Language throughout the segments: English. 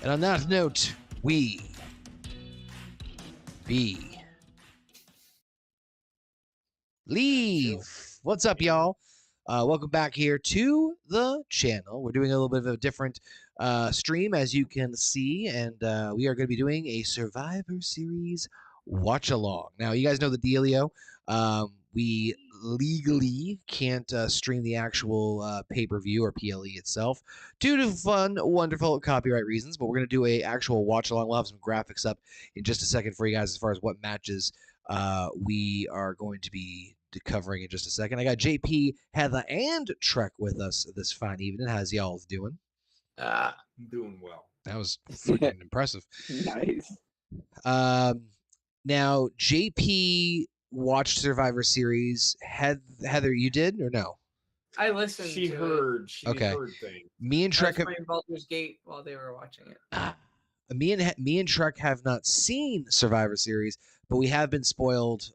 And on that note, we leave. What's up, y'all? Welcome back here to the channel. We're doing a little bit of a different stream, as you can see, and we are going to be doing a Survivor Series watch along. Now, you guys know the dealio. We legally can't stream the actual pay-per-view or PLE itself due to fun, wonderful copyright reasons, but we're going to do a actual watch along. We'll have some graphics up in just a second for you guys as far as what matches we are going to be covering in just a second. I got JP, Heather, and Trek with us this fine evening. How's y'all doing? I'm doing well. That was freaking impressive. Nice. Now, JP watched Survivor Series. Heather, you did or no? I listened. She heard things. Me and Trek I was playing Baldur's Gate while they were watching it. Me and Trek have not seen Survivor Series, but we have been spoiled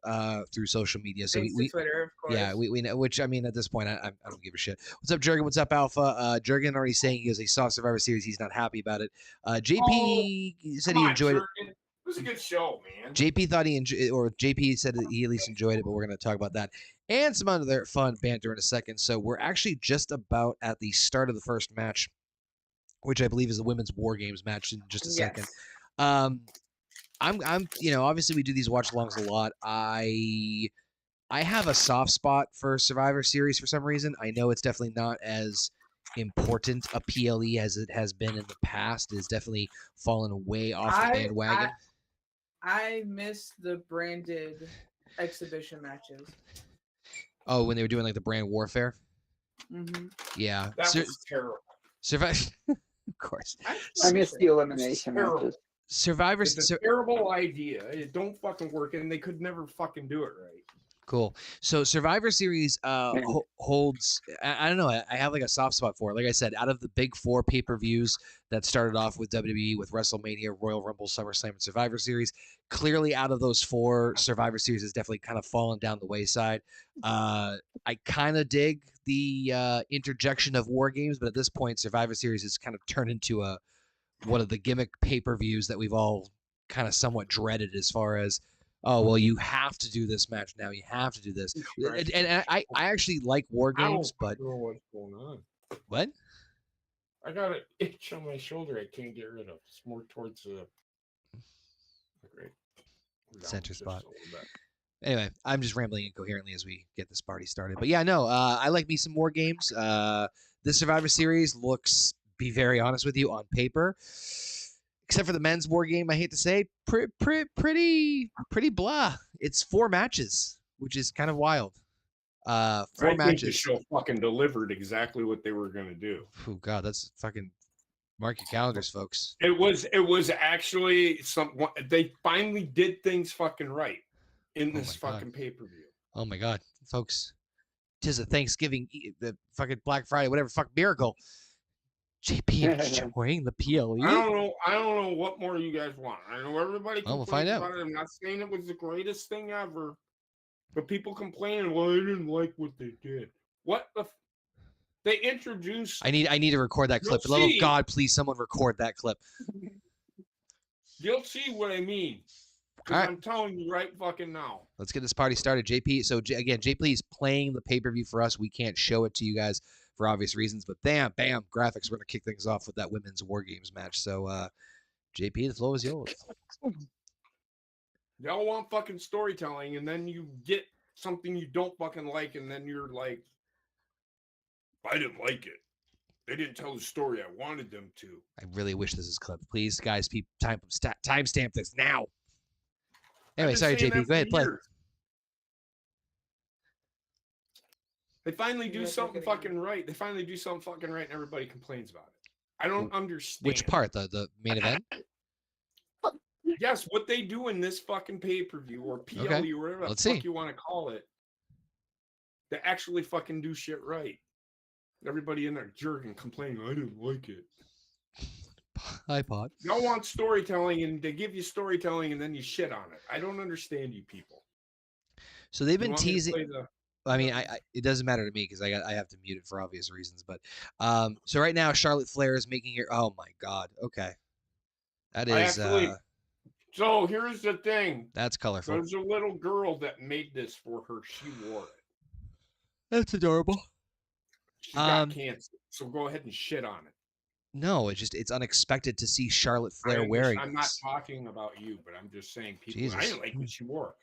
through social media. So we Twitter, of course. Yeah, we know. Which I mean, at this point, I don't give a shit. What's up, Jurgen? What's up, Alpha? Jurgen already saying he saw Survivor Series. He's not happy about it. JP said he enjoyed it. It was a good show, man. JP thought he enjoyed, or JP said that he at least enjoyed it, but we're going to talk about that and some other fun banter in a second. So we're actually just about at the start of the first match, which I believe is the women's War Games match in just a second. I'm obviously we do these watch alongs a lot. I have a soft spot for Survivor Series for some reason. I know it's definitely not as important a PLE as it has been in the past. It has definitely fallen way off the bandwagon. I miss the branded exhibition matches. Oh, when they were doing like the brand warfare? Mm-hmm. Yeah. That was terrible. Survivor, of course. I missed the elimination matches. Survivor. It's a terrible idea. It don't fucking work, and they could never fucking do it right. Cool. So Survivor Series holds, I don't know, I have like a soft spot for it. Like I said, out of the big four pay-per-views that started off with WWE, with WrestleMania, Royal Rumble, SummerSlam, and Survivor Series, clearly out of those four, Survivor Series has definitely kind of fallen down the wayside. I kind of dig the interjection of War Games, but at this point, Survivor Series has kind of turned into one of the gimmick pay-per-views that we've all kind of somewhat dreaded, as far as, oh, well, you have to do this match now. You have to do this. And I actually like War Games, but... I don't know what's going on. What? I got an itch on my shoulder I can't get rid of. It's more towards the... Great. Center spot. Anyway, I'm just rambling incoherently as we get this party started. But yeah, no, I like me some War Games. This Survivor Series looks, be very honest with you, on paper, except for the men's War Game, I hate to say, pretty blah. It's 4 matches, which is kind of wild. 4 matches. I think the show fucking delivered exactly what they were going to do. Oh God, that's fucking, mark your calendars, folks. It was actually they finally did things fucking right in this fucking pay-per-view. Oh my God, folks. 'Tis a Thanksgiving, the fucking Black Friday, whatever fuck miracle. JP enjoying the PLE. I don't know what more you guys want. I know everybody complains we'll find out. about it. I'm not saying it was the greatest thing ever, but people complaining, well, I didn't like what they did. What the? They introduced. I need to record that clip. For the love of God, please, someone record that clip. You'll see what I mean. All right. I'm telling you right fucking now. Let's get this party started, JP. So again, JP is playing the pay-per-view for us. We can't show it to you guys for obvious reasons, but bam, graphics. We're gonna kick things off with that women's War Games match. So, JP, the floor is yours. Y'all want fucking storytelling, and then you get something you don't fucking like, and then you're like, I didn't like it. They didn't tell the story I wanted them to. I really wish this is clipped. Please, guys, timestamp this now. Anyway, sorry, JP. Go ahead, play. They finally do something fucking right. And everybody complains about it. I don't understand. Which part? The main event? Yes, what they do in this fucking pay-per-view or PLE or whatever the fuck you want to call it. They actually fucking do shit right. Everybody in there jerking, complaining, I didn't like it. Hi, Pod. Y'all want storytelling, and they give you storytelling, and then you shit on it. I don't understand you people. So they've been teasing. I mean, it doesn't matter to me because I have to mute it for obvious reasons. But so right now, Charlotte Flair is making her. Oh my God. Okay. That is. So here's the thing. That's colorful. There's a little girl that made this for her. She wore it. That's adorable. She got cancer, so go ahead and shit on it. No, it's unexpected to see Charlotte Flair wearing. I'm not talking about you, but I'm just saying people. Jesus. I didn't like what she wore.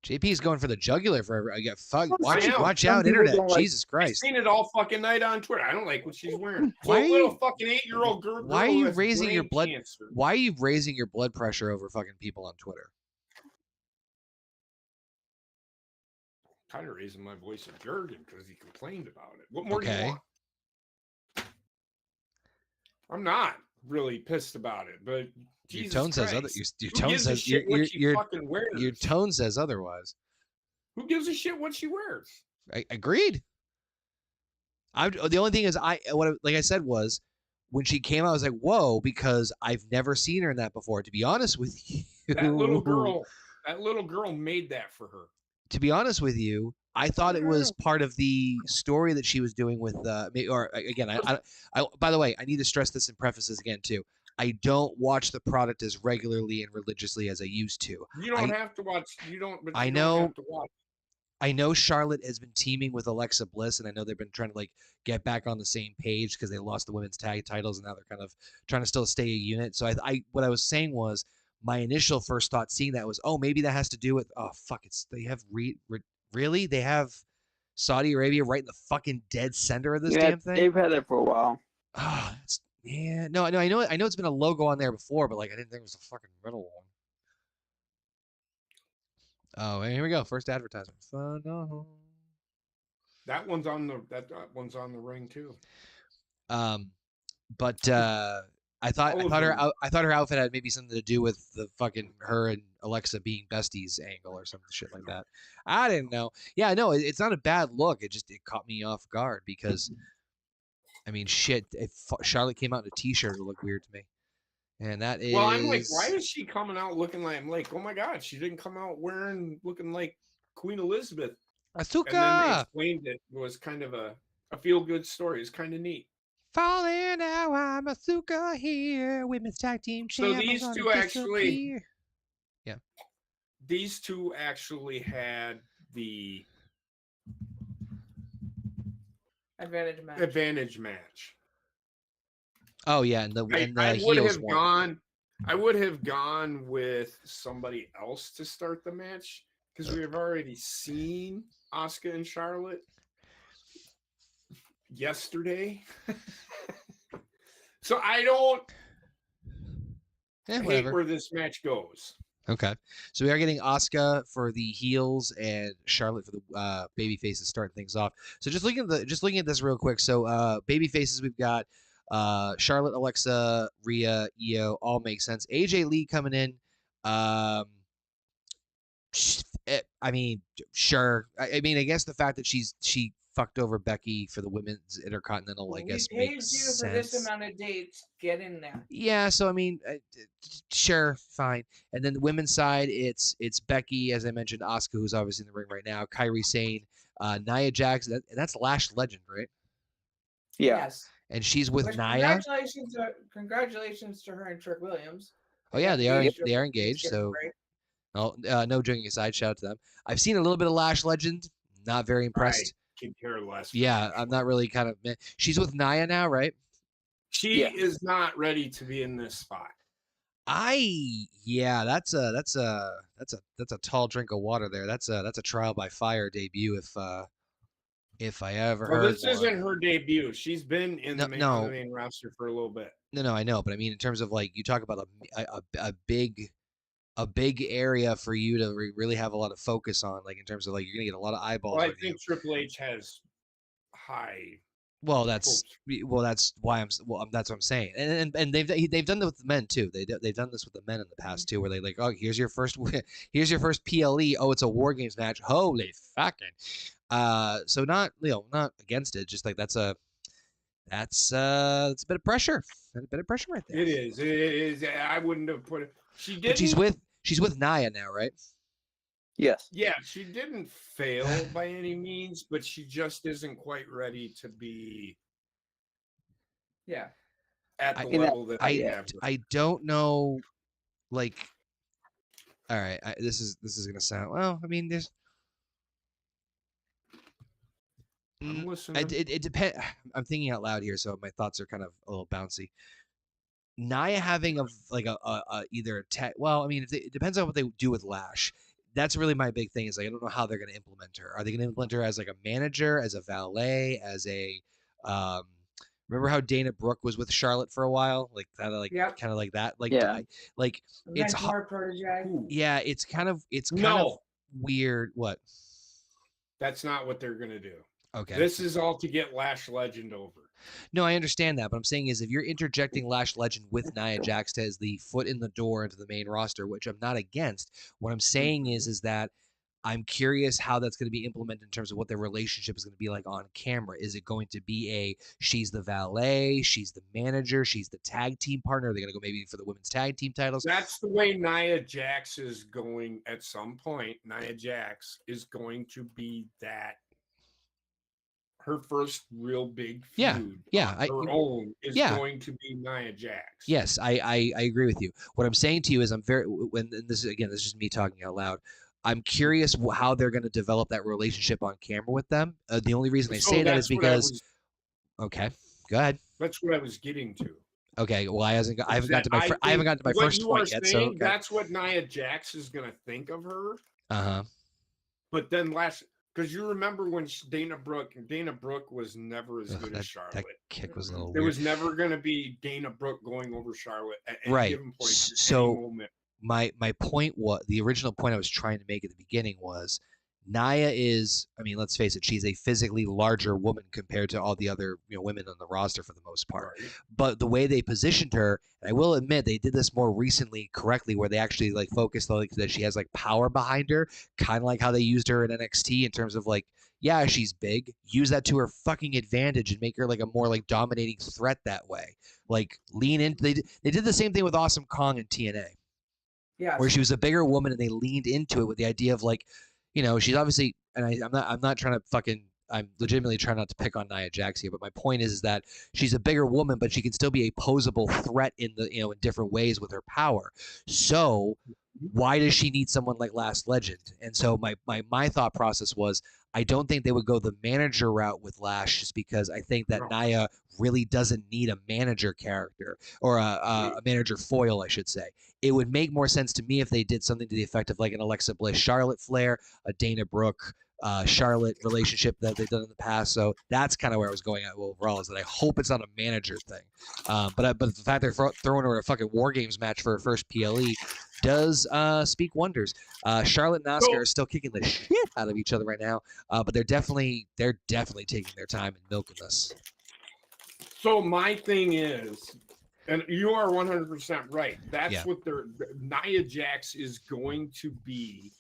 JP's going for the jugular for fuck. Watch Some out, internet. Like, Jesus Christ. I've seen it all fucking night on Twitter. I don't like what she's wearing. Why so are little you, fucking 8-year-old girl? Why are you raising your blood? Cancer. Why are you raising your blood pressure over fucking people on Twitter? Kind of raising my voice at Jurgen because he complained about it. What more do you want? I'm not really pissed about it, but your tone says other. Your tone says your tone says otherwise. Who gives a shit what she wears? Agreed. The only thing is, like I said was when she came out, I was like, whoa, because I've never seen her in that before. To be honest with you, that little girl made that for her. To be honest with you, I thought it was part of the story that she was doing with or again, I by the way, I need to stress this and preface this again too. I don't watch the product as regularly and religiously as I used to. You don't have to watch. You don't. But I you know. Don't have to watch. I know Charlotte has been teaming with Alexa Bliss, and I know they've been trying to like get back on the same page because they lost the women's tag titles, and now they're kind of trying to still stay a unit. So what I was saying was my initial first thought seeing that was, oh, maybe that has to do with they have really they have Saudi Arabia right in the fucking dead center of this damn thing. They've had it for a while. No, I know it's been a logo on there before, but like I didn't think it was a fucking metal one. Oh, and here we go. First advertisement. That one's on the ring too. But I thought her outfit had maybe something to do with the fucking her and Alexa being besties angle or some shit like that. I didn't know. Yeah, no, it's not a bad look. It caught me off guard because, I mean, shit. If Charlotte came out in a t-shirt, it would look weird to me. And that is. Well, I'm like, why is she coming out looking like? I'm like, oh my god, she didn't come out looking like Queen Elizabeth. Asuka. And then they explained it was kind of a feel-good story. It's kind of neat. Falling now, I'm Asuka here, women's tag team champ. So these two actually, these two actually had the advantage match. Oh yeah, I would have gone with somebody else to start the match because we have already seen Asuka and Charlotte yesterday. So I don't hate where this match goes. Okay, so we are getting Asuka for the heels and Charlotte for the baby faces starting things off. So just looking at this real quick. So baby faces, we've got Charlotte, Alexa, Rhea, Io, all make sense. AJ Lee coming in. I mean, sure. I mean, I guess the fact that she fucked over Becky for the women's Intercontinental, I guess makes sense. For this amount of dates, get in there. Yeah, so I mean, sure, fine. And then the women's side, it's Becky, as I mentioned, Asuka, who's obviously in the ring right now, Kairi Sane, Nia Jax, and that's Lash Legend, right? Yeah. Yes. And she's with Nia. Congratulations to her and Trick Williams. Oh yeah, they are engaged. So, no joking aside, shout out to them. I've seen a little bit of Lash Legend. Not very impressed. Can care less. Yeah, I'm not really kind of. She's with Nia now, right? She is not ready to be in this spot. That's a tall drink of water there. That's a trial by fire debut if I ever heard. This isn't her debut. She's been in the main roster for a little bit. No, I know, but I mean in terms of like you talk about a big area for you to really have a lot of focus on, like in terms of like you're gonna get a lot of eyeballs. Well, I think Triple H has high. Well, that's why that's what I'm saying, and they've done this with the men too. They've done this with the men in the past too, where they like, oh, here's your first PLE. Oh, it's a War Games match. Holy fucking. So not against it, just like that's a bit of pressure. A bit of pressure right there. It is. I wouldn't have put it. She did. She's with Nia now, right? Yes. Yeah, she didn't fail by any means, but she just isn't quite ready to be. Yeah. at the level that they have. I don't know, like, all right, this is gonna sound, well, I mean, there's I'm listening. it depends. I'm thinking out loud here, so my thoughts are kind of a little bouncy. Nia having either a tech, well, I mean, it depends on what they do with Lash. That's really my big thing, is like, I don't know how they're going to implement her. Are they going to implement her as like a manager, as a valet, as a remember how Dana Brooke was with Charlotte for a while, like kind of like that, like, yeah, like it's mentor protege. Yeah, it's kind of weird. What? That's not what they're gonna do. Okay. This is all to get Lash Legend over. No, I understand that, but I'm saying is, if you're interjecting Lash Legend with Nia Jax as the foot in the door into the main roster, which I'm not against, what I'm saying is that I'm curious how that's going to be implemented in terms of what their relationship is going to be like on camera. Is it going to be she's the valet, she's the manager, she's the tag team partner? Are they going to go maybe for the women's tag team titles? That's the way Nia Jax is going at some point. Nia Jax is going to be that. Her first real big feud her own is going to be Nia Jax. Yes, I agree with you. What I'm saying to you is, this is just me talking out loud. I'm curious how they're going to develop that relationship on camera with them. The only reason I say that is because, okay, go ahead. That's what I was getting to. Okay, well, I haven't gotten to my first point yet. So that's what Nia Jax is going to think of her. But then because you remember when Dana Brooke was never as good as Charlotte. That kick was a little There weird. was never going to be Dana Brooke going over Charlotte at any given point. So my point the original point I was trying to make at the beginning was, Nia is, I mean, let's face it, she's a physically larger woman compared to all the other women on the roster for the most part. Right. But the way they positioned her, and I will admit they did this more recently correctly, where they actually like focused on that she has like power behind her, kind of like how they used her in NXT in terms of like, yeah, she's big, use that to her fucking advantage and make her like a more like dominating threat that way. Like lean in. They did the same thing with Awesome Kong in TNA. Yeah. Where she was a bigger woman and they leaned into it with the idea of like, she's obviously, and I'm not trying to I'm legitimately trying not to pick on Nia Jax here, but my point is that she's a bigger woman, but she can still be a posable threat in in different ways with her power. So why does she need someone like Lash Legend? And so my thought process was, I don't think they would go the manager route with Lash, just because I think that Nia really doesn't need a manager character, or a manager foil, I should say. It would make more sense to me if they did something to the effect of like an Alexa Bliss Charlotte Flair, a Dana Brooke Charlotte relationship that they've done in the past. So that's kind of where I was going at overall, is that I hope it's not a manager thing. But the fact they're throwing her a fucking War Games match for her first PLE does speak wonders. Charlotte and Asuka are still kicking the shit out of each other right now, but they're definitely taking their time and milking this. So my thing is, and you are 100% right. That's what Nia Jax is going to be.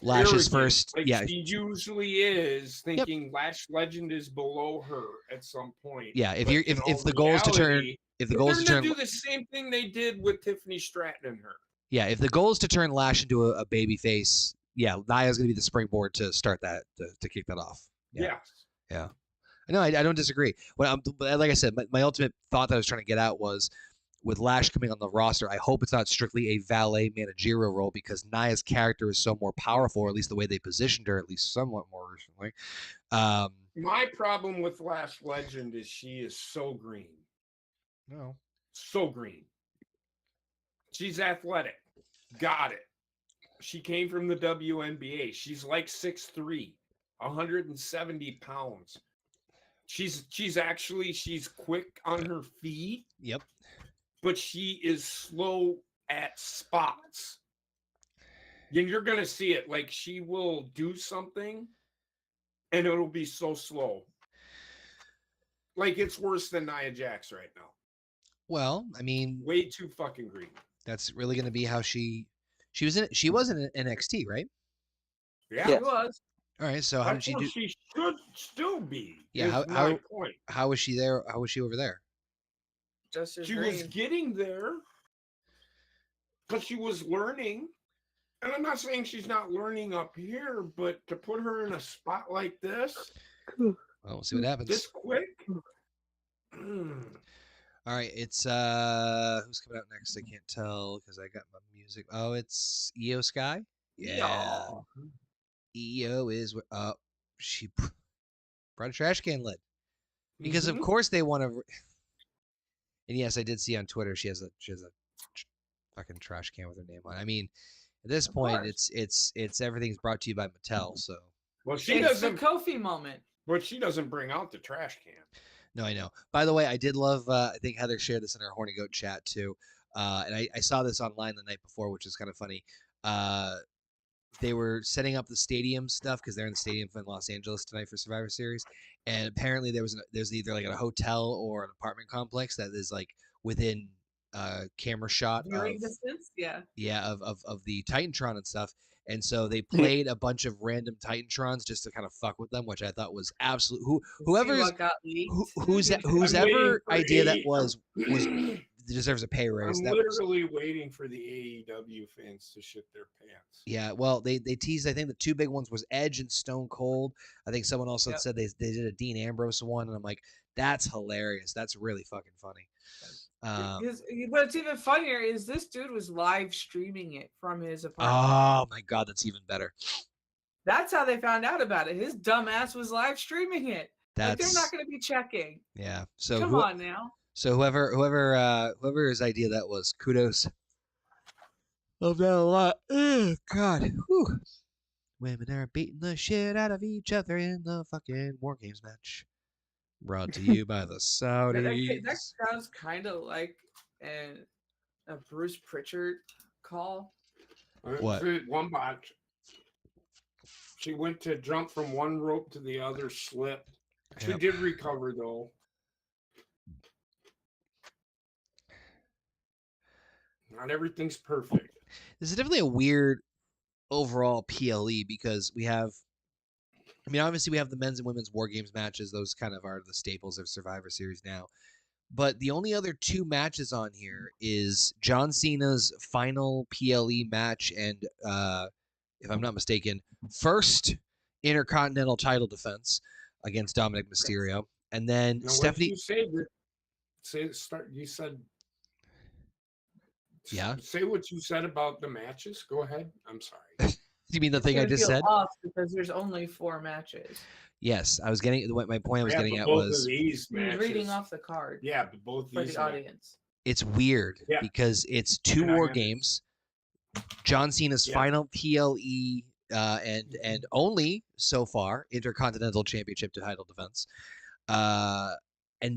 Lash's first, she usually is, thinking Lash Legend is below her at some point. Yeah, if the goal is to turn, they're going to do the same thing they did with Tiffany Stratton and her. Yeah, if the goal is to turn Lash into a baby face, Nia's going to be the springboard to start that, to kick that off. Yeah. No, I don't disagree. Like I said, my ultimate thought that I was trying to get out was, with Lash coming on the roster, I hope it's not strictly a valet managerial role, because Nia's character is so more powerful, or at least the way they positioned her, at least somewhat more recently. My problem with Lash Legend is she is so green. No. So green. She's athletic. Got it. She came from the WNBA. She's like 6'3", 170 pounds. She's quick on her feet. Yep. But she is slow at spots. And you're going to see it. Like, she will do something and it'll be so slow. Like, it's worse than Nia Jax right now. Well, I mean, way too fucking green. That's really going to be how she was in NXT, right? Yeah, she was. All right, so how did she do? She should still be. Yeah, how was she there? How was she over there? She was getting there because she was learning. And I'm not saying she's not learning up here, but to put her in a spot like this, well, we'll see what happens. This quick. All right, it's who's coming out next? I can't tell because I got my music. Oh, it's EO Sky. Yeah, EO is she brought a trash can lid because of course they want to. And yes, I did see on Twitter she has a fucking trash can with her name on. I mean, at this point, it's everything's brought to you by Mattel. So Well, she It's the doesn't. Kofi moment. But she doesn't bring out the trash can. no, I know. By the way, I did love. I think Heather shared this in our Horny Goat chat too, and I saw this online the night before, which is kind of funny. They were setting up the stadium stuff because they're in the stadium in Los Angeles tonight for Survivor Series, and apparently there's either like a hotel or an apartment complex that is like within camera shot Viewing of distance, yeah. of the Titantron and stuff. And so they played a bunch of random Titantrons just to kind of fuck with them, which I thought was absolute. Whoever's whose ever idea that was deserves a pay raise. I'm That literally waiting for the AEW fans to shit their pants. Yeah, well, they teased. I think the two big ones was Edge and Stone Cold. I think someone also Yep. said they did a Dean Ambrose one, and I'm like, that's hilarious. That's really fucking funny. What's even funnier is this dude was live streaming it from his apartment. Oh my god, that's even better. That's how they found out about it. His dumbass was live streaming it. Like, they're That's not going to be checking. yeah. So Come on now. So whoever's idea that was, kudos. Love that a lot. Oh God. Whew. Women are beating the shit out of each other in the fucking War Games match. Brought to you by the Saudis. That sounds kind of like a Bruce Pritchard call. What? One botch. She went to jump from one rope to the other, slipped. She Yep. did recover though. Not everything's perfect. This is definitely a weird overall PLE because we have, I mean, obviously we have the men's and women's War Games matches. Those kind of are the staples of Survivor Series now. But the only other two matches on here is John Cena's final PLE match and, if I'm not mistaken, first Intercontinental title defense against Dominic Mysterio. And then Now, Stephanie. You said. Yeah. Say what you said about the matches. Go ahead. I'm sorry. You mean the thing I It's gonna just feel said? off because there's only 4 matches. Yes, I was getting. My point I was getting at both was of these He's matches, reading off the card Yeah, but both for these the audience. it's weird Yeah. because it's two And I War understand. Games. John Cena's Yeah. final PLE and only so far Intercontinental Championship title defense, and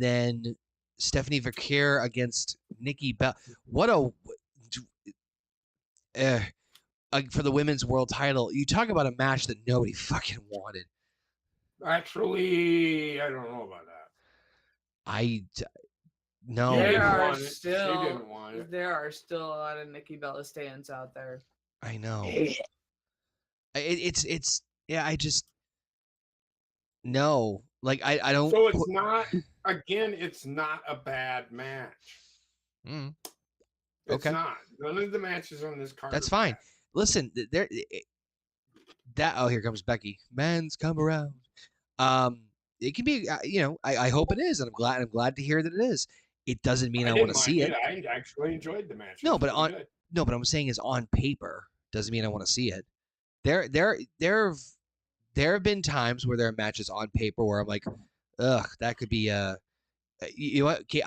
then Stephanie Verkeer against Nikki Bella. What for the women's world title. You talk about a match that nobody fucking wanted. Actually, I don't know about that. No. They There didn't are want it. They still didn't want it. there are still a lot of Nikki Bella stands out there. I know. It's yeah. I just no. Like I don't. So it's not. Again, it's not a bad match. Mm, It's Okay. not. None of the matches on this card. That's are fine. bad. Listen, oh, here comes Becky. Men's come around. It can be. I hope it is, and I'm glad to hear that it is. It doesn't mean I want didn't to see mind it. I actually enjoyed the match. No, It was but pretty good. No, but I'm saying is on paper doesn't mean I want to see it. There have been times where there are matches on paper where I'm like, ugh, that could be you know what? Okay,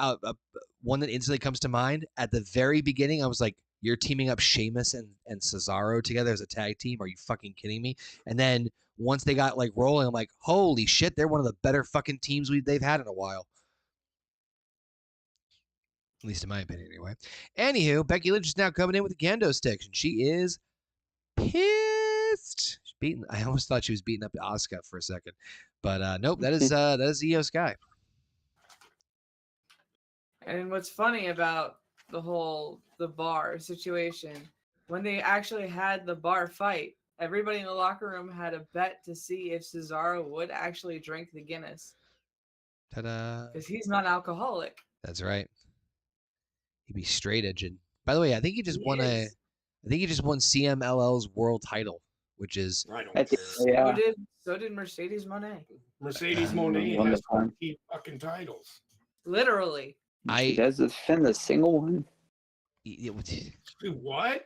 one that instantly comes to mind at the very beginning. I was like, you're teaming up Sheamus and Cesaro together as a tag team. Are you fucking kidding me? And then once they got like rolling, I'm like, holy shit, they're one of the better fucking teams they've had in a while. At least in my opinion, anyway. Anywho, Becky Lynch is now coming in with the kendo sticks, and she is pissed. She's beating. I almost thought she was beating up Asuka for a second, but nope. That is Io Sky. And what's funny about the bar situation, when they actually had the bar fight, everybody in the locker room had a bet to see if Cesaro would actually drink the Guinness. Ta-da! Because he's not alcoholic. That's right. He'd be straight edging. By the way, I think he just won CMLL's world title, which is I don't I care. think, yeah. So did Mercedes Moné. Mercedes Moné Won the has time. 15 fucking titles. Literally. She doesn't defend a single one. What?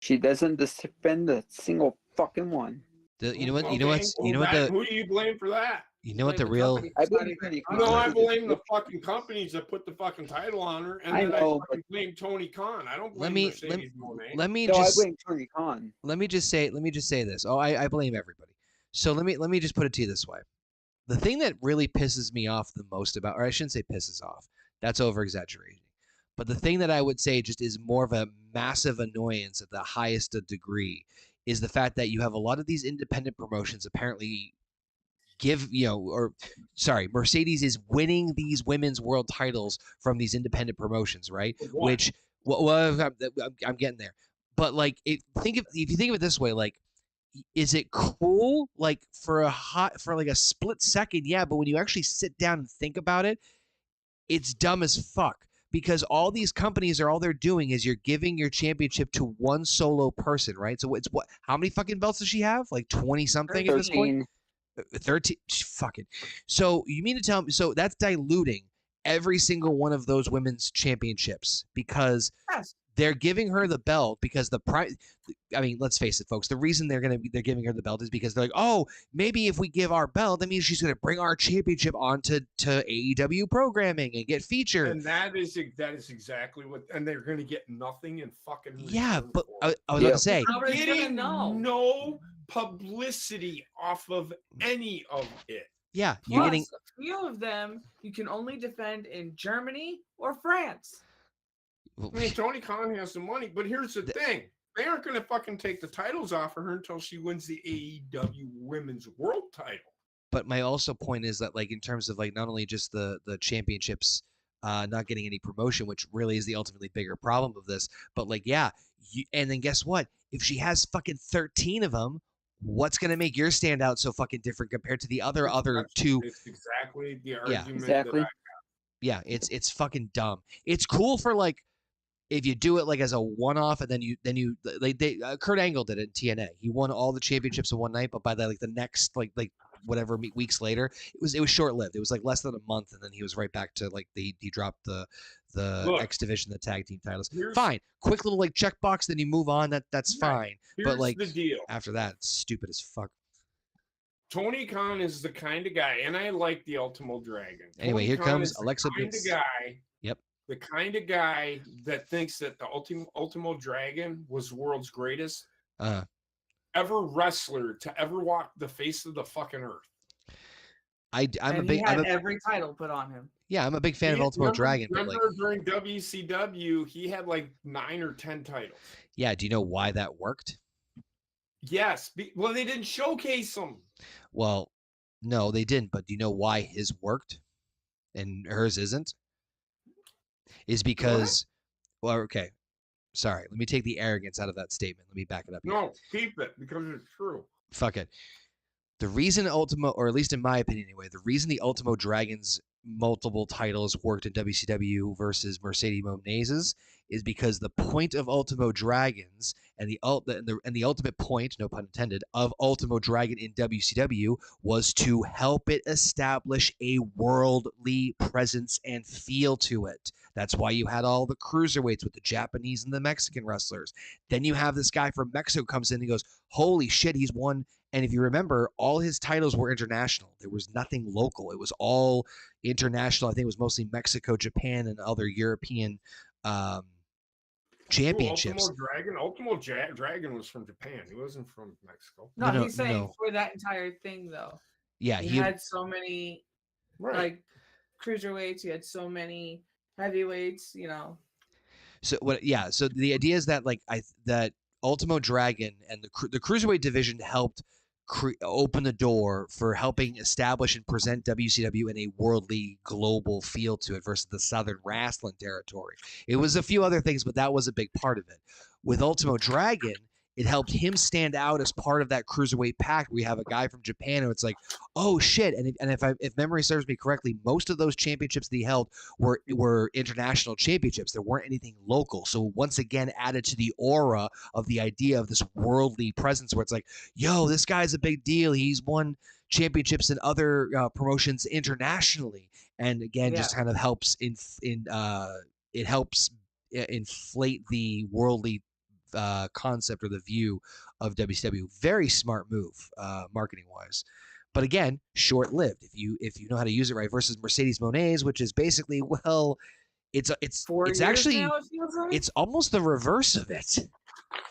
She doesn't defend a single fucking one. You know what? Okay, You know what's? You know what the? who do you blame for that? You know what the Blame real? company for I blame signing Tony her. No, I Khan. blame the fucking companies that put the fucking title on her, and I then know, I fucking blame Tony Khan. I don't blame Let me Mercedes Moné. let me No, I just blame Tony Khan. let me just say this. Oh, I blame everybody. So let me just put it to you this way. The thing that really pisses me off the most about, or I shouldn't say pisses off, that's over exaggerating. But the thing that I would say just is more of a massive annoyance at the highest degree is the fact that you have a lot of these independent promotions apparently Mercedes is winning these women's world titles from these independent promotions, right? What? Which, I'm getting there. But like, if you think of it this way, like, is it cool? Like for like a split second, yeah. But when you actually sit down and think about it, it's dumb as fuck. Because all these companies all they're doing is you're giving your championship to one solo person, right? So it's what? How many fucking belts does she have? Like 20 something at this point. 13. Fucking. So you mean to tell me? So that's diluting every single one of those women's championships because Yes. they're giving her the belt because I mean, let's face it, folks. The reason they're giving her the belt is because they're like, oh, maybe if we give our belt, that means she's gonna bring our championship onto AEW programming and get featured. And that is exactly what. And they're gonna get nothing in fucking. Yeah, but for it. I was about to say, Nobody's gonna Getting know. no publicity off of any of it. yeah, you're Plus, getting. a few of them you can only defend in Germany or France. I mean, Tony Khan has some money, but here's the thing: they aren't going to fucking take the titles off of her until she wins the AEW Women's World Title. But my also point is that, like, in terms of like not only just the championships not getting any promotion, which really is the ultimately bigger problem of this, but like, yeah, and then guess what? If she has fucking 13 of them, what's gonna make your stand out so fucking different compared to the other two? It's exactly the Yeah. argument. Exactly. Yeah, it's fucking dumb. It's cool for like if you do it like as a one-off, and then you Kurt Angle did it in TNA. He won all the championships in one night, but by the next like whatever weeks later, it was short-lived. It was like less than a month, and then he was right back to like he dropped the X Division, the tag team titles. Fine, quick little like checkbox, then you move on. That's fine. But like the deal. after that, it's stupid as fuck. Tony Khan is the kind of guy, and I like the Ultimo Dragon. Anyway, Tony here Khan comes is the Alexa kind Bliss. of guy. Yep. The kind of guy that thinks that the Ultimo Dragon was the world's greatest ever wrestler to ever walk the face of the fucking earth. He had every title put on him. Yeah, I'm a big fan of Ultimo Dragon. Remember during WCW, he had like 9 or 10 titles. Yeah, do you know why that worked? Yes. Well, they didn't showcase him. Well, no, they didn't. But do you know why his worked and hers isn't? Is because, well, okay. Sorry, let me take the arrogance out of that statement. Let me back it up. No, keep it because it's true. Fuck it. The reason Ultimo, or at least in my opinion anyway, the reason the Ultimo Dragon's multiple titles worked in WCW versus Mercedes Moné's is because the point of Ultimo Dragons and the ultimate point, no pun intended, of Ultimo Dragon in WCW was to help it establish a worldly presence and feel to it. That's why you had all the cruiserweights with the Japanese and the Mexican wrestlers. Then you have this guy from Mexico comes in and he goes, holy shit, he's won. And if you remember, all his titles were international. There was nothing local. It was all international. I think it was mostly Mexico, Japan, and other European championships. Ultimo Dragon was from Japan. He wasn't from Mexico. No, he's saying for that entire thing, though. Yeah, he had so many like cruiserweights. He had so many heavyweights. You know. So what? Yeah. So the idea is that that Ultimo Dragon and the cruiserweight division helped open the door for helping establish and present WCW in a worldly global feel to it versus the Southern wrestling territory. It was a few other things, but that was a big part of it. With Ultimo Dragon, it helped him stand out as part of that cruiserweight pack. We have a guy from Japan, and it's like, oh shit! And if memory serves me correctly, most of those championships that he held were international championships. There weren't anything local. So once again, added to the aura of the idea of this worldly presence, where it's like, yo, this guy's a big deal. He's won championships in other promotions internationally, and again, just kind of helps it helps inflate the worldly concept or the view of WCW. Very smart move, marketing wise. But again, short-lived. If you know how to use it right. Versus Mercedes Moné's, which is basically, well, it's 4 it's years actually now, it feels like? it's almost the reverse of it.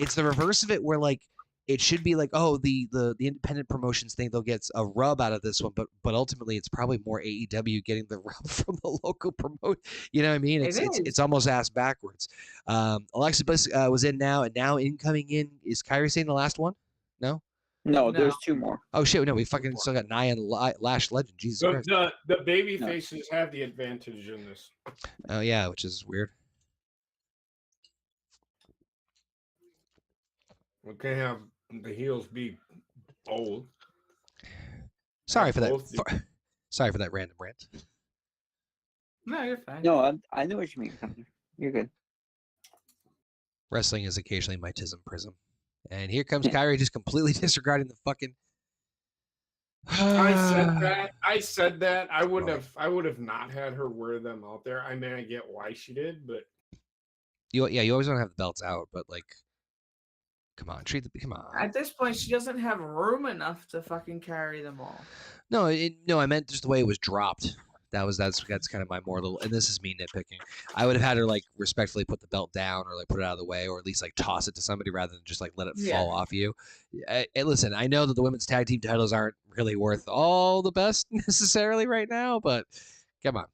It's the reverse of it, where like it should be like, oh, the independent promotions think they'll get a rub out of this one, but ultimately it's probably more AEW getting the rub from the local promote. You know what I mean? It's almost ass backwards. Alexa Bliss was in now, and now incoming in is Kairi Sane the last one? No. No, there's 2 more. Oh shit! No, we fucking still got Nia and Lash Legend. Jesus Christ. The baby faces have the advantage in this. Oh yeah, which is weird. We can't have the heels be old. Sorry for that. Sorry for that random rant. No, you're fine. No, I know what you mean. You're good. Wrestling is occasionally my tism prism. And here comes Kairi just completely disregarding the fucking. I said that. I would have not had her wear them out there. I mean, I get why she did, but you always want to have the belts out, but like, come on, come on. At this point, she doesn't have room enough to fucking carry them all. No, I meant just the way it was dropped. That's kind of my more little, and this is me nitpicking. I would have had her like respectfully put the belt down, or like put it out of the way, or at least like toss it to somebody rather than just like let it fall off you. Listen, I know that the women's tag team titles aren't really worth all the best necessarily right now, but come on,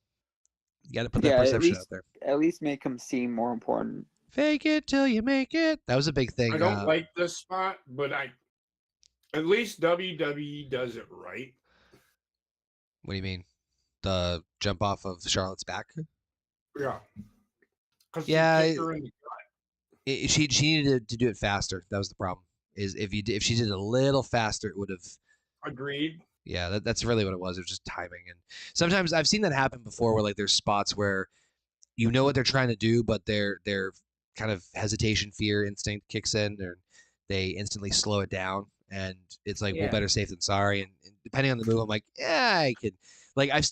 you got to put that perception out there. At least make them seem more important. Fake it till you make it. That was a big thing. I don't like this spot, but at least WWE does it right. What do you mean? The jump off of Charlotte's back? Yeah. Yeah. She needed to do it faster. That was the problem. Is if she did it a little faster, it would have. Agreed. Yeah, that's really what it was. It was just timing, and sometimes I've seen that happen before, where like there's spots where you know what they're trying to do, but their kind of hesitation, fear, instinct kicks in, and they instantly slow it down, and it's like, well, better safe than sorry. And depending on the move, I'm like, yeah, I could. Like I've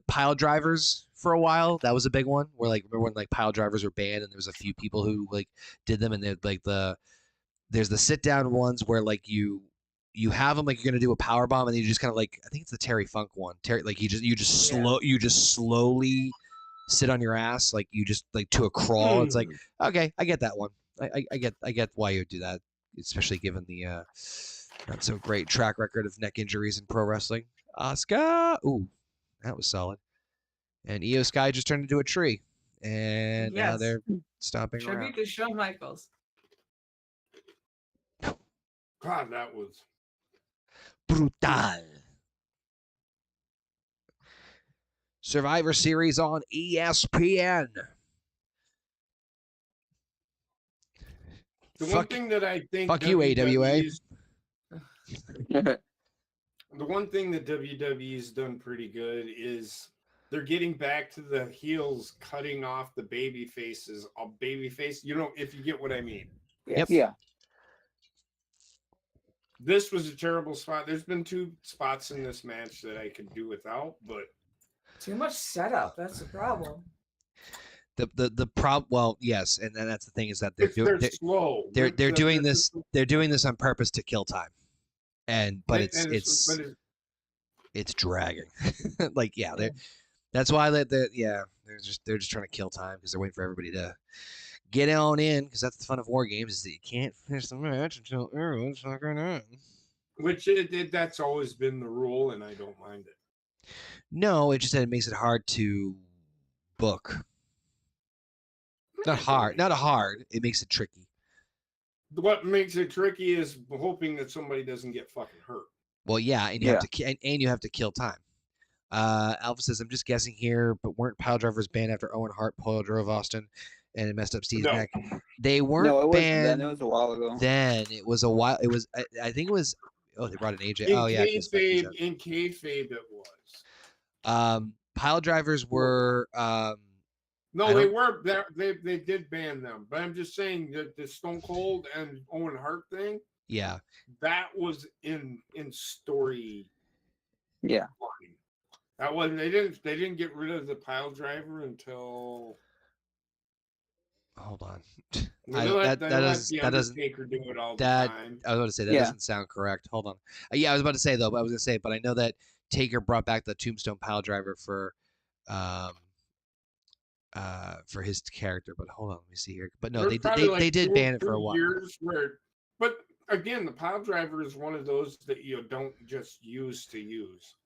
pile drivers for a while. That was a big one. Where like remember when like pile drivers were banned, and there was a few people who like did them, and they're like there's the sit down ones where like you have them like you're gonna do a power bomb, and you just kind of like, I think it's the Terry Funk one. Like you just slowly sit on your ass, like you just like to a crawl. It's like, okay, I get that one. I get why you would do that, especially given the not so great track record of neck injuries in pro wrestling. Asuka, ooh, that was solid. And Io Sky just turned into a tree, and now they're stomping around. Tribute to Shawn Michaels. God, that was brutal. Survivor Series on ESPN. one thing that I think. Fuck you, AWA. The one thing that WWE's done pretty good is they're getting back to the heels cutting off the baby faces. A baby face, if you get what I mean. Yep. Yeah. This was a terrible spot. There's been 2 spots in this match that I could do without, but too much setup. That's the problem. The problem. Well, yes, and then that's the thing, is that they're slow. They're doing this. They're doing this on purpose to kill time, but it's dragging. Like that's why they're just trying to kill time, because they're waiting for everybody to get on in, because that's the fun of war games, is that you can't finish the match until everyone's fucking in. Which that's always been the rule, and I don't mind it. No, it just that it makes it hard to book. Not hard. It makes it tricky. What makes it tricky is hoping that somebody doesn't get fucking hurt. Well, yeah, and you have to kill time. Alpha says, I'm just guessing here, but weren't pile drivers banned after Owen Hart pile drove Austin and it messed up Steve's neck? They weren't banned. It was a while ago. Then it was a while. It was. I think it was. Oh, they brought an AJ. In kayfabe, it was. Pile drivers were. No, they were. They did ban them, but I'm just saying that the Stone Cold and Owen Hart thing. Yeah. That was in story. Yeah. fine. That wasn't. They didn't get rid of the pile driver until Hold on. they let the that doesn't Undertaker do it all the that time. I was about to say that Yeah. doesn't sound correct. Hold on. Yeah, I was about to say though, but I was gonna say, but I know that Taker brought back the Tombstone pile driver for his character. But hold on, let me see here. But no, There's probably like they did 2 ban or it for a 3 while. years where, but again, the pile driver is one of those that you don't just use to use.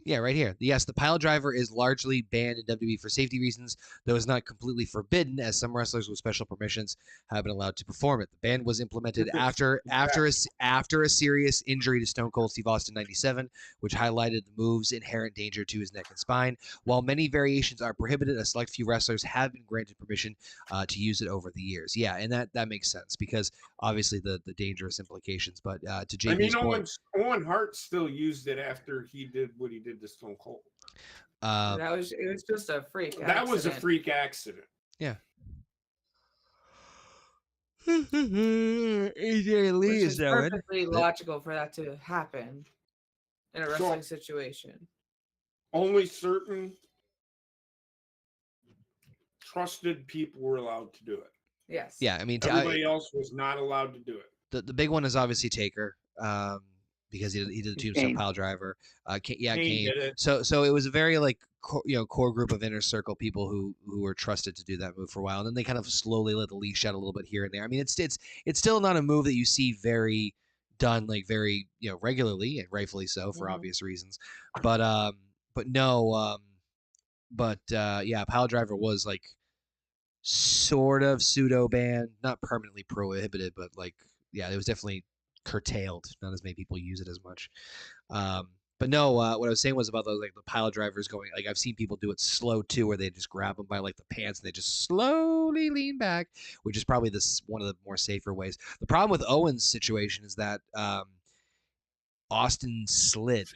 Yeah, right here. Yes, the pile driver is largely banned in WWE for safety reasons, though it's not completely forbidden, as some wrestlers with special permissions have been allowed to perform it. The ban was implemented after a serious injury to Stone Cold Steve Austin '97, which highlighted the move's inherent danger to his neck and spine. While many variations are prohibited, a select few wrestlers have been granted permission to use it over the years. Yeah, and that makes sense because obviously the dangerous implications. But to JP's I mean, point, Owen Hart still used it after he did what he did to Stone Cold. it was just a freak. That was a accident. freak accident. yeah. AJ Lee Which is is knowing. perfectly logical for that to happen in a wrestling situation. Only certain trusted people were allowed to do it. Yes. Yeah, I mean, Everybody else was not allowed to do it. the big one is obviously Taker, because he did the Tombstone Kane. pile driver. Kane Kane did it. So it was a very like core group of inner circle people who were trusted to do that move for a while, and then they kind of slowly let the leash out a little bit here and there. I mean, it's still not a move that you see very done like very regularly, and rightfully so for obvious reasons. But yeah, pile driver was like sort of pseudo banned, not permanently prohibited, but like yeah, it was definitely curtailed. Not as many people use it as much. But no, what I was saying was about those like the pile drivers going. Like I've seen people do it slow too, where they just grab them by like the pants and they just slowly lean back, which is probably one of the more safer ways. The problem with Owen's situation is that Austin slid.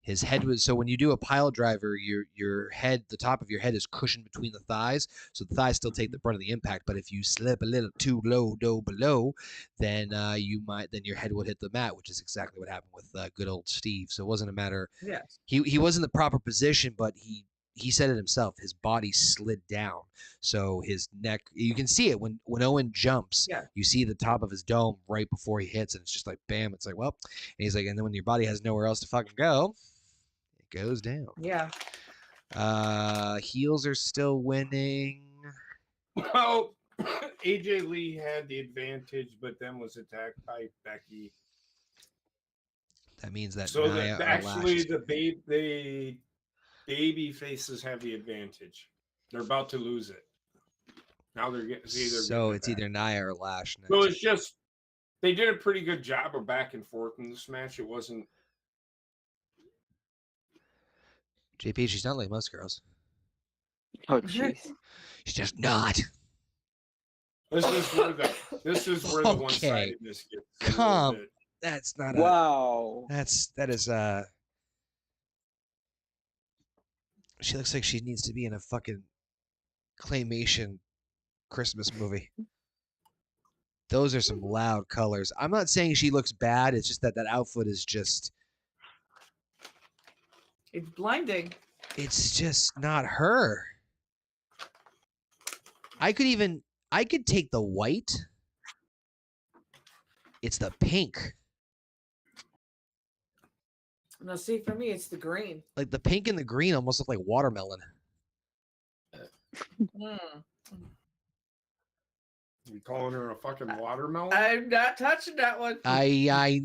His head was so when you do a pile driver, your head, the top of your head is cushioned between the thighs, so the thighs still take the brunt of the impact. But if you slip a little too low below, then then your head would hit the mat, which is exactly what happened with good old Steve. So it wasn't a matter. Yes. He was in the proper position, but he said it himself. His body slid down, so his neck. You can see it when Owen jumps. Yeah. You see the top of his dome right before he hits, and it's just like bam. It's like well, and he's like, and then when your body has nowhere else to fucking go, it goes down. Yeah. Heels are still winning. Well, AJ Lee had the advantage, but then was attacked by Becky. That means that So Nia or actually, Lash the baby faces have the advantage. They're about to lose it. Now they're getting. so it's either Nia or Lash next. So it's just they did a pretty good job of back and forth in this match. It wasn't. JP, she's not like most girls. Oh jeez. She's just not. This is where the Okay. one-sidedness gets. a little Come. bit. That's not Wow. that is she looks like she needs to be in a fucking claymation Christmas movie. Those are some loud colors. I'm not saying she looks bad. It's just that outfit is just. It's blinding. It's just not her. I could take the white. It's the pink. No, see, for me, it's the green. Like the pink and the green almost look like watermelon. Mm. You calling her a fucking watermelon? I'm not touching that one. I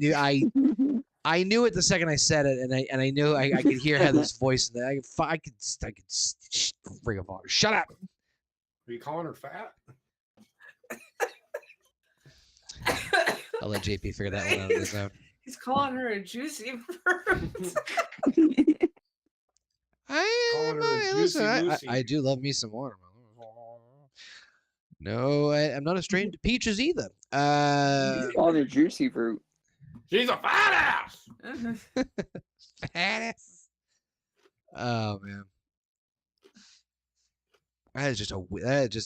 knew it the second I said it, and I knew I could hear Heather's voice. And I could bring of honor. Shut up. Are you calling her fat? I'll let JP figure that one out on his own. He's calling her a juicy fruit. Calling her a juicy Lucy. I do love me some watermelon. No, I'm not a stranger to peaches either. He's calling it juicy fruit. She's a fat ass. Badass. Oh man, that is just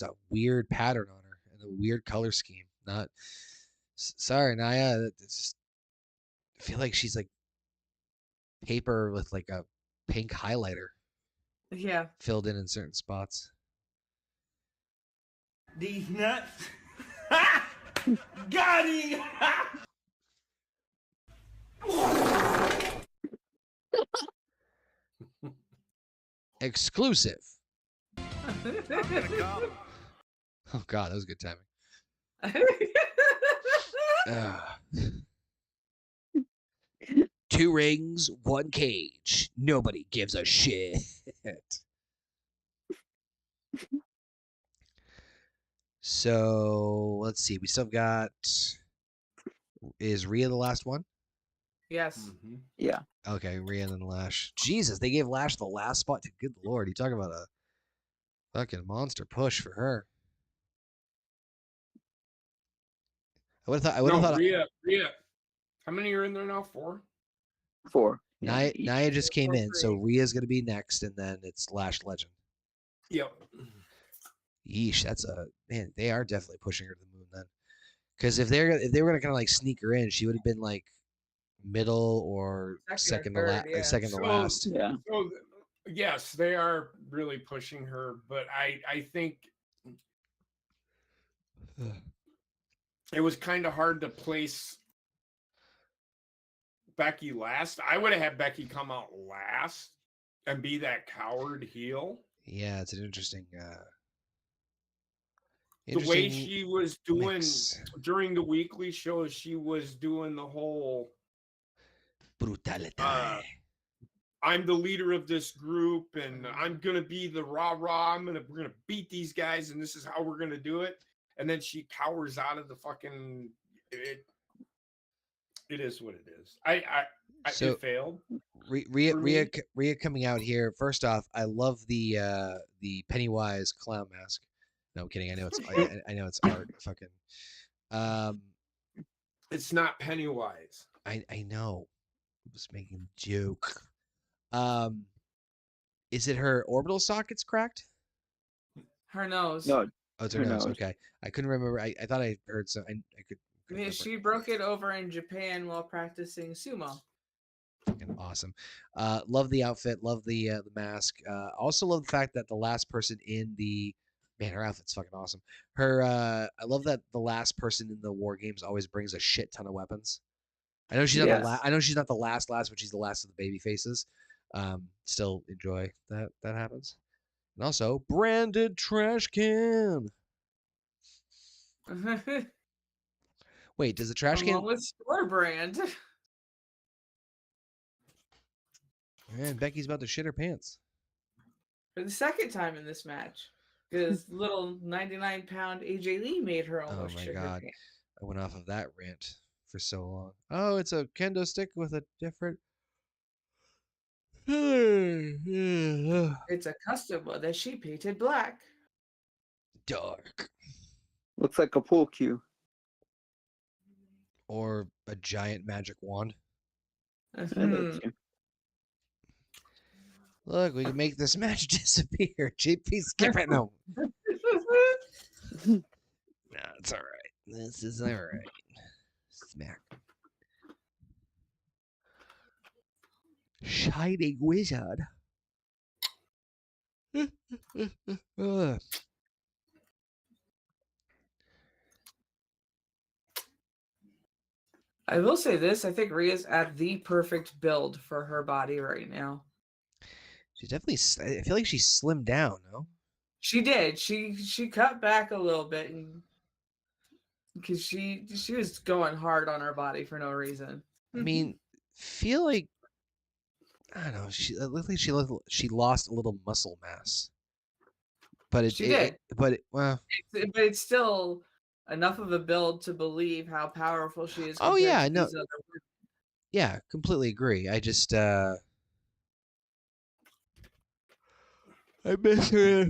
a weird pattern on her and a weird color scheme. Not sorry, Nia. It's just, I feel like she's like paper with like a pink highlighter Yeah. filled in certain spots. These nuts. Got him. Exclusive. Oh God, that was good timing. Ah. 2 rings, 1 cage. Nobody gives a shit. So let's see. We still got. Is Rhea the last one? Yes. Yeah. Okay, Rhea and then Lash. Jesus, they gave Lash the last spot. Good Lord, you talk about a fucking monster push for her. I would have thought. I would have No, thought. Rhea. How many are in there now? 4? 4. Yeah, Nia, each. Nia just came in, so 3. Rhea's gonna be next, and then it's Lash Legend. Yep. Yeesh, that's a man. They are definitely pushing her to the moon then, because if they were gonna kind of like sneak her in, she would have been like middle or Second or third, yeah. second to So- last. Yeah. So yes, they are really pushing her, but I think it was kind of hard to place Becky last. I would have had Becky come out last and be that coward heel. Yeah, it's an interesting. The way interesting she was doing mix. during the weekly shows, she was doing the whole Brutality. I'm the leader of this group and I'm gonna be the rah-rah. We're gonna beat these guys, and this is how we're gonna do it. And then she cowers out of the fucking it is what it is. So- it failed. Rhea coming out here. First off, I love the Pennywise clown mask. No, I'm kidding. I know it's I know it's art. Fucking. It's not Pennywise. I know. I was making a joke. Is it her orbital sockets cracked? Her nose. No, Oh, it's her Her nose. nose. Okay, I couldn't remember. I thought I heard some. I could. Yeah, remember. she broke it over in Japan while practicing sumo. Fucking awesome. Love the outfit. Love the mask. Also love the fact that the last person in the man, her outfit's fucking awesome. Her. I love that the last person in the war games always brings a shit ton of weapons. I know she's not the Yes. I know she's not the last, but she's the last of the baby faces. Still enjoy that happens. And also branded trash can. Wait, does the trash Along can? with store brand. Man, Becky's about to shit her pants. For the second time in this match. Because little 99-pound AJ Lee made her almost Oh my shit her God. pants. I went off of that rant for so long. Oh, it's a kendo stick with a different. It's a custom one that she painted black. Dark. looks like a pool cue. Or a giant magic wand. Yeah, Mhm. that too. Look, we can make this match disappear. JP, skip it. No. No, it's all right. This is all right. Smack. Shining Wizard. Ugh. I will say this, I think Rhea's at the perfect build for her body right now. She's definitely. I feel like she slimmed down. No. She did. She cut back a little bit because she was going hard on her body for no reason. I mean, feel like I don't know. It looked like she lost a little muscle mass, but She did. Well. But it's still enough of a build to believe how powerful she is. Oh, compared yeah, to no. these other women. Yeah, completely agree. I just I miss her.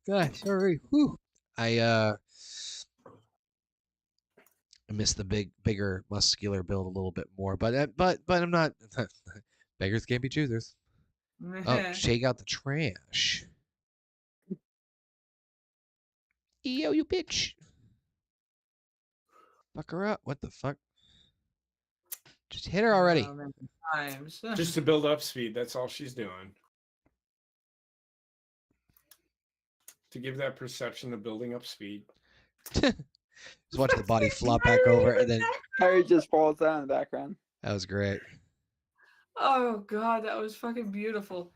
Gosh, sorry. Whew. I miss the bigger, muscular build a little bit more, but I'm not. Beggars can't be choosers. Oh, shake out the trash. Yo, you bitch. Fuck her up. What the fuck? Just hit her already. How many times? Just to build up speed. That's all she's doing. To give that perception of building up speed. Just watch the body flop back over, and then Harry just falls down in the background. that was great. Oh god, that was fucking beautiful.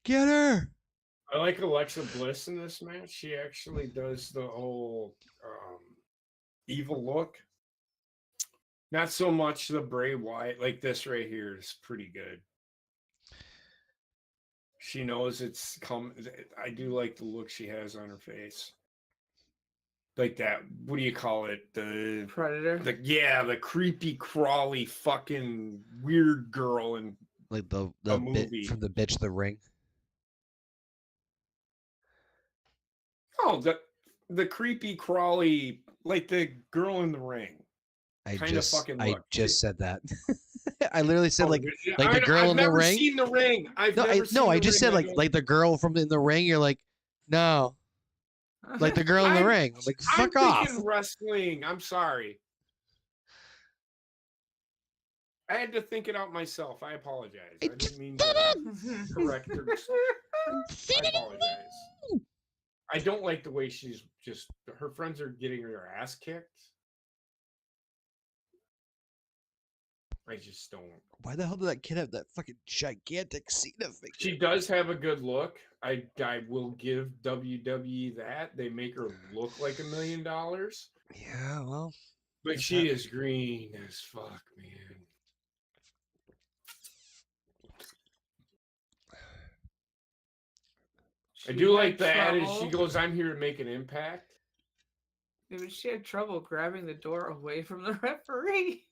Get her. I like Alexa Bliss in this match. She actually does the whole evil look. Not so much the Bray Wyatt. Like this right here is pretty good. She knows it's come. I do like the look she has on her face. Like that. What do you call it? The Predator. the creepy, crawly, fucking weird girl in Like the A bit movie. from the bitch the ring. Oh, the creepy, crawly, like the girl in the ring. I Kinda fucking I look. just said that. I literally said like the I've girl in the never ring. seen the ring. I've never seen I the just ring. said I don't- like the girl from in the ring. You're like, no, like the girl in the I'm- ring. I'm like, I'm fuck off. thinking wrestling. I'm sorry. I had to think it out myself. I apologize. I didn't mean to correct her. I apologize. I don't like the way she's just. Her friends are getting her ass kicked. I just don't. Why the hell did that kid have that fucking gigantic Cena figure? She does have a good look. I will give WWE that. They make her look like $1 million. Yeah, well, But she is green as fuck, man. I She do had like the adage. She trouble- goes, "I'm here to make an impact." Yeah, but she had trouble grabbing the door away from the referee.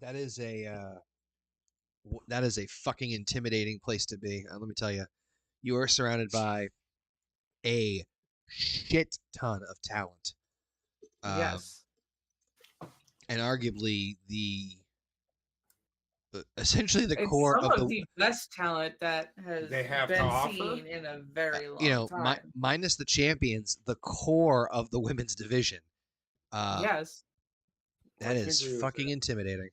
that is a fucking intimidating place to be. Let me tell you, you are surrounded by a shit ton of talent. Yes. And arguably essentially the It's core some of of the the best talent that has They have to been offer? seen in a very long you know time. minus the champions, the core of the women's division. Yes. I That can is agree with fucking that. intimidating.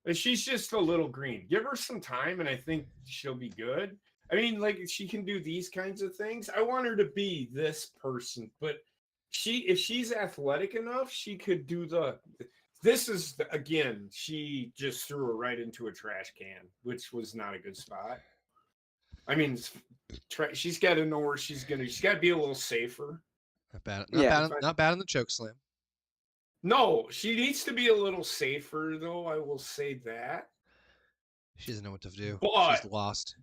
But she's just a little green. Give her some time, and I think she'll be good. I mean, like she can do these kinds of things. I want her to be this person, but if she's athletic enough, she could do the. This is again. She just threw her right into a trash can, which was not a good spot. I mean, she's got to know where she's gonna. She's got to be a little safer. Not bad. Yeah. Not bad on the choke slam. No, she needs to be a little safer, though. I will say that. She doesn't know what to do. But- She's lost.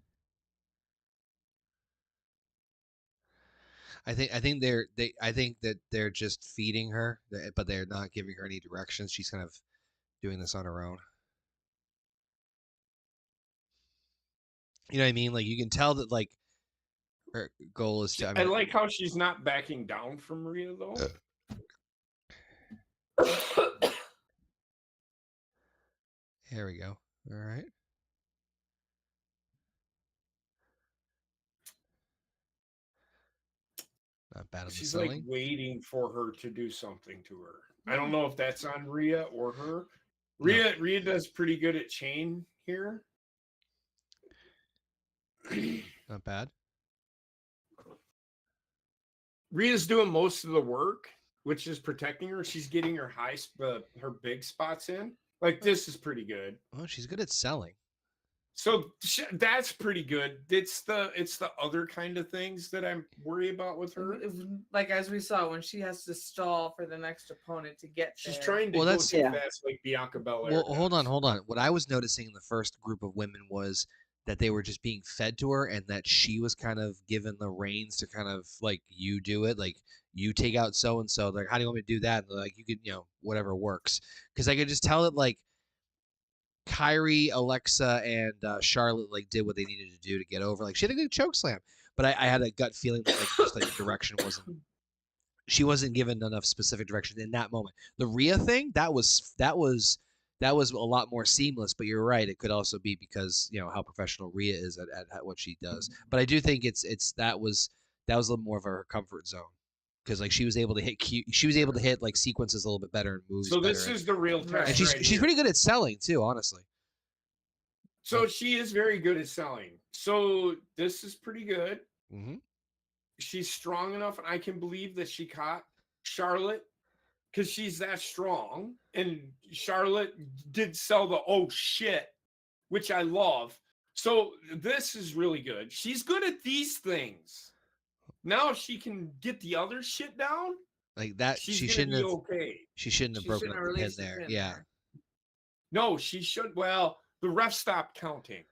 I think that they're just feeding her, but they're not giving her any directions. She's kind of doing this on her own. You know what I mean? Like you can tell that like her goal is to. I like how she's not backing down from Rhea, though. Here we go. All right. Not bad on the She's selling. like waiting for her to do something to her. I don't know if that's on Rhea or her. Rhea does pretty good at chain here. Not bad. Rhea's doing most of the work, which is protecting her. She's getting her her big spots in. Like this is pretty good. Well, she's good at selling. So that's pretty good. It's the other kind of things that I'm worried about with her. Like as we saw when she has to stall for the next opponent to get She's there. trying to Well, go that's- too Yeah. fast, like Bianca Belair. Well, hold does. on. What I was noticing in the first group of women was that they were just being fed to her, and that she was kind of given the reins to kind of like you do it, like you take out so and so. Like, how do you want me to do that? And they're like, you could, whatever works. Because I could just tell that like Kyrie, Alexa, and Charlotte like did what they needed to do to get over. Like she had a good choke slam, but I had a gut feeling that like just like direction wasn't. She wasn't given enough specific direction in that moment. The Rhea thing that was a lot more seamless. But you're right; it could also be because how professional Rhea is at what she does. But I do think that was a little more of her comfort zone. because like she was able to hit she was able to hit like sequences a little bit better and moves So better. this is the real test. And she's right she's here. pretty good at selling too, honestly. So she is very good at selling. So this is pretty good. Mm-hmm. She's strong enough, and I can believe that she caught Charlotte because she's that strong. And Charlotte did sell the oh shit, which I love. So this is really good. She's good at these things. Now if she can get the other shit down, Like that, she's she gonna shouldn't be have. okay. She shouldn't have She broken shouldn't up have the pin released the there. pin Yeah, there. No, she should. Well, the ref stopped counting.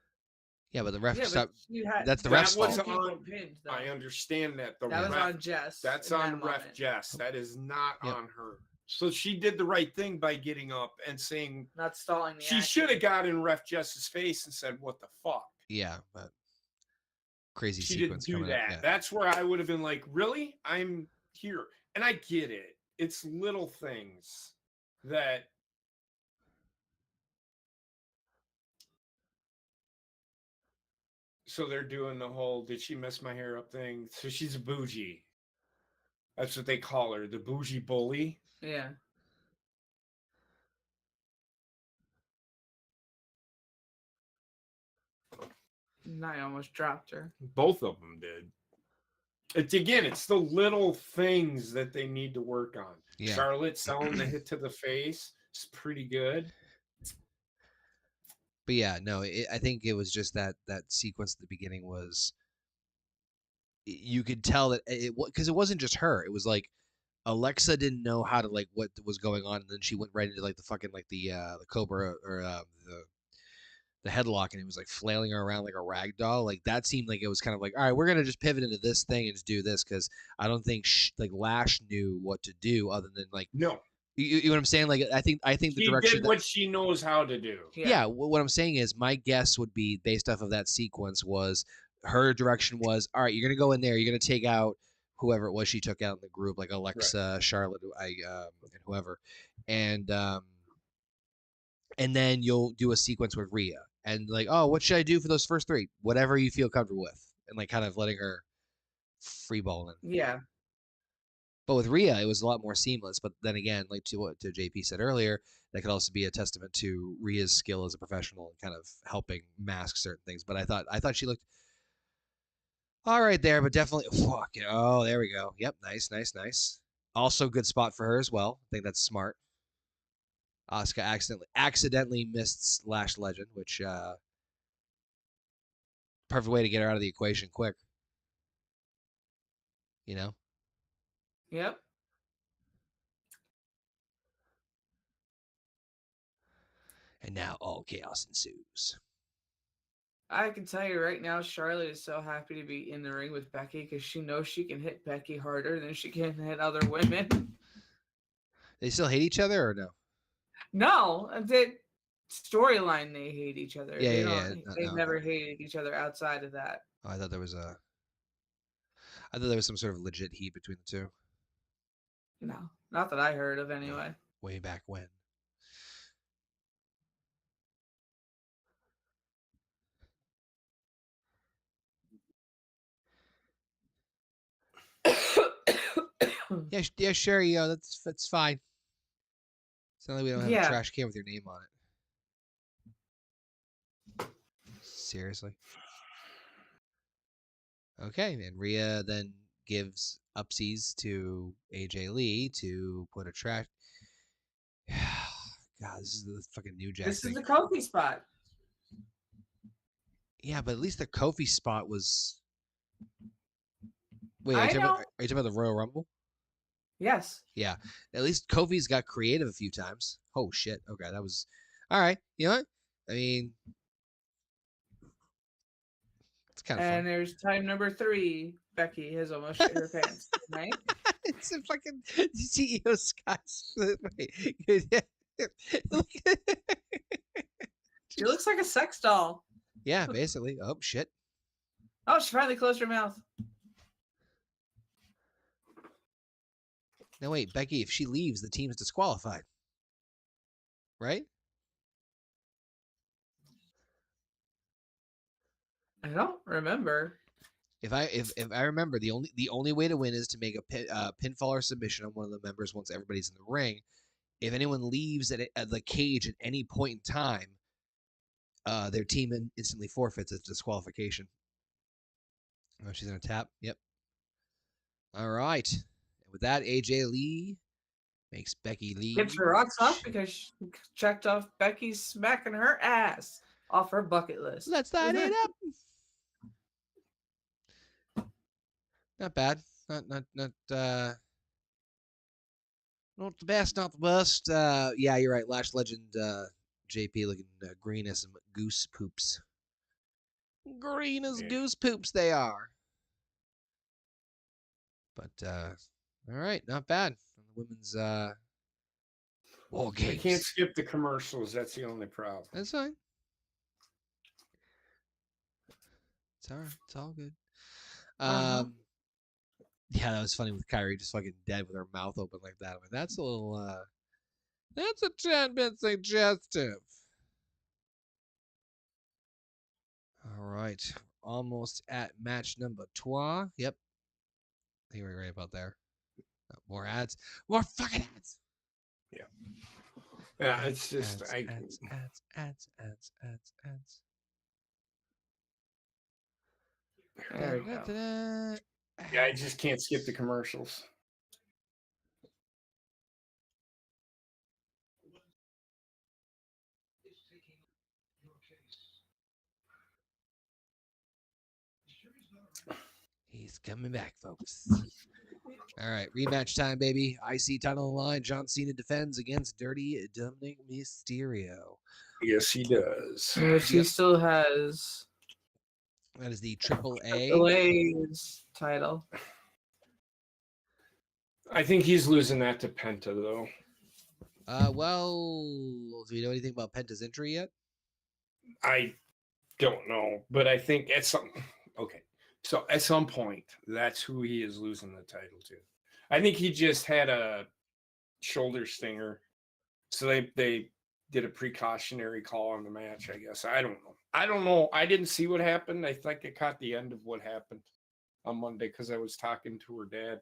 yeah, but the ref Yeah, stopped. but you had That's the That ref's was fault. on- pinned, though. I understand that. The That was ref, on Jess. that's in on that ref moment. Jess. That is not Yep. on her. So she did the right thing by getting up and saying Not stalling the she action. should have got in ref Jess's face and said, "What the fuck." Yeah, but crazy She didn't sequence do coming that. up. Yeah. That's where I would have been like, really? I'm here. And I get it. It's little things that so they're doing the whole did she mess my hair up thing. So she's a bougie. That's what they call her, the bougie bully. Yeah. And I almost dropped her. Both of them did. It's again, it's the little things that they need to work on. Yeah. Charlotte selling the hit to the face is pretty good. But yeah, no, I think it was just that sequence at the beginning was. You could tell that because it wasn't just her. It was like Alexa didn't know how to like what was going on, and then she went right into like the fucking like the cobra or the headlock, and it was like flailing her around like a rag doll. Like that seemed like it was kind of like, all right, we're gonna just pivot into this thing and just do this because I don't think like Lash knew what to do other than like No, you know what I'm saying. Like I think the she direction did what she knows how to do. yeah, what I'm saying is my guess would be based off of that sequence was her direction was all right. You're gonna go in there. You're gonna take out whoever it was she took out in the group, like Alexa, Charlotte, and whoever, and then you'll do a sequence with Rhea and like, oh, what should I do for those first three? Whatever you feel comfortable with, and like kind of letting her free balling. Yeah. But with Rhea, it was a lot more seamless. But then again, like to what JP said earlier, that could also be a testament to Rhea's skill as a professional and kind of helping mask certain things. But I thought she looked all right there, but definitely fuck. Oh, there we go. Yep, nice. Also, good spot for her as well. I think that's smart. Asuka accidentally missed Lash Legend, which perfect way to get her out of the equation quick. You know. Yep. And now all chaos ensues. I can tell you right now, Charlotte is so happy to be in the ring with Becky because she knows she can hit Becky harder than she can hit other women. They still hate each other or no? No, the storyline they hate each other. Yeah, they yeah, don't. yeah. They've No. never hated each other outside of that. Oh, I thought there was some sort of legit heat between the two. No, not that I heard of anyway. Way back when. Yeah, sure, yo, that's fine. It's not like we don't have a trash can with your name on it. Seriously. Okay, and Rhea then gives upsies to AJ Lee to put a trash. God, this is the fucking New Jack This thing. is the Kofi spot. Yeah, but at least the Kofi spot was. Wait, I are you know. talking about the Royal Rumble? Yes. Yeah, at least Kofi's got creative a few times. Oh shit. Okay, that was all right. You know what? I mean, it's kind of And fun. there's time number 3. Becky has almost shit her pants. Right? It's a fucking CEO Scott's. She looks like a sex doll. Yeah, basically. Oh shit. Oh, she finally closed her mouth. No wait, Becky. If she leaves, the team's disqualified. Right? I don't remember. If I remember, the only way to win is to make a pinfall or submission on one of the members once everybody's in the ring. If anyone leaves at the cage at any point in time, their team instantly forfeits. It's disqualification. Oh, she's gonna tap. Yep. All right. And with that, AJ Lee makes Becky Lee. Gets her rocks off because she checked off Becky's smacking her ass off her bucket list. Let's light it up. Not bad. Not the best, not the worst. Yeah, you're right. Lash Legend JP looking green as some goose poops. Green as goose poops they are. But all right, not bad. The women's War Games. I can't skip the commercials. That's the only problem. That's fine. It's all right. It's all good. Yeah, that was funny with Kyrie just fucking dead with her mouth open like that. I mean, that's a little that's a tad bit suggestive. All right. Almost at match number 2. Yep. I think we're right about there. More ads. More fucking ads. Yeah. Yeah, it's just ads. There we go. Yeah, I just can't skip the commercials. He's coming back, folks. All right, rematch time, baby. IC title on the line. John Cena defends against Dirty Dominic Mysterio. Yes, he does. Which he still has. That is the AAA. AAA's title. I think he's losing that to Penta, though. Well, do we know anything about Penta's injury yet? I don't know, but I think at some point, that's who he is losing the title to. I think he just had a shoulder stinger, so they did a precautionary call on the match. I guess I don't know. I didn't see what happened. I think I caught the end of what happened on Monday because I was talking to her dad,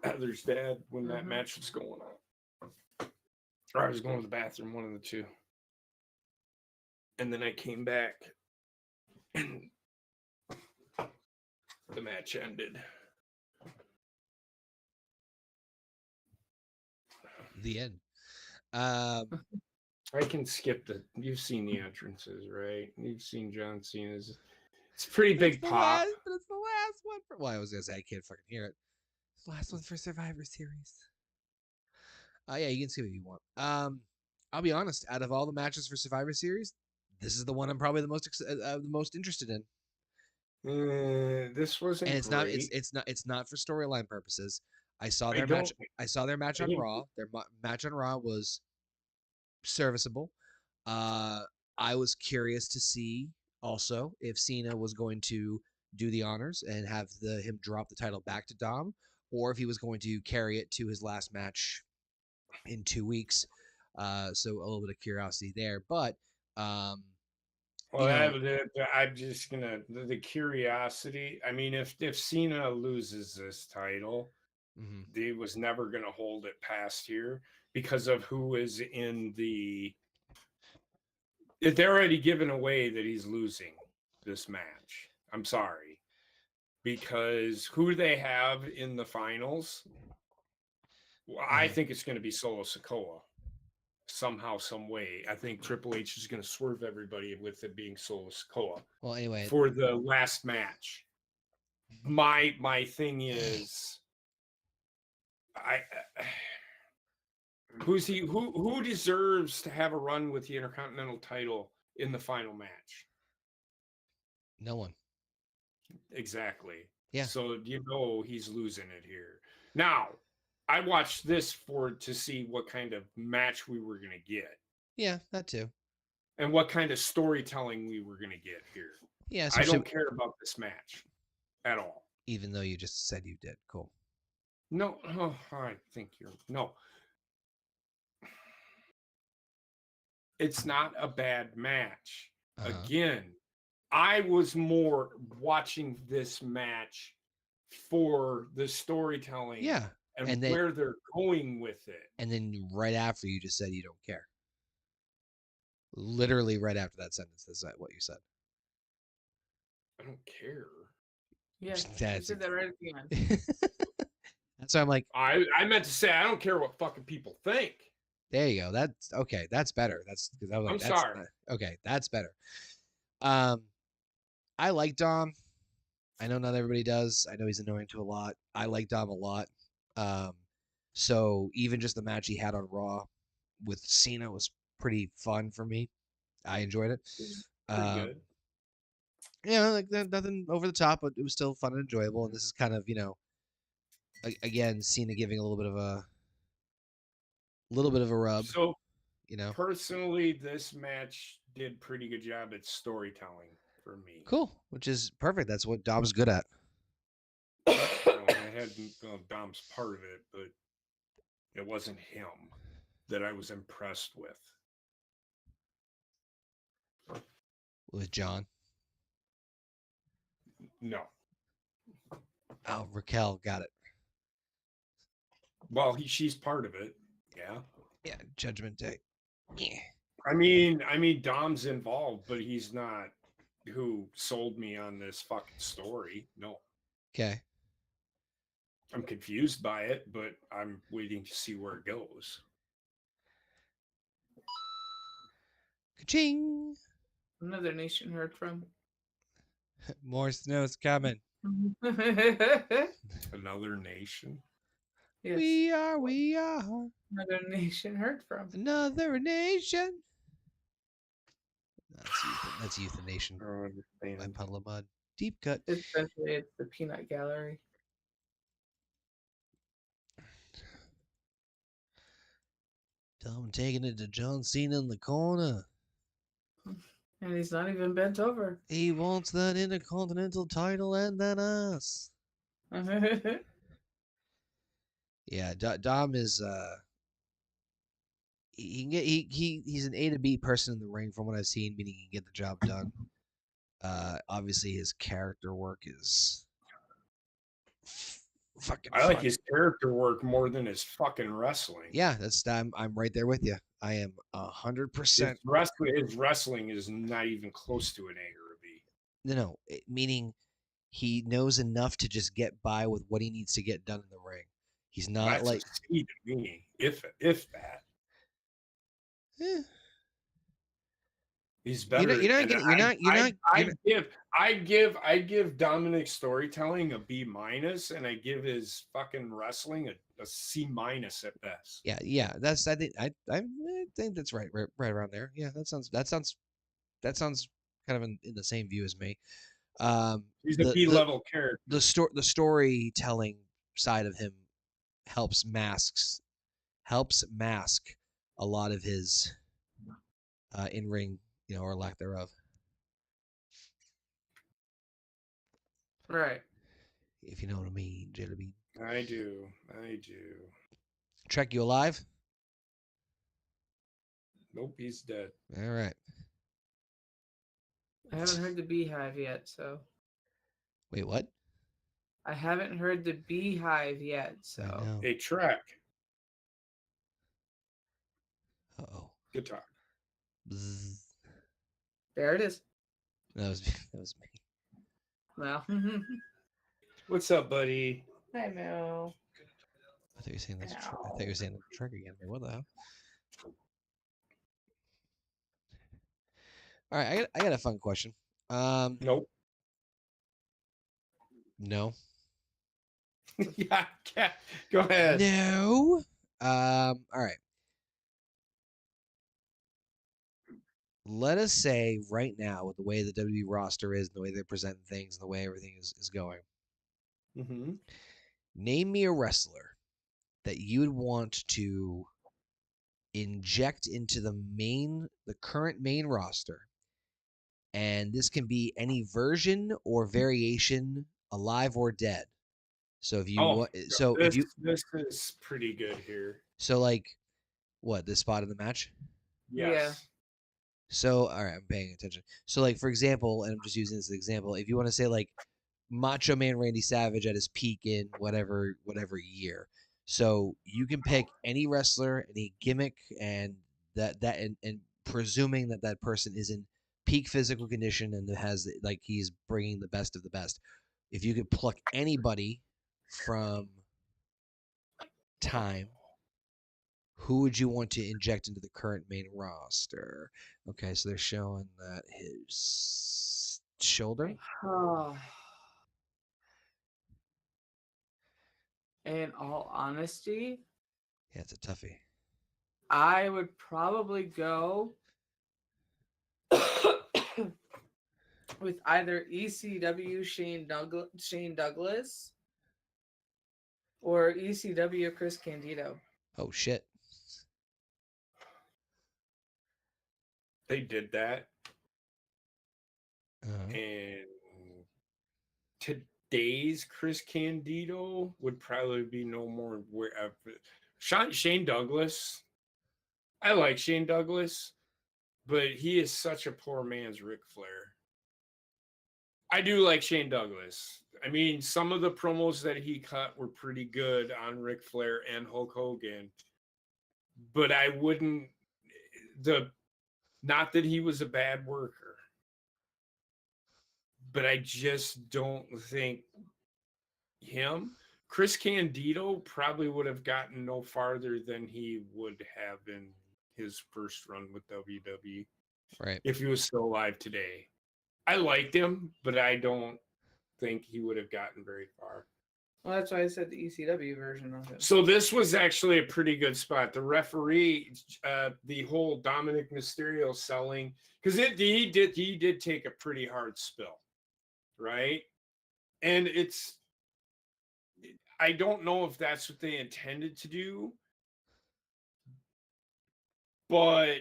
Heather's dad, when that match was going on. Or I was going to the bathroom, one of the two. And then I came back and the match ended. The end. I can skip you've seen the entrances, right? You've seen John Cena's. It's a pretty big pop. But it's the last one. Well, I was going to say, I can't fucking hear it. It's the last one for Survivor Series. Yeah, you can see what you want. I'll be honest. Out of all the matches for Survivor Series, this is the one I'm probably the most interested in. This wasn't. And it's great. It's not for storyline purposes. I saw their match. I saw their match on Raw. Their match on Raw was serviceable. I was curious to see also if Cena was going to do the honors and have him drop the title back to Dom, or if he was going to carry it to his last match in 2 weeks. So a little bit of curiosity there, but I'm just gonna the curiosity. I mean, if Cena loses this title, he was never gonna hold it past here because of who is in the. They're already given away that he's losing this match. I'm sorry, because who they have in the finals. Well, I think it's going to be Solo Sikoa. Somehow, some way. I think Triple H is going to swerve everybody with it being Solo Sikoa. Well, anyway, for the last match, my thing is, who deserves to have a run with the Intercontinental title in the final match? No one. Exactly. Yeah. So he's losing it here. Now, I watched this to see what kind of match we were going to get. Yeah, that too. And what kind of storytelling we were going to get here. Yeah, I don't care about this match at all. Even though you just said you did. Cool. No, I think no. It's not a bad match. Again, I was more watching this match for the storytelling Yeah. and And then where they're going with it. and then right after you just said you don't care. Literally right after that sentence, that's what you said. I don't care. Yeah, you That's said that right at the end. That's why I'm like, I meant to say I don't care what fucking people think. there you go. That's okay. That's better. That's because I was like, I'm that's sorry. okay. That's better. I like Dom. I know not everybody does. I know he's annoying to a lot. I like Dom a lot. So even just the match he had on Raw with Cena was pretty fun for me. I enjoyed it. Pretty good. Yeah, like nothing over the top, but it was still fun and enjoyable. And this is kind of, again, Cena giving a little bit of a rub. So You know, personally, this match did pretty good job at storytelling for me. cool, which is perfect. That's what Dom's good at. I had Dom's part of it, but it wasn't him that I was impressed with. With John. No. Oh, Raquel got it. Well, she's part of it. Yeah. Yeah, Judgment Day. Yeah. I mean, Dom's involved, but he's not who sold me on this fucking story. No. Okay. I'm confused by it, but I'm waiting to see where it goes. Ka-ching! Another nation heard from. More snow's coming. Another nation. Yes. We are. Another nation heard from. Another nation. That's Euthanation I don't by understand. Puddle of Mud. Deep cut. Essentially, it's the peanut gallery. Tom taking it to John Cena in the corner. And he's not even bent over. He wants that Intercontinental title and that ass. Yeah, Dom is he can get he's an A to B person in the ring from what I've seen, meaning he can get the job done. Obviously his character work is fucking I like fun. his character work more than his fucking wrestling. Yeah, that's I'm right there with you. I am 100%. His wrestling is not even close to an A or a B. No, meaning he knows enough to just get by with what he needs to get done in the ring. He's not That's like a C to me, if that. eh. He's better. I give Dominic's storytelling a B-, and I give his fucking wrestling a C- at best. Yeah. That's I think that's right around there. Yeah, that sounds kind of in the same view as me. He's a B-level character. The storytelling side of him helps mask a lot of his in-ring, or lack thereof. Right. If you know what I mean, Jellybean. I do. Trek, you alive? Nope, he's dead. All right. I haven't heard the beehive yet, so. Wait, what? I haven't heard the beehive yet, so. I know. A Trek. Uh-oh. Good talk. Bzz. There it is. That was me. Well. What's up, buddy? Hi, Mel. I thought you were saying that's. I thought you were saying the Trek again. What the hell? All right, I got a fun question. Nope. No. Yeah. Go ahead. No. All right. Let us say right now, with the way the WWE roster is, the way they're presenting things, and the way everything is going, Mm-hmm. name me a wrestler that you would want to inject into the current main roster, and this can be any version or variation, alive or dead. So if you this is pretty good here. So like, what, this spot in the match? Yes. So, all right, I'm paying attention. So, like for example, and I'm just using this as an example. If you want to say like Macho Man Randy Savage at his peak in whatever year, so you can pick any wrestler, any gimmick, and and presuming that that person is in peak physical condition and has like he's bringing the best of the best. If you could pluck anybody from time, who would you want to inject into the current main roster? Okay, so they're showing that his shoulder. Oh. In all honesty, Yeah, it's a toughie. I would probably go with either ECW Shane Douglas or ECW Chris Candido. Oh shit. They did that, Uh-huh. and today's Chris Candido would probably be no more wherever. Shane Douglas, I like Shane Douglas, but he is such a poor man's Ric Flair. I do like Shane Douglas. I mean, some of the promos that he cut were pretty good on Ric Flair and Hulk Hogan, but I wouldn't not that he was a bad worker, but I just don't think him. Chris Candido probably would have gotten no farther than he would have in his first run with WWE Right. if he was still alive today. I liked him, but I don't think he would have gotten very far. Well, that's why I said the ECW version of it. So this was actually a pretty good spot. The referee, the whole Dominic Mysterio selling, because he did take a pretty hard spill, right? And I don't know if that's what they intended to do, but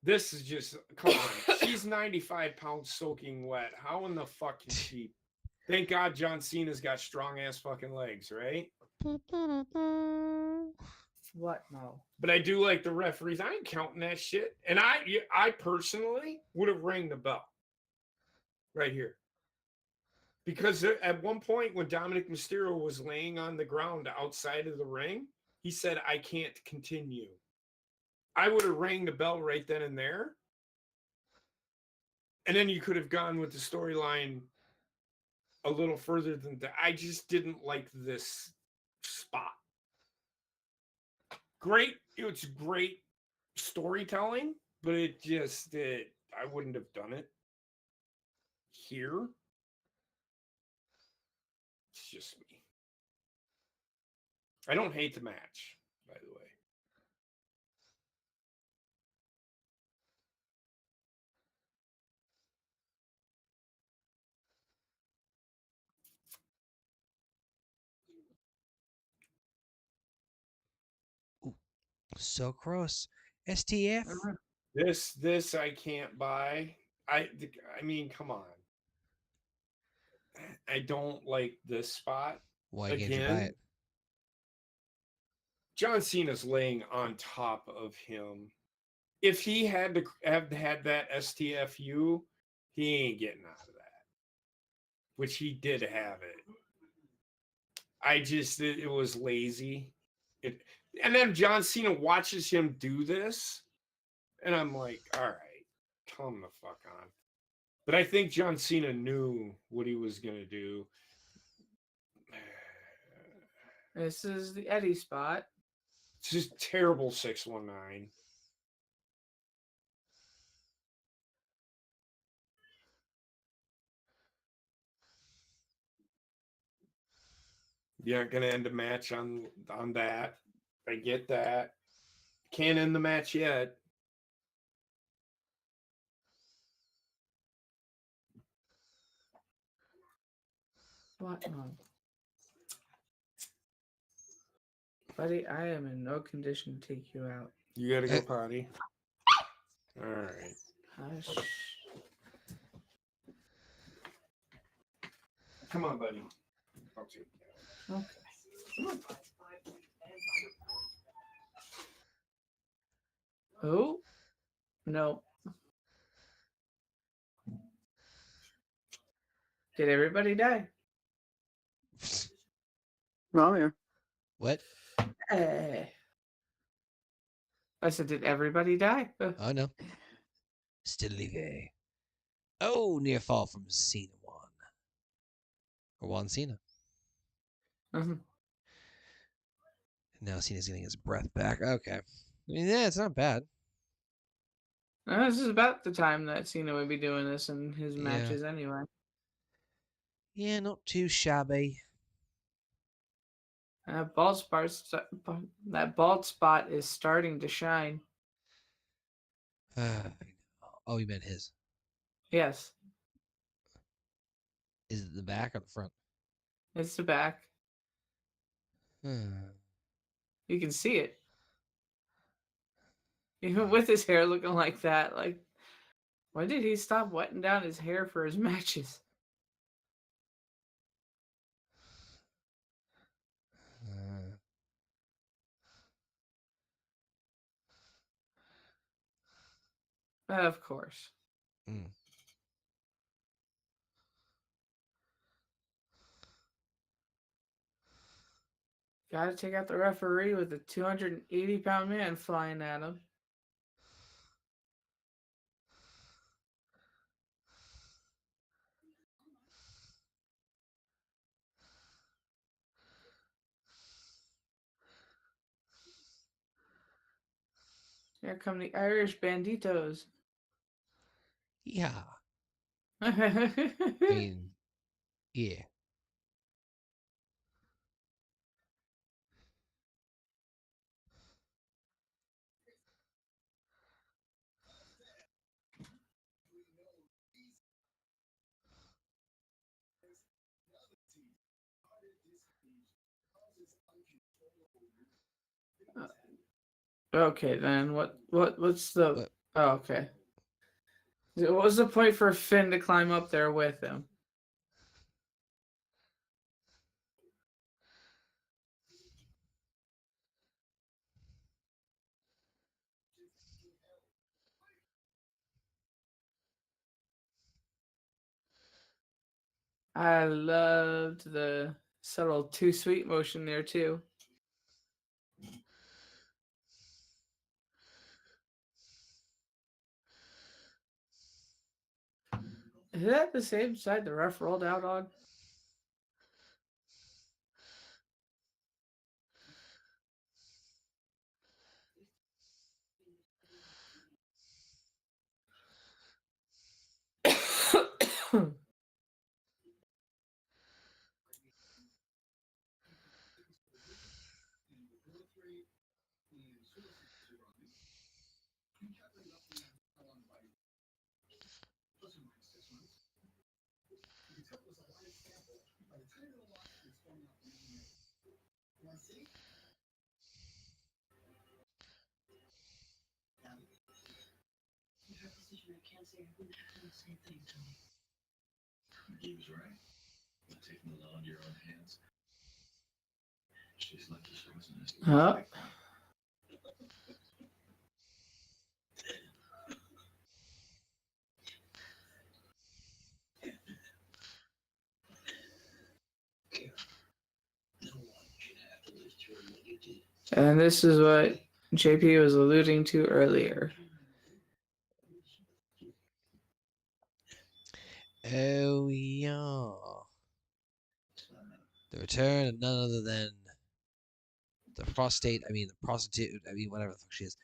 this is just, come on. She's 95 pounds soaking wet. How in the fuck can she? Thank God John Cena's got strong ass fucking legs, right? What? No. But I do like the referees. I ain't counting that shit. And I personally would have rang the bell right here. Because at one point when Dominic Mysterio was laying on the ground outside of the ring, he said, I can't continue. I would have rang the bell right then and there. And then you could have gone with the storyline a little further than that. I just didn't like this spot. Great. It's great storytelling, but I wouldn't have done it here. It's just me. I don't hate the match, by the way. So gross. STF. This I can't buy. I mean, come on. I don't like this spot. Why can't you buy it? John Cena's laying on top of him. If he had to have had that STFU, he ain't getting out of that. Which he did have it. It was lazy. And then John Cena watches him do this, and I'm like, all right, come the fuck on. But I think John Cena knew what he was going to do. This is the Eddie spot. It's just terrible 619. You're not going to end a match on that. I get that. Can't end the match yet. What? No. Buddy, I am in no condition to take you out. You got to go potty. All right. Hush. Come on, buddy. I'll take you. Okay. Oh, no. Did everybody die? No, I'm here. What? I said, did everybody die? Oh no. Still living. Oh, near fall from Cena Juan. Or Juan Cena. Mhm. Now Cena's getting his breath back. Okay. I mean, yeah, it's not bad. This is about the time that Cena would be doing this in his Yeah. matches anyway. Yeah, not too shabby. That bald spot is starting to shine. Oh, you meant his. Yes, Is it the back or the front? it's the back. You can see it. Even with his hair looking like that. Like, when did he stop wetting down his hair for his matches? Of course. Mm. Gotta take out the referee with a 280-pound man flying at him. Here come the Irish Banditos. Yeah. I mean, yeah. Okay, then what's the? What? Oh, okay. What was the point for Finn to climb up there with him? I loved the subtle too sweet motion there too. Is that the same side the ref rolled out on? Huh? And this is what JP was alluding to earlier. Oh, yeah. The return of none other than the prostitute, whatever the fuck she is.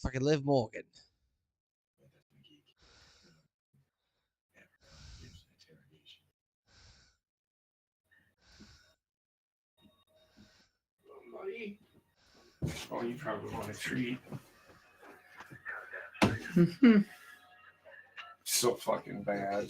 Fucking Liv Morgan. Oh, you probably want a treat. So fucking bad.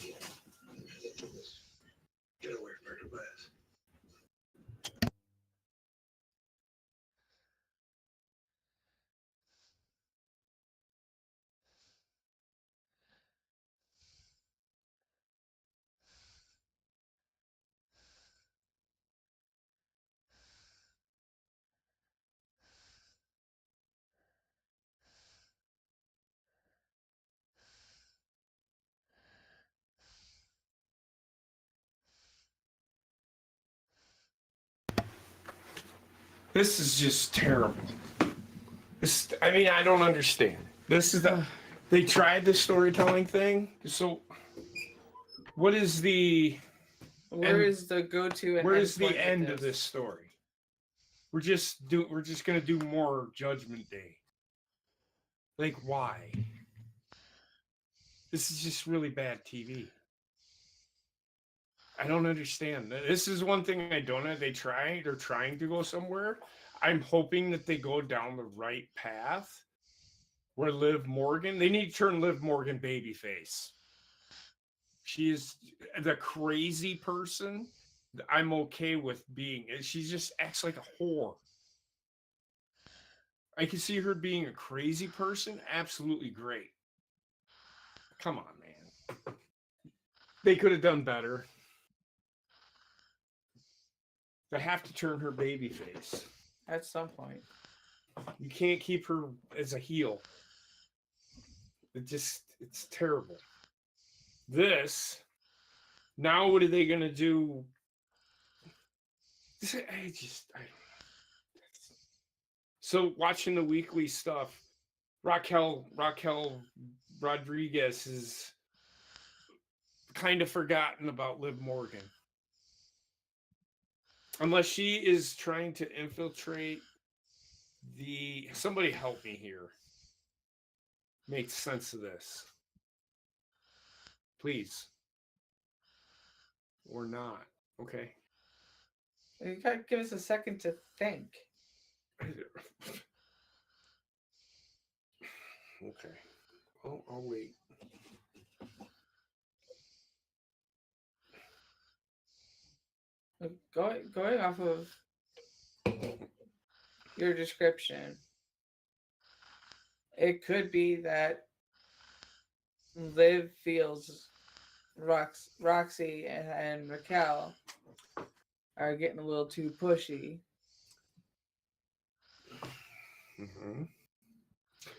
This is just terrible. I mean, I don't understand. This is they tried the storytelling thing. So, what is the? Where is the go-to? Where is the end of this story? We're just gonna do more Judgment Day. Like, why? This is just really bad TV. I don't understand. This is one thing I don't know. They're trying to go somewhere. I'm hoping that they go down the right path. Where Liv Morgan, they need to turn Liv Morgan babyface. She is the crazy person. I'm okay with being. She just acts like a whore. I can see her being a crazy person. Absolutely great. Come on, man. They could have done better. They have to turn her babyface. At some point. You can't keep her as a heel. It's terrible. Now what are they going to do? I don't know. So watching the weekly stuff, Raquel Rodriguez is kind of forgotten about Liv Morgan. Unless she is trying to infiltrate somebody help me here. Make sense of this. Please. Or not. Okay. You gotta give us a second to think. Okay. I'll wait. Going off of your description, it could be that Liv feels Roxy and Raquel are getting a little too pushy. Mm-hmm.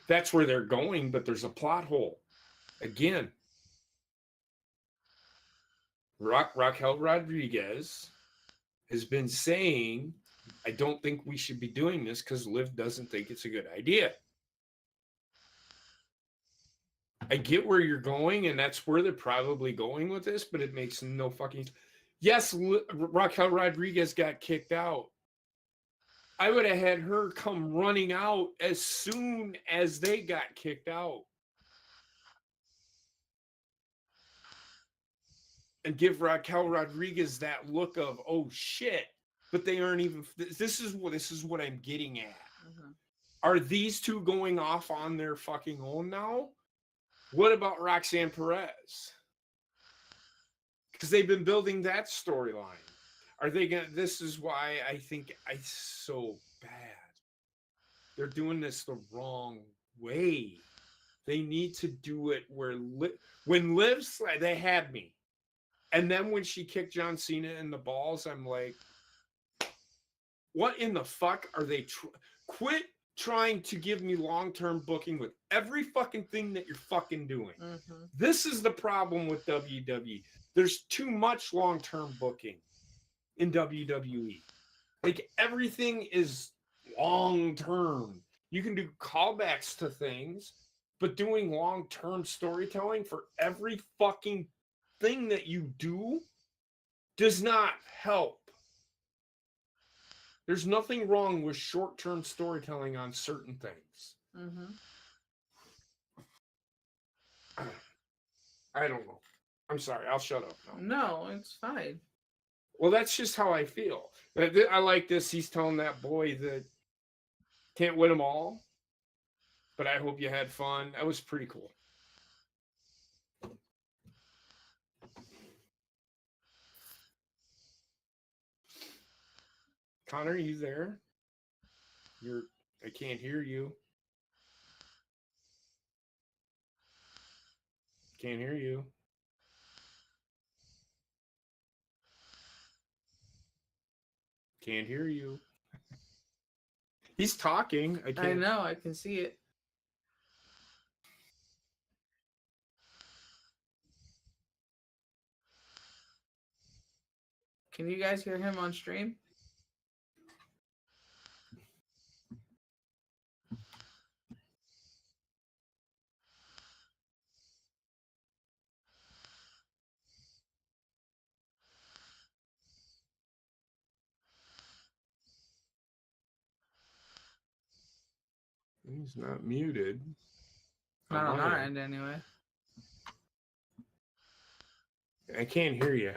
That's where they're going, but there's a plot hole. Again, Raquel Rodriguez has been saying, I don't think we should be doing this because Liv doesn't think it's a good idea. I get where you're going, and that's where they're probably going with this, but it makes no fucking... Yes, Raquel Rodriguez got kicked out. I would have had her come running out as soon as they got kicked out. And give Raquel Rodriguez that look of, oh shit, but they aren't even... This is what I'm getting at. Mm-hmm. Are these two going off on their fucking own now? What about Roxanne Perez? Because they've been building that storyline. Are they gonna? This is why I think it's so bad. They're doing this the wrong way. They need to do it when Liv's, they had me. And then when she kicked John Cena in the balls, I'm like, what in the fuck are they? Quit trying to give me long-term booking with every fucking thing that you're fucking doing. Mm-hmm. This is the problem with WWE. There's too much long-term booking in WWE. Like, everything is long-term. You can do callbacks to things, but doing long-term storytelling for every fucking thing that you do does not help. There's nothing wrong with short-term storytelling on certain things. Mm-hmm. I don't know. I'm sorry. I'll shut up now. No, it's fine. Well, that's just how I feel. I like this. He's telling that boy that can't win them all, but I hope you had fun. That was pretty cool. Connor, are you there? I can't hear you. Can't hear you. Can't hear you. He's talking. I know. I can see it. Can you guys hear him on stream? He's not muted. Not on my our end. end, anyway. I can't hear you.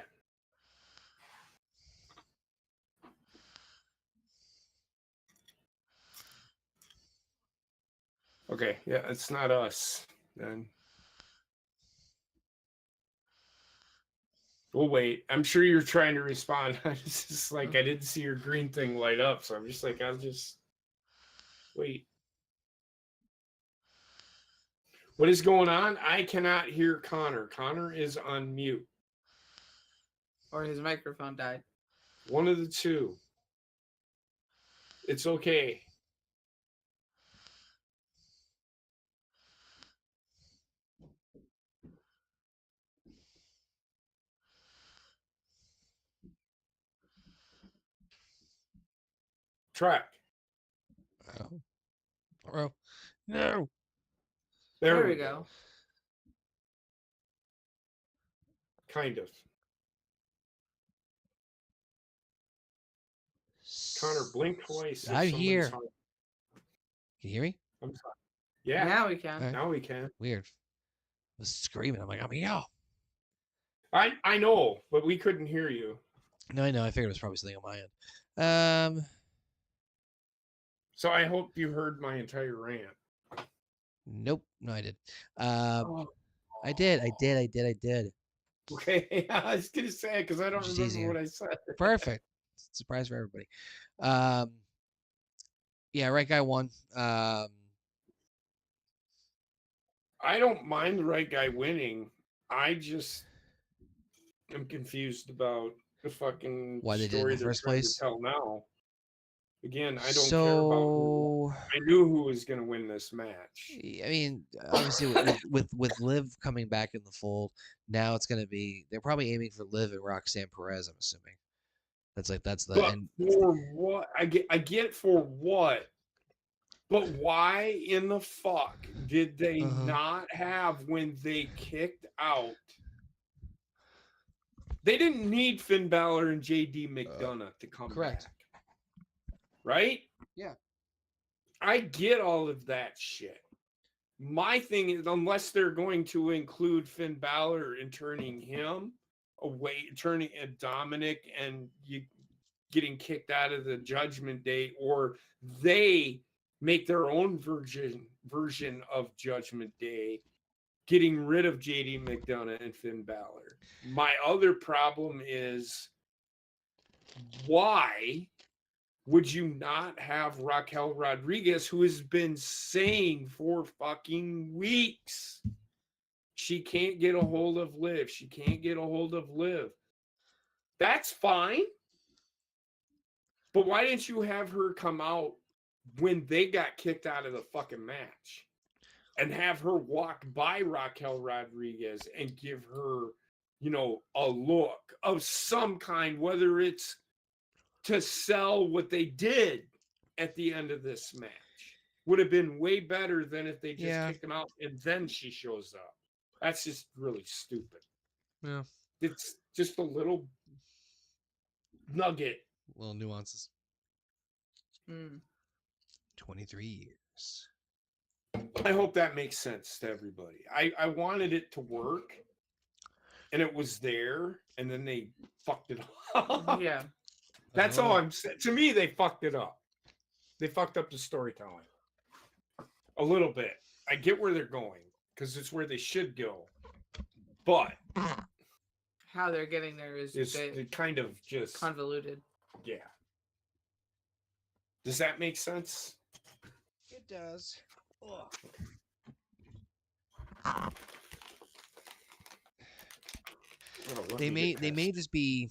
Okay, yeah, it's not us then. We'll wait. I'm sure you're trying to respond. It's just like I didn't see your green thing light up, so I'm just like, I'll just wait. What is going on? I cannot hear Connor. Connor is on mute. Or his microphone died. One of the two. It's okay. Track. Oh. Oh. No. There we go. Kind of. Connor, blink twice. if I'm somebody's here. home. Can you hear me? I'm sorry. Yeah, Now we can. All right. now we can. Weird. I was screaming. I'm like, I'm here. I know, but we couldn't hear you. No, I know. I figured it was probably something on my end. So I hope you heard my entire rant. Nope. No, I did. Oh, I did. okay. I was gonna say it because I don't Just remember easier. what I said. Perfect. Surprise for everybody. Yeah, right guy won. I don't mind the right guy winning. I just am confused about the fucking Why they did it in story the they're first trying place? to tell now. Again, I don't care about who. I knew who was going to win this match. I mean, obviously with Liv coming back in the fold, now it's gonna be they're probably aiming for Liv and Roxanne Perez. I'm assuming that's the But end. for what? I get for what? But why in the fuck did they not have when they kicked out? They didn't need Finn Balor and JD McDonough to come correct. back. Right? Yeah. I get all of that shit. My thing is, unless they're going to include Finn Balor and turning him away, turning Dominic and you getting kicked out of the Judgment Day, or they make their own version of Judgment Day, getting rid of JD McDonough and Finn Balor. My other problem is, why would you not have Raquel Rodriguez, who has been saying for fucking weeks she can't get a hold of Liv? She can't get a hold of Liv. That's fine. But why didn't you have her come out when they got kicked out of the fucking match and have her walk by Raquel Rodriguez and give her, a look of some kind, whether it's to sell what they did at the end of this match? Would have been way better than if they just kicked him out and then she shows up. That's just really stupid. Yeah. It's just a little nugget. Little nuances. Mm. 23 years. I hope that makes sense to everybody. I wanted it to work, and it was there, and then they fucked it up. Yeah. That's all I'm saying. To me, they fucked it up. They fucked up the storytelling a little bit. I get where they're going because it's where they should go, but How they're getting there is it kind of just convoluted. Yeah. Does that make sense? It does. They may just be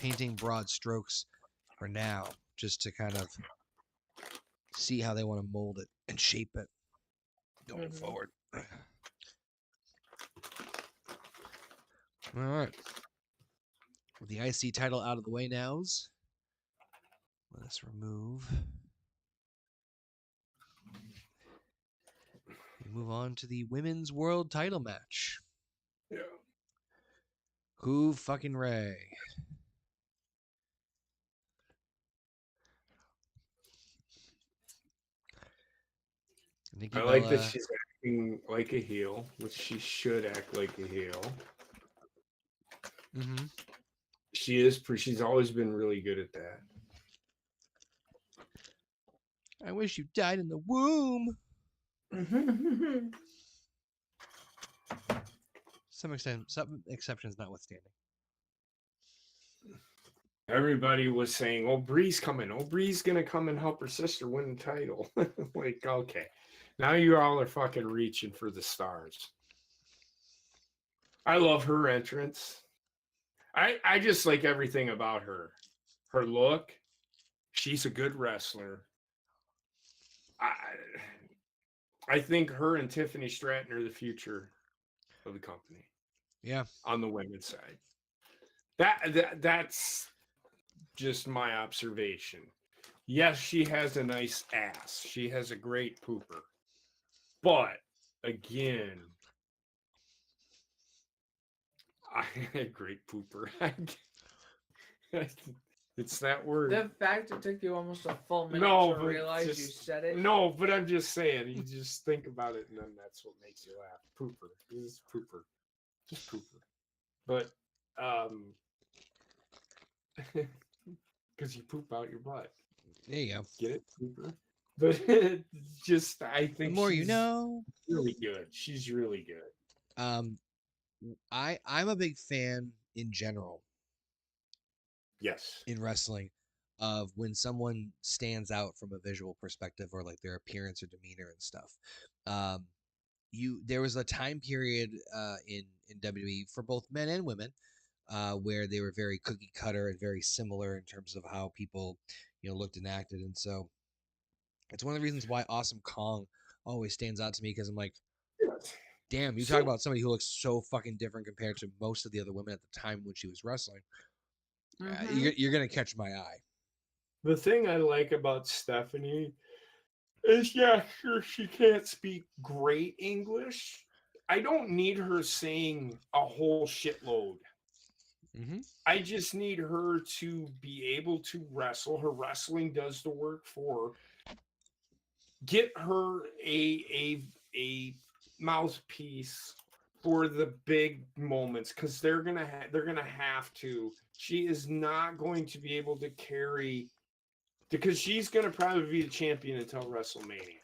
painting broad strokes for now, just to kind of see how they want to mold it and shape it going forward. All right. With the IC title out of the way nows, let us remove. We move on to the women's world title match. Yeah. Who fucking Ray? Nikki I like that Bella. she's acting like a heel, which she should act like a heel. Mm-hmm. She's always been really good at that. I wish you died in the womb. Some exceptions notwithstanding. Everybody was saying, "Oh, Bree's coming. Oh, Bree's gonna come and help her sister win the title." Like, okay, now you all are fucking reaching for the stars. I love her entrance. I just like everything about her. Her look. She's a good wrestler. I think her and Tiffany Stratton are the future of the company. Yeah. On the women's side. That's just my observation. Yes, she has a nice ass. She has a great pooper. But again, a great pooper. It's that word. The fact it took you almost a full minute to realize you said it. No, but I'm just saying, you just think about it and then that's what makes you laugh. Pooper. This is pooper. Just pooper. But because you poop out your butt. There you go. Get it? Pooper. But just I think The more you she's know. really good. She's really good. I'm a big fan in general Yes. in wrestling of when someone stands out from a visual perspective or like their appearance or demeanor and stuff. There was a time period in WWE for both men and women where they were very cookie cutter and very similar in terms of how people looked and acted, and so it's one of the reasons why Awesome Kong always stands out to me, because I'm like, damn, you talk about somebody who looks so fucking different compared to most of the other women at the time when she was wrestling. You're gonna catch my eye. The thing I like about Stephanie is, yeah, sure, she can't speak great English. I don't need her saying a whole shitload. Mm-hmm. I just need her to be able to wrestle. Her wrestling does the work for her. Get her a mouthpiece for the big moments, because they're gonna have to. She is not going to be able to carry, because she's gonna probably be the champion until WrestleMania.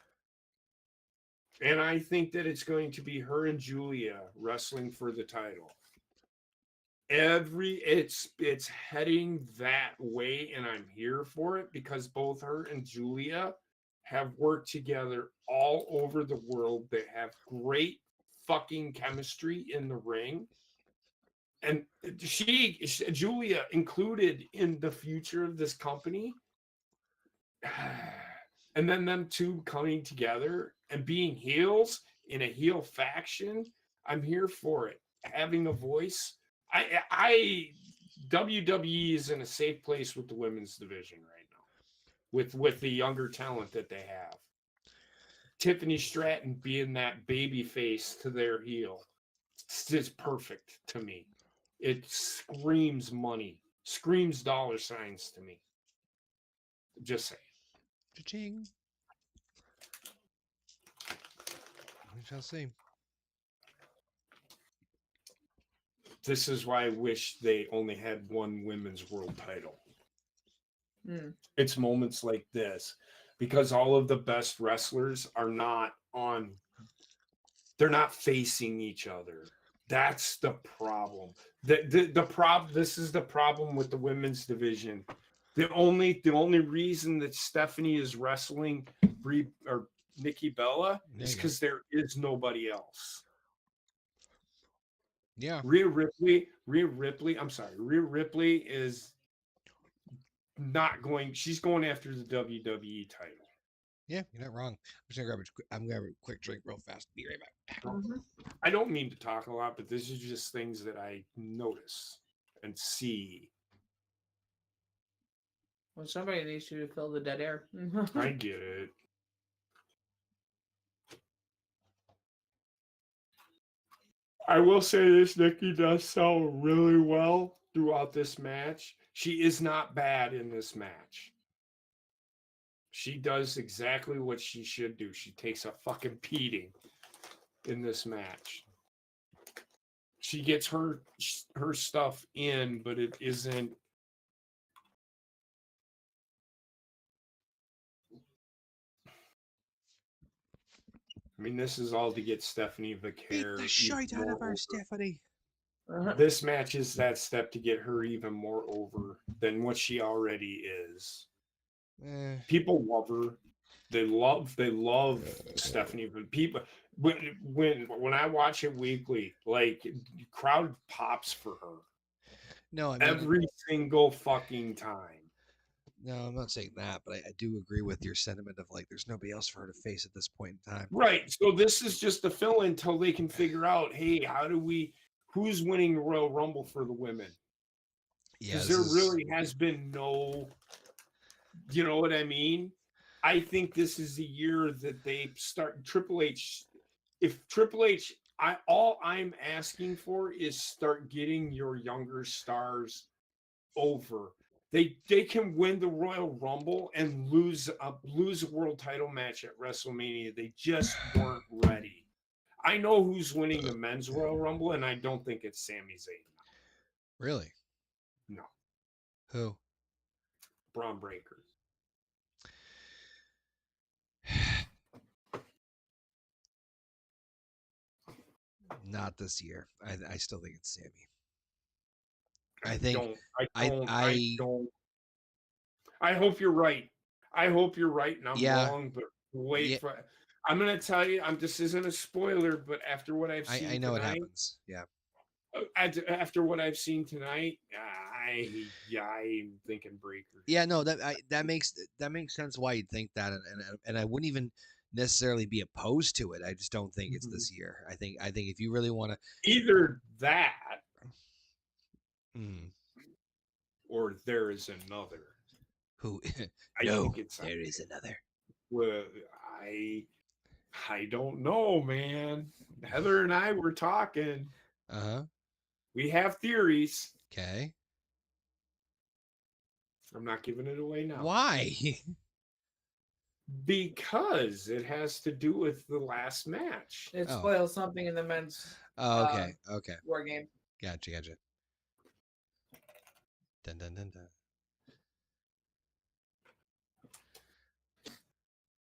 And I think that it's going to be her and Julia wrestling for the title. It's heading that way, and I'm here for it, because both her and Julia have worked together all over the world. They have great fucking chemistry in the ring. And Julia included in the future of this company. And then them two coming together and being heels in a heel faction. I'm here for it. Having a voice. WWE is in a safe place with the women's division right now, with the younger talent that they have. Tiffany Stratton being that baby face to their heel, it's perfect to me. It screams money, screams dollar signs to me. Just saying. Cha-ching. We shall see. This is why I wish they only had one women's world title. It's moments like this, because all of the best wrestlers are not on, they're not facing each other. That's the problem. The problem, this is the problem with the women's division. The only reason that Stephanie is wrestling Brie or Nikki Bella is because there is nobody else. Yeah. Rhea Ripley is not going, she's going after the WWE title. Yeah, you're not wrong. I'm gonna grab a quick drink real fast. Be right back. I don't mean to talk a lot, but this is just things that I notice and see. Well, somebody needs to fill the dead air. I get it. I will say this, Nikki does sell really well throughout this match. She is not bad in this match. She does exactly what she should do. She takes a fucking beating in this match. She gets her stuff in, but it isn't. I mean, this is all to get Stephanie Beat Vicaire. the shit out of her, over. Stephanie. This match is that step to get her even more over than what she already is. People love her. They love Stephanie. But people, when I watch it weekly, like crowd pops for her. No, I mean every single fucking time. No, I'm not saying that, but I do agree with your sentiment of like there's nobody else for her to face at this point in time. Right. So this is just a fill until they can figure out, hey, who's winning the Royal Rumble for the women? Yeah, Because there really has been no, you know what I mean? I think this is the year that they start Triple H. If Triple H, all I'm asking for is start getting your younger stars over. They can win the Royal Rumble and lose a world title match at WrestleMania. They just weren't ready. I know who's winning the men's Royal Rumble, and I don't think it's Sami Zayn. Really? No. Who? Braun Breaker. Not this year. I still think it's Sammy. I hope you're right. I hope you're right, and I'm wrong. But wait for. I'm gonna tell you. This isn't a spoiler, but after what I've seen, I know tonight, it happens. Yeah. After what I've seen tonight, I'm thinking Breaker. Yeah, no, that makes sense why you'd think that, and I wouldn't even necessarily be opposed to it. I just don't think it's this year. I think if you really want to either that or there is another. Who? I think it's there is another. Well, I don't know, man. Heather and I were talking. We have theories. Okay. I'm not giving it away now. Why? Because it has to do with the last match. It spoils something in the men's okay. war game. Gotcha. Dun, dun, dun, dun.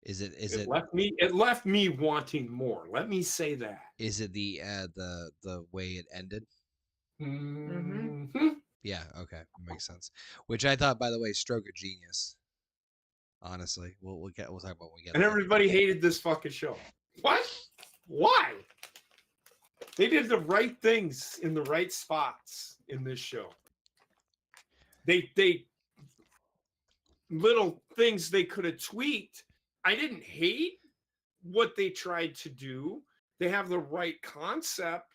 It left me wanting more. Let me say that. Is it the way it ended? Mm-hmm. Yeah, okay. Makes sense. Which I thought, by the way, stroke of genius. Honestly. We'll talk about when we get And everybody hated this fucking show. What? Why? They did the right things in the right spots in this show. They little things they could have tweaked. I didn't hate what they tried to do. They have the right concept,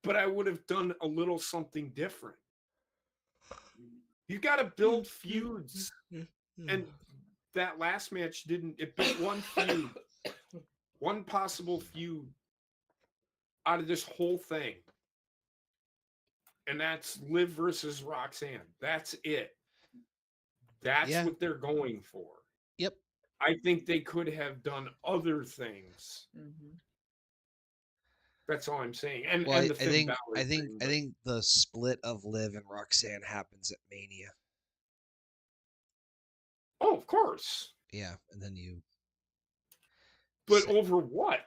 but I would have done a little something different. You got to build feuds. And that last match it built one feud, one possible feud out of this whole thing. And that's Liv versus Roxanne. That's it. That's what they're going for. Yep. I think they could have done other things. That's all I'm saying. And, well, and the I think the split of Liv and Roxanne happens at Mania. Oh, of course. Yeah, and then you. But over what?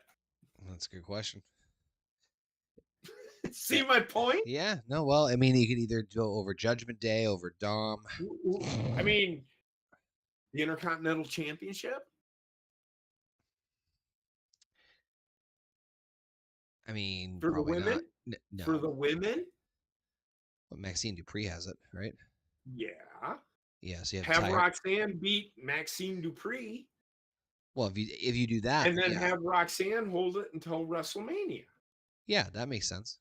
That's a good question. See my point? Yeah. No. Well, I mean, you could either go over Judgment Day, over Dom. I mean, the Intercontinental Championship. I mean, for the women. No. For the women. Well, Maxine Dupree has it, right? Yeah. Yeah. So you have Roxanne beat Maxine Dupree. Well, if you do that, and then have Roxanne hold it until WrestleMania. Yeah, that makes sense.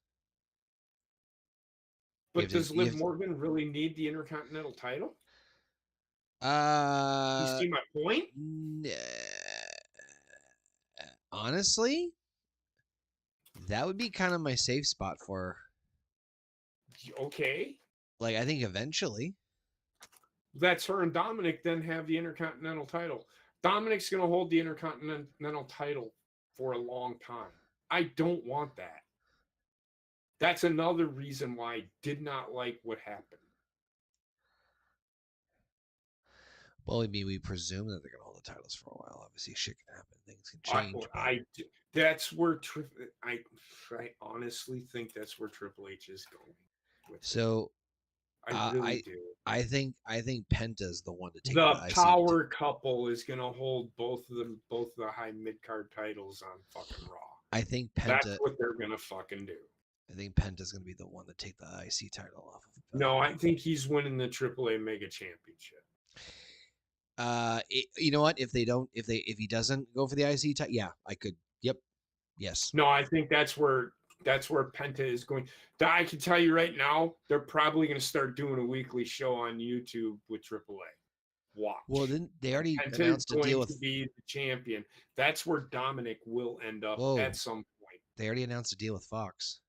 But does Liv Morgan really need the Intercontinental title? You see my point? Honestly, that would be kind of my safe spot for her. Okay. Like, I think eventually. That's her and Dominic then have the Intercontinental title. Dominic's going to hold the Intercontinental title for a long time. I don't want that. That's another reason why I did not like what happened. Well, I mean, we presume that they're going to hold the titles for a while. Obviously, shit can happen. Things can change. That's where I honestly think that's where Triple H is going. So I really do. I think Penta's the one to take The the IC. power couple is going to hold both the high mid card titles on fucking Raw. I think Penta. That's what they're going to fucking do. I think Penta's going to be the one to take the IC title off of. No, I think he's winning the AAA Mega Championship. You know what? If he doesn't go for the IC title, yeah, I could. Yep. Yes. No, I think that's where Penta is going. I can tell you right now, they're probably going to start doing a weekly show on YouTube with AAA. Watch. Well, then they already Penta announced a deal with to be the champion. That's where Dominic will end up at some point. They already announced a deal with Fox.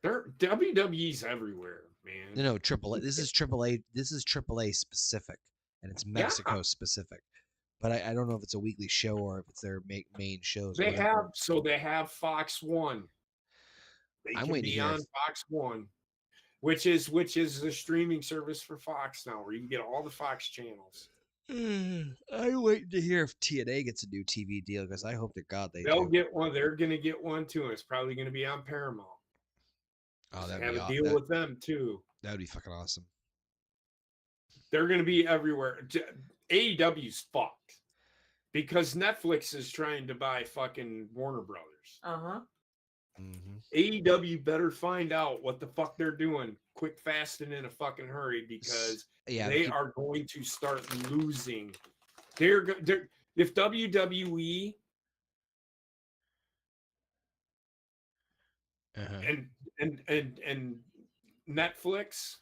WWE's everywhere, man. No, AAA. This is AAA. This is AAA specific, and it's Mexico specific. But I don't know if it's a weekly show or if it's their main shows. They have Fox One. They I'm can waiting be to hear. on Fox One, which is the streaming service for Fox now, where you can get all the Fox channels. I'm waiting to hear if TNA gets a new TV deal because I hope to God They'll get one. They're going to get one too, and it's probably going to be on Paramount. Oh, they have a deal with them too. That would be fucking awesome. They're going to be everywhere. AEW's fucked because Netflix is trying to buy fucking Warner Brothers. AEW better find out what the fuck they're doing quick, fast, and in a fucking hurry because they are going to start losing. If WWE and Netflix,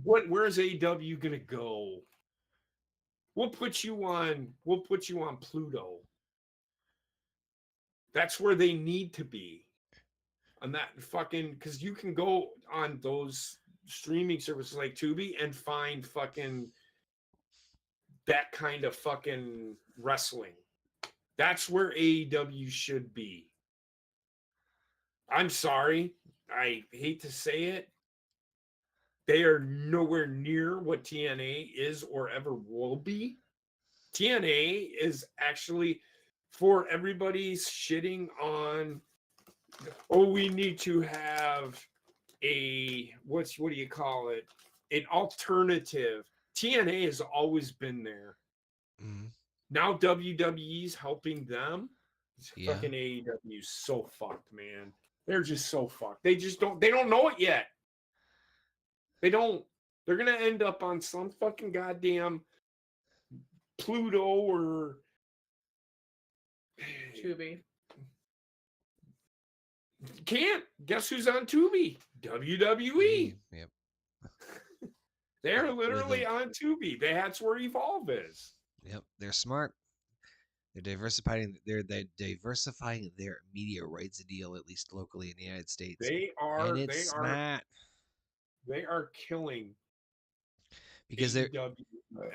where's AEW gonna go? We'll put you on Pluto. That's where they need to be. On that fucking, because you can go on those streaming services like Tubi and find fucking that kind of fucking wrestling. That's where AEW should be. I'm sorry. I hate to say it. They are nowhere near what TNA is or ever will be. TNA is actually, for everybody's shitting on, we need to have what do you call it? An alternative. TNA has always been there. Now WWE's helping them. Fucking AEW is so fucked, man. They're just so fucked. They don't know it yet. They don't. They're gonna end up on some fucking goddamn Pluto or Tubi. Can't. Guess who's on Tubi? WWE. Yep. They're literally on Tubi. That's where Evolve is. Yep. They're smart. They're diversifying. They're diversifying their media rights deal, at least locally in the United States. They are. And it's smart. They are killing because they're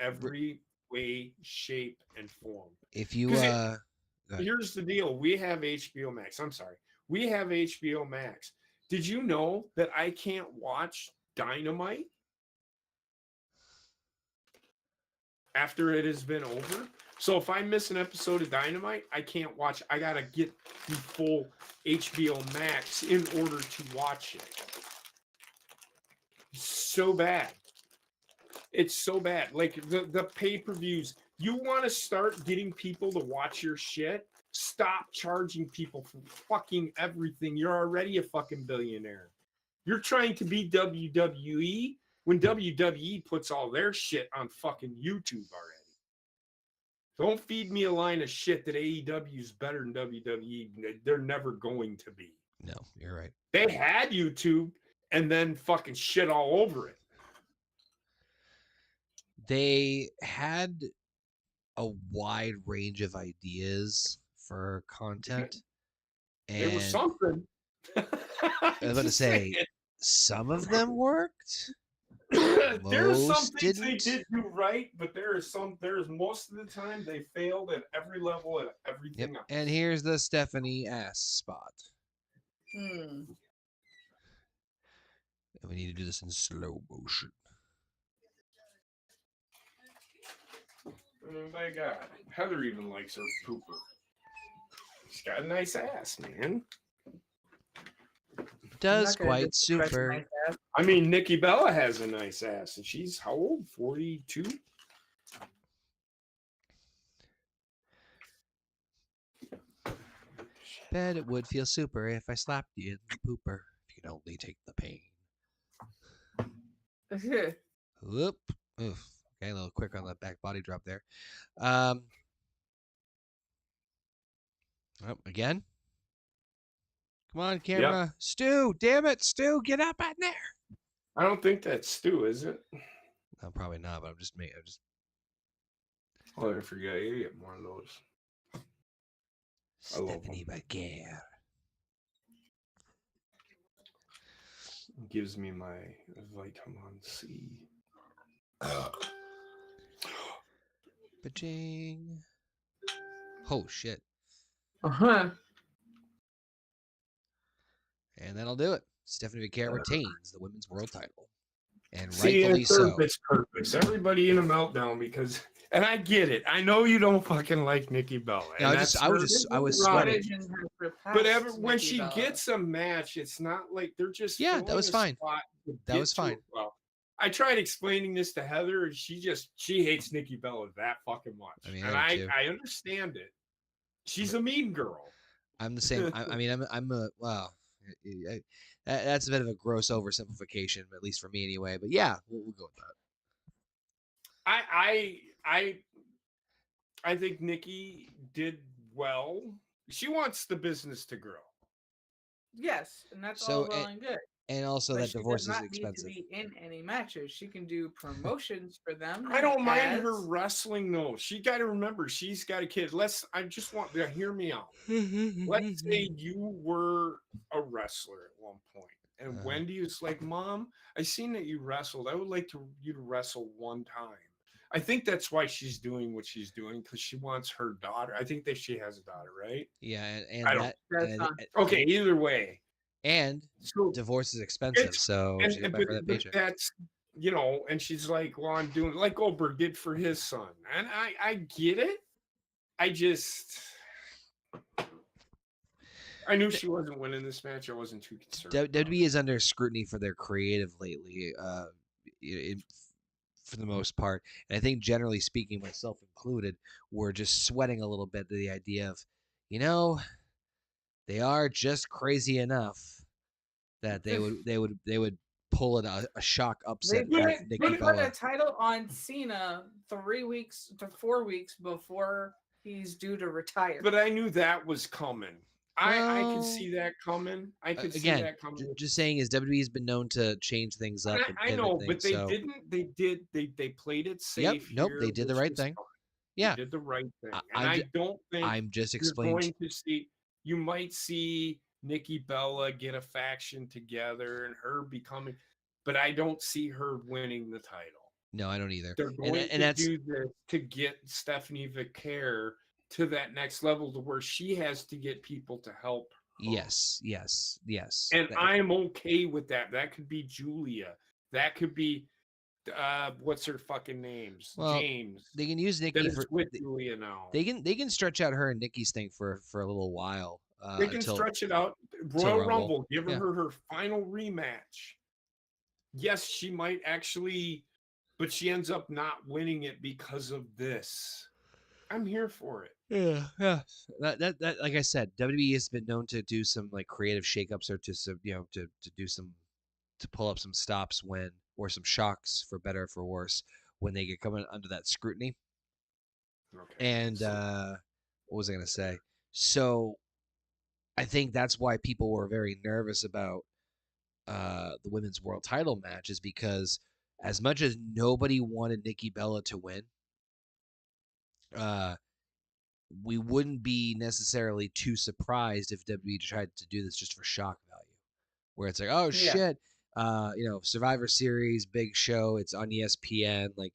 every way, shape, and form. If you here's the deal: we have HBO Max. I'm sorry, we have HBO Max. Did you know that I can't watch Dynamite after it has been over? So if I miss an episode of Dynamite, I can't watch. I gotta get the full HBO Max in order to watch it. So bad. It's so bad. Like the pay-per-views. You want to start getting people to watch your shit? Stop charging people for fucking everything. You're already a fucking billionaire. You're trying to be WWE when WWE puts all their shit on fucking YouTube already. Don't feed me a line of shit that AEW is better than WWE. They're never going to be. No, you're right. They had YouTube and then fucking shit all over it. They had a wide range of ideas for content. And it was something. I was going to say, some of them worked, There's some Most things they didn't. did do right, but there's most of the time they failed at every level at Yep. everything else. And here's the Stephanie ass spot. Hmm. And we need to do this in slow motion. Oh my God, Heather even likes her pooper. She's got a nice ass, man. Does quite super. I mean, Nikki Bella has a nice ass, and she's how old? 42. Bet it would feel super if I slapped you in the pooper. If you could only take the pain. Whoop. Oof. Okay, a little quick on that back body drop there. Oh, again. Come on, camera. Yep. Stu, damn it, Stu, get up in there. I don't think that's Stu, is it? No, probably not, but I'm just Oh, I forgot. You get more of those. Stephanie Baguer. Gives me my vitamin C. Ba-ching. Oh, shit. Uh-huh. And that'll do it. Stephanie Baguer retains the women's world title. And see, rightfully so. It's purpose. Everybody in a meltdown because, and I get it. I know you don't fucking like Nikki Bella. No, I was sweating. But when she gets a match, it's not like they're just that was fine. That was fine. Well, I tried explaining this to Heather, and she hates Nikki Bella that fucking much. I mean, and I understand it. She's a mean girl. I'm the same. I'm a wow. That's a bit of a gross oversimplification, at least for me anyway. But yeah, we'll go with that. I think Nikki did well. She wants the business to grow. Yes, and that's all well and good. And also that divorce is expensive. She does not need to be in any matches. She can do promotions for them. I don't mind her wrestling though. She got to remember she's got a kid. I just want to hear me out. Let's say you were a wrestler at one point, and Wendy is like, "Mom, I seen that you wrestled. I would like you to wrestle one time." I think that's why she's doing what she's doing, because she wants her daughter. I think that she has a daughter, right? Yeah, and okay. Either way. And divorce is expensive, so but that's and she's like, well, I'm doing like Goldberg did for his son, and I get it. I knew she wasn't winning this match. I wasn't too concerned. WWE is under scrutiny for their creative lately, for the most part, and I think generally speaking, myself included, we're just sweating a little bit to the idea of, they are just crazy enough that they would pull a shock upset. They put a title on Cena 3 weeks to 4 weeks before he's due to retire. But I knew that was coming. I could see that coming. I could see that coming. Just saying, is WWE has been known to change things up. I know, but they didn't. They played it safe. Yep. Nope. They did the right thing. Yeah. They did the right thing. And I don't think I'm just explaining. Going to see. You might see Nikki Bella get a faction together and her becoming, but I don't see her winning the title. No, I don't either. They're going to do this to get Stephanie Baguer to that next level, to where she has to get people to help her. Yes. And I'm okay with that. That could be Julia. That could be what's her fucking names? Well, James. They can use Nikki with Julia now. They can stretch out her and Nikki's thing for a little while. They can stretch it out. Royal Rumble, give her final rematch. Yes, she might actually, but she ends up not winning it because of this. I'm here for it. Yeah. That like I said, WWE has been known to do some like creative shakeups, or to do some, to pull up some stops or some shocks, for better or for worse, when they get coming under that scrutiny. Okay. And what was I gonna say? So I think that's why people were very nervous about the women's world title match, is because as much as nobody wanted Nikki Bella to win, we wouldn't be necessarily too surprised if WWE tried to do this just for shock value, where it's like, oh shit, Survivor Series, big show. It's on ESPN. Like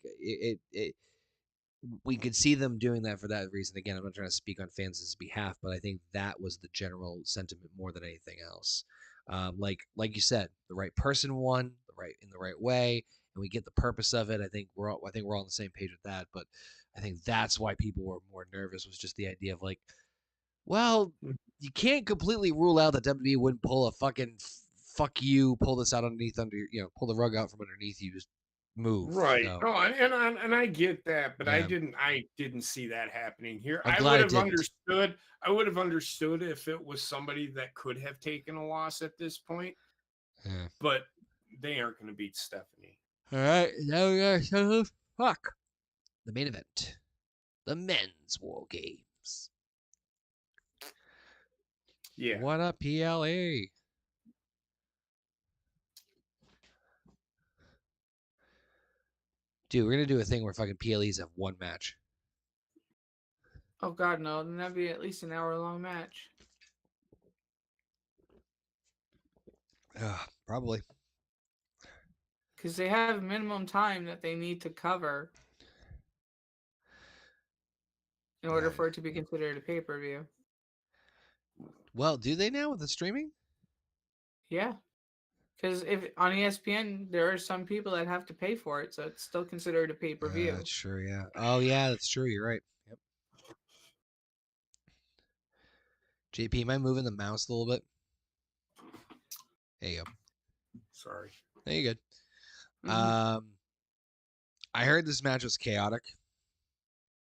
we could see them doing that for that reason. Again, I'm not trying to speak on fans' behalf, but I think that was the general sentiment more than anything else. Like you said, the right person won, in the right way, and we get the purpose of it. I think we're all on the same page with that. But I think that's why people were more nervous, was just the idea of like, well, you can't completely rule out that WWE wouldn't pull a fucking fuck you, pull this out pull the rug out from underneath you, just move. Right. So, No, and I get that, but Yeah. I didn't see that happening here. I'm I glad would it have didn't. understood. I would have understood if it was somebody that could have taken a loss at this point, Yeah. but they aren't going to beat Stephanie. All right, now we got fuck the main event, the men's war games. Yeah. What up, PLA? Dude, we're gonna do a thing where fucking PLEs have one match. Oh God, no! Then that'd be at least an hour-long match. Probably. Because they have minimum time that they need to cover in order Yeah. for it to be considered a pay-per-view. Well, do they now with the streaming? Yeah. Because if on ESPN, there are some people that have to pay for it, so it's still considered a pay-per-view. That's true, yeah. Oh, yeah, that's true. You're right. Yep. JP, am I moving the mouse a little bit? There you go. Sorry. There you good. Mhm. I heard this match was chaotic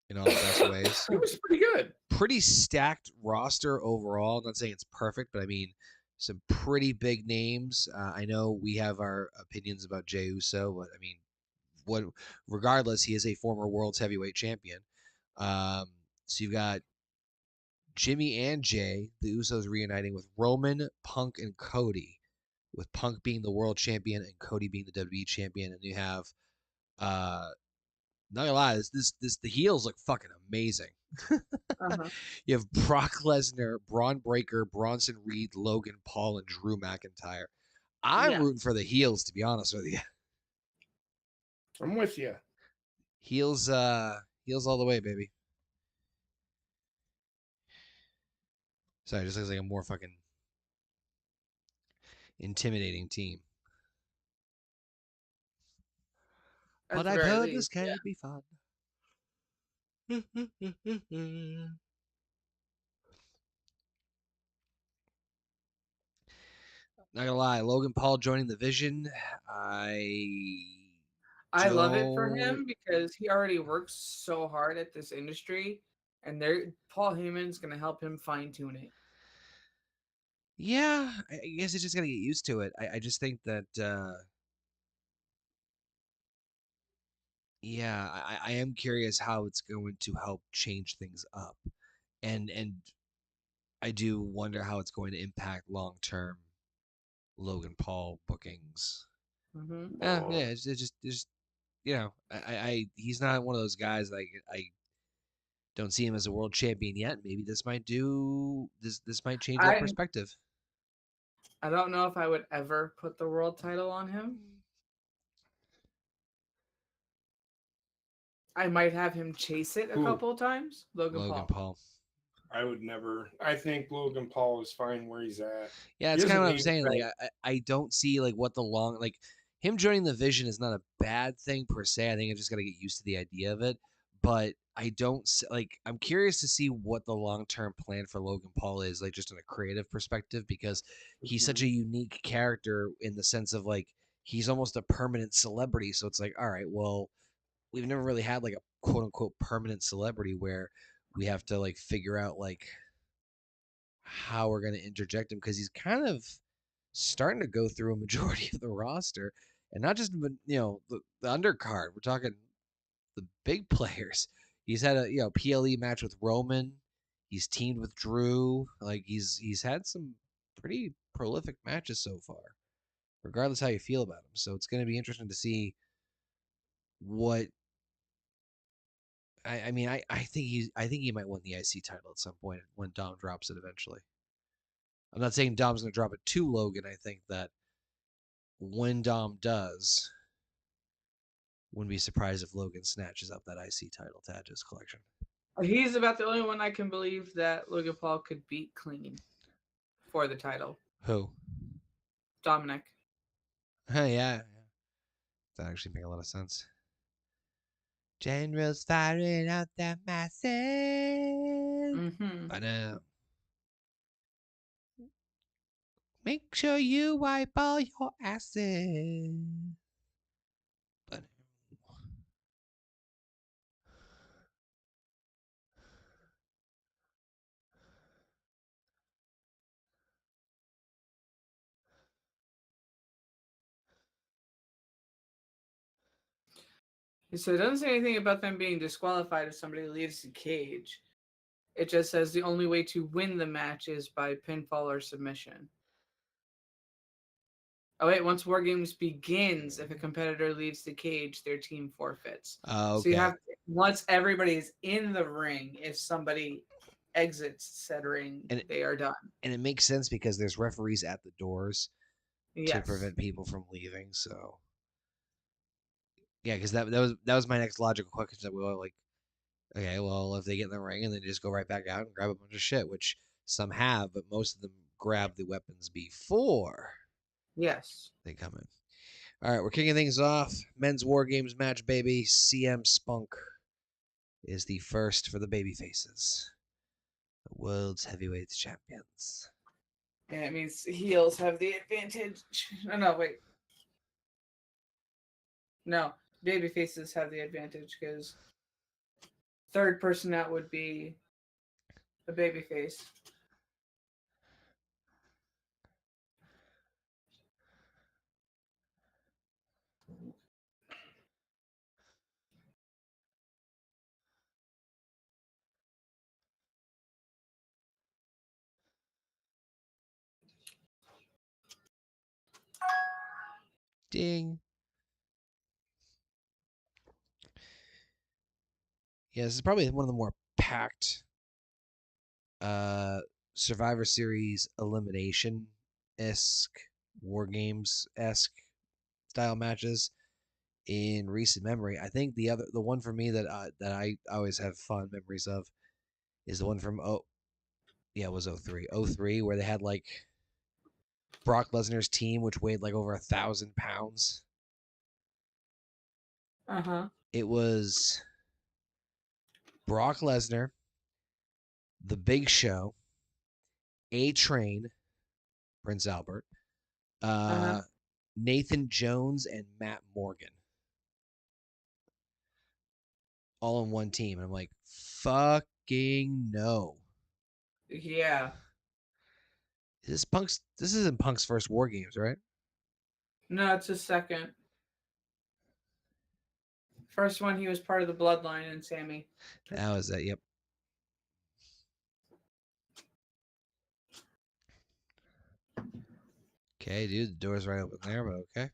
in all the best ways. It was pretty good. Pretty stacked roster overall. I'm not saying it's perfect, but I mean, some pretty big names. I know we have our opinions about Jey Uso, but I mean, regardless, he is a former world's heavyweight champion. So you've got Jimmy and Jay, the Usos reuniting with Roman, Punk, and Cody, with Punk being the world champion and Cody being the WWE champion. And you have, not gonna lie, the heels look fucking amazing. Uh-huh. You have Brock Lesnar, Braun Breaker, Bronson Reed, Logan Paul, and Drew McIntyre. I'm Yeah. rooting for the heels, to be honest with you. I'm with you. Heels all the way, baby. Sorry, it just looks like a more fucking intimidating team. At But the I've very heard least, this can yeah. be fun. Not gonna lie, Logan Paul joining the Vision. I love it for don't- him because he already works so hard at this industry, and Paul Heyman's gonna help him fine tune it. Yeah, I guess it's just gotta get used to it. I just think that yeah, I am curious how it's going to help change things up. And I do wonder how it's going to impact long term Logan Paul bookings. Mm-hmm. Yeah, it's just he's not one of those guys that I don't see him as a world champion yet. Maybe this might change that perspective. I don't know if I would ever put the world title on him. I might have him chase it a Who? couple of times. Logan Paul. I would never. I think Logan Paul is fine where he's at. Yeah, it's kind of what I'm saying. Like, I don't see like what him joining the Vision is not a bad thing per se. I think I just got to get used to the idea of it. But I don't I'm curious to see what the long term plan for Logan Paul is, like just in a creative perspective, because he's such a unique character in the sense of like he's almost a permanent celebrity. So it's like, all right, well, we've never really had like a quote unquote permanent celebrity where we have to like figure out like how we're going to interject him, because he's kind of starting to go through a majority of the roster, and not just the undercard. We're talking the big players. He's had a PLE match with Roman. He's teamed with Drew. Like he's had some pretty prolific matches so far, regardless how you feel about him. So it's going to be interesting to see what. I mean, I think he might win the IC title at some point when Dom drops it eventually. I'm not saying Dom's going to drop it to Logan. I think that when Dom does, wouldn't be surprised if Logan snatches up that IC title to add to his collection. He's about the only one I can believe that Logan Paul could beat clean for the title. Who? Dominic. Yeah. That actually makes a lot of sense. Generals firing out the masses. Mm-hmm. I know. Make sure you wipe all your asses. But So it doesn't say anything about them being disqualified if somebody leaves the cage. It just says the only way to win the match is by pinfall or submission. Oh wait, once War Games begins, if a competitor leaves the cage, their team forfeits. okay. So you have once everybody is in the ring, if somebody exits said ring, they are done. And it makes sense because there's referees at the doors Yes. to prevent people from leaving. So yeah, because that was my next logical question. That we were like, okay, well, if they get in the ring and then just go right back out and grab a bunch of shit, which some have, but most of them grab the weapons before Yes. they come in. All right, we're kicking things off. Men's War Games match, baby. CM Spunk is the first for the baby faces, the world's heavyweight champions. Yeah, it means heels have the advantage. No, wait. No, baby faces have the advantage because third person out would be a baby face. Ding. Yeah, this is probably one of the more packed Survivor Series elimination-esque, War Games-esque style matches in recent memory. I think the one for me that I always have fond memories of is the one from it was 03. 03, where they had like Brock Lesnar's team, which weighed like over 1,000 pounds. Uh-huh. It was Brock Lesnar, The Big Show, A-Train, Prince Albert, Nathan Jones, and Matt Morgan. All in one team. And I'm like, fucking no. Yeah. This isn't Punk's first War Games, right? No, it's his second. First one, he was part of the Bloodline and Sammy. That was that, yep. Okay, dude, the door's right open there, but okay.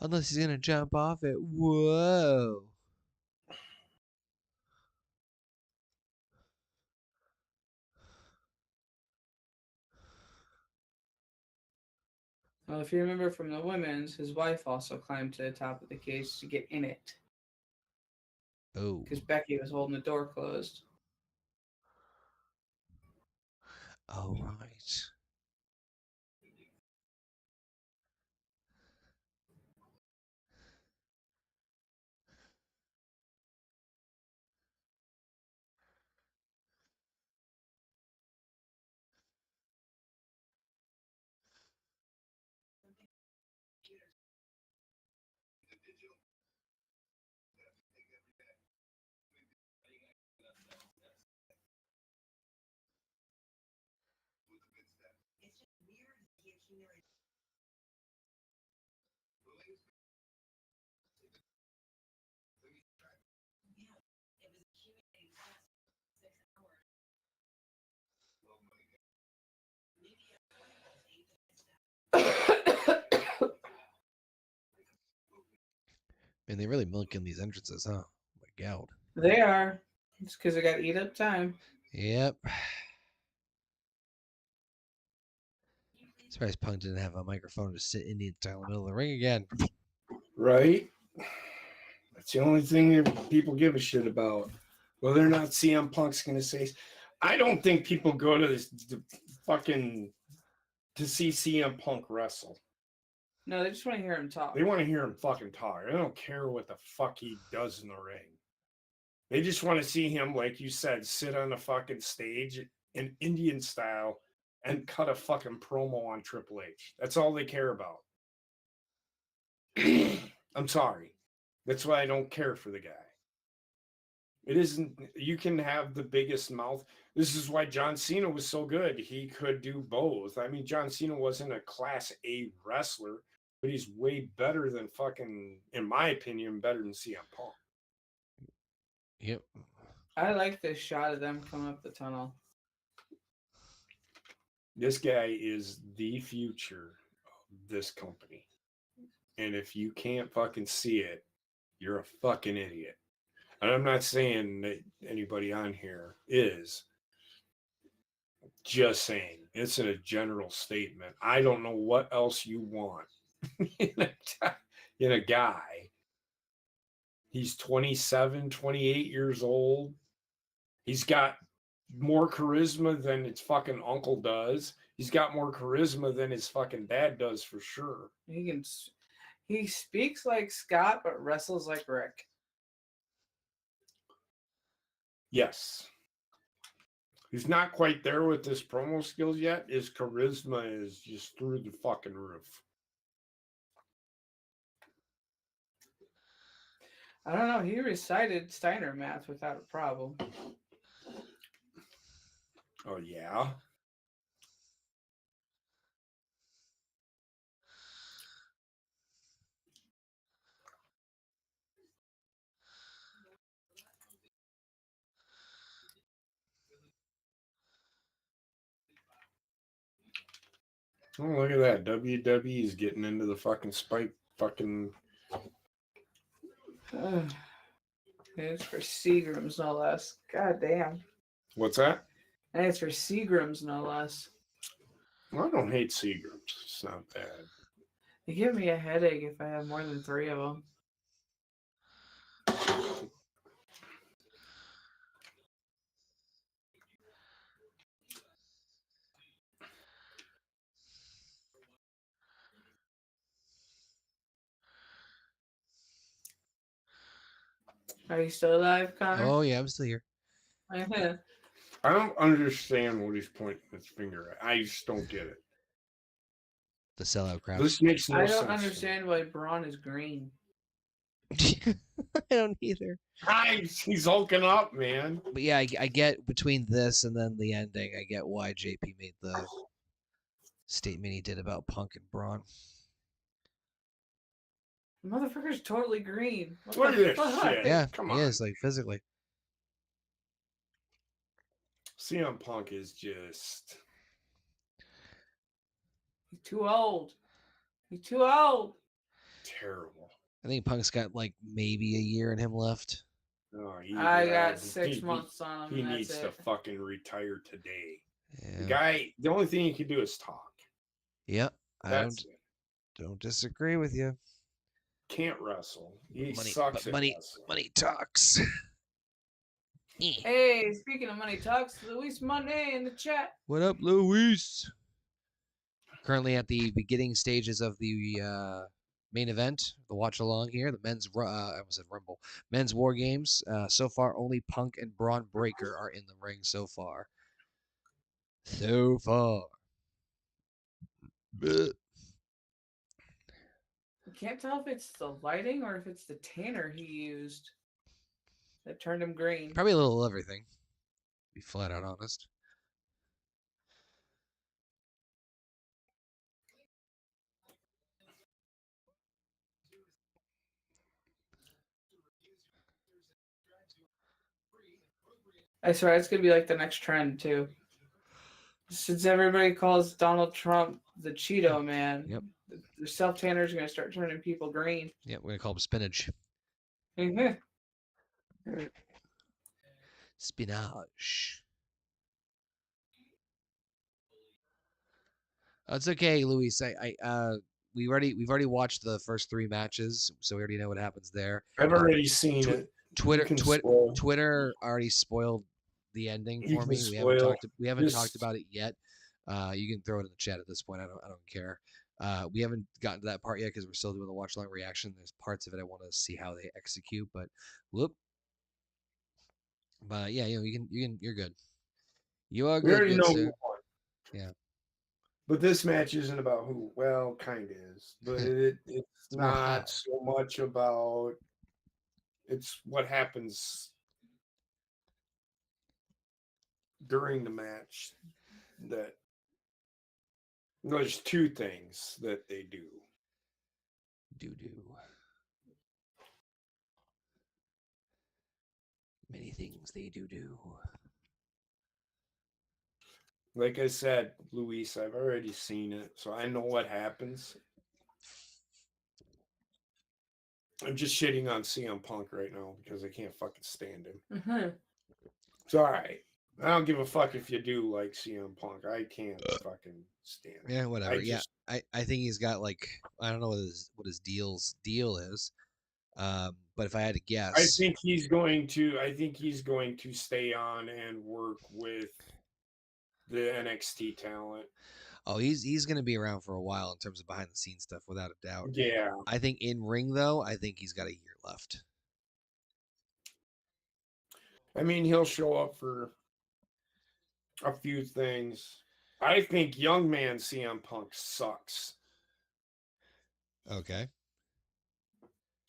Unless he's gonna jump off it. Whoa. Well, if you remember from the women's, his wife also climbed to the top of the cage to get in it. Oh. Because Becky was holding the door closed. Oh, right. Man, they really milking these entrances, huh? Oh my god. They are. It's because they got to eat up time. Yep. Surprised Punk didn't have a microphone to sit Indian style in the middle of the ring again. Right? That's the only thing that people give a shit about. Whether or not CM Punk's going to say. I don't think people go to this fucking to see CM Punk wrestle. No, they just want to hear him talk. They want to hear him fucking talk. They don't care what the fuck he does in the ring. They just want to see him, like you said, sit on the fucking stage in Indian style and cut a fucking promo on Triple H. That's all they care about. I'm sorry. That's why I don't care for the guy. It isn't, you can have the biggest mouth. This is why John Cena was so good. He could do both. I mean, John Cena wasn't a class A wrestler, but he's way better than fucking, in my opinion, better than CM Punk. Yep. I like this shot of them coming up the tunnel. This guy is the future of this company. And if you can't fucking see it, you're a fucking idiot. And I'm not saying that anybody on here is. Just saying. It's a general statement. I don't know what else you want in a guy. He's 27, 28 years old. He's got more charisma than his fucking uncle does. He's got more charisma than his fucking dad does for sure. He speaks like Scott, but wrestles like Rick. Yes. He's not quite there with his promo skills yet. His charisma is just through the fucking roof. I don't know. He recited Steiner math without a problem. Oh, yeah? Oh, look at that. WWE is getting into the fucking spike fucking... It's for Seagrams, no less. God damn. What's that? And it's for Seagrams, no less. Well, I don't hate Seagrams. It's not bad. They give me a headache if I have more than 3 of them. Are you still alive, Connor? Oh yeah, I'm still here. I don't understand what he's pointing his finger at. I just don't get it. The sellout crowd. This makes no I sense. don't understand why Braun is green. I don't either. He's hulking up, man. But yeah, I get between this and then the ending, I get why JP made the statement he did about Punk and Braun. The motherfucker's totally green. Look at this shit. Yeah, Come he on. is, like, physically. CM Punk is just... He's too old. He's too old. terrible. I think Punk's got like maybe a year in him left. Oh, I got 6 months on him. He and needs that's to it. fucking retire today. Yeah. The guy, the only thing he can do is talk. Yep. That's it. Don't disagree with you. Can't wrestle. He Money, sucks but at money, wrestling. money talks. Hey, speaking of money talks, Luis Monday in the chat. What up, Luis? Currently at the beginning stages of the main event, the watch along here, the men's I almost said Rumble, men's War Games. So far, only Punk and Braun Breaker are in the ring so far. So far. Bleh. I can't tell if it's the lighting or if it's the tanner he used that turned him green. Probably a little of everything. Be flat out honest. I swear it's gonna be like the next trend too. Since everybody calls Donald Trump the Cheeto Man, Yep. the self tanners are gonna start turning people green. Yeah, we're gonna call him spinach. Mhm. Spinach. It's okay, Luis. We've already watched the first 3 matches, so we already know what happens there. I've already seen Twi- it. Twitter, can Twitter, spoil. Twitter already spoiled the ending You for can me. We haven't spoil. talked about it yet. You can throw it in the chat at this point. I don't care. We haven't gotten to that part yet because we're still doing the watch long reaction. There's parts of it I want to see how they execute, but whoop. But yeah, you're good. You are We good, already good know sir. who won. Yeah. But this match isn't about who. Well, kind of is, but it's more how. not so much about. It's what happens during the match. That there's 2 things that they do. Do. Many things they do. Like I said, Luis, I've already seen it, so I know what happens. I'm just shitting on CM Punk right now because I can't fucking stand him. Mm-hmm. It's all right. I don't give a fuck if you do like CM Punk. I can't fucking stand him. Yeah, whatever. I think he's got like I don't know what his deal is. But if I had to guess, I think he's going to stay on and work with the NXT talent. Oh, he's going to be around for a while in terms of behind the scenes stuff, without a doubt. Yeah. I think in ring though, I think he's got a year left. I mean, he'll show up for a few things. I think young man CM Punk sucks. Okay.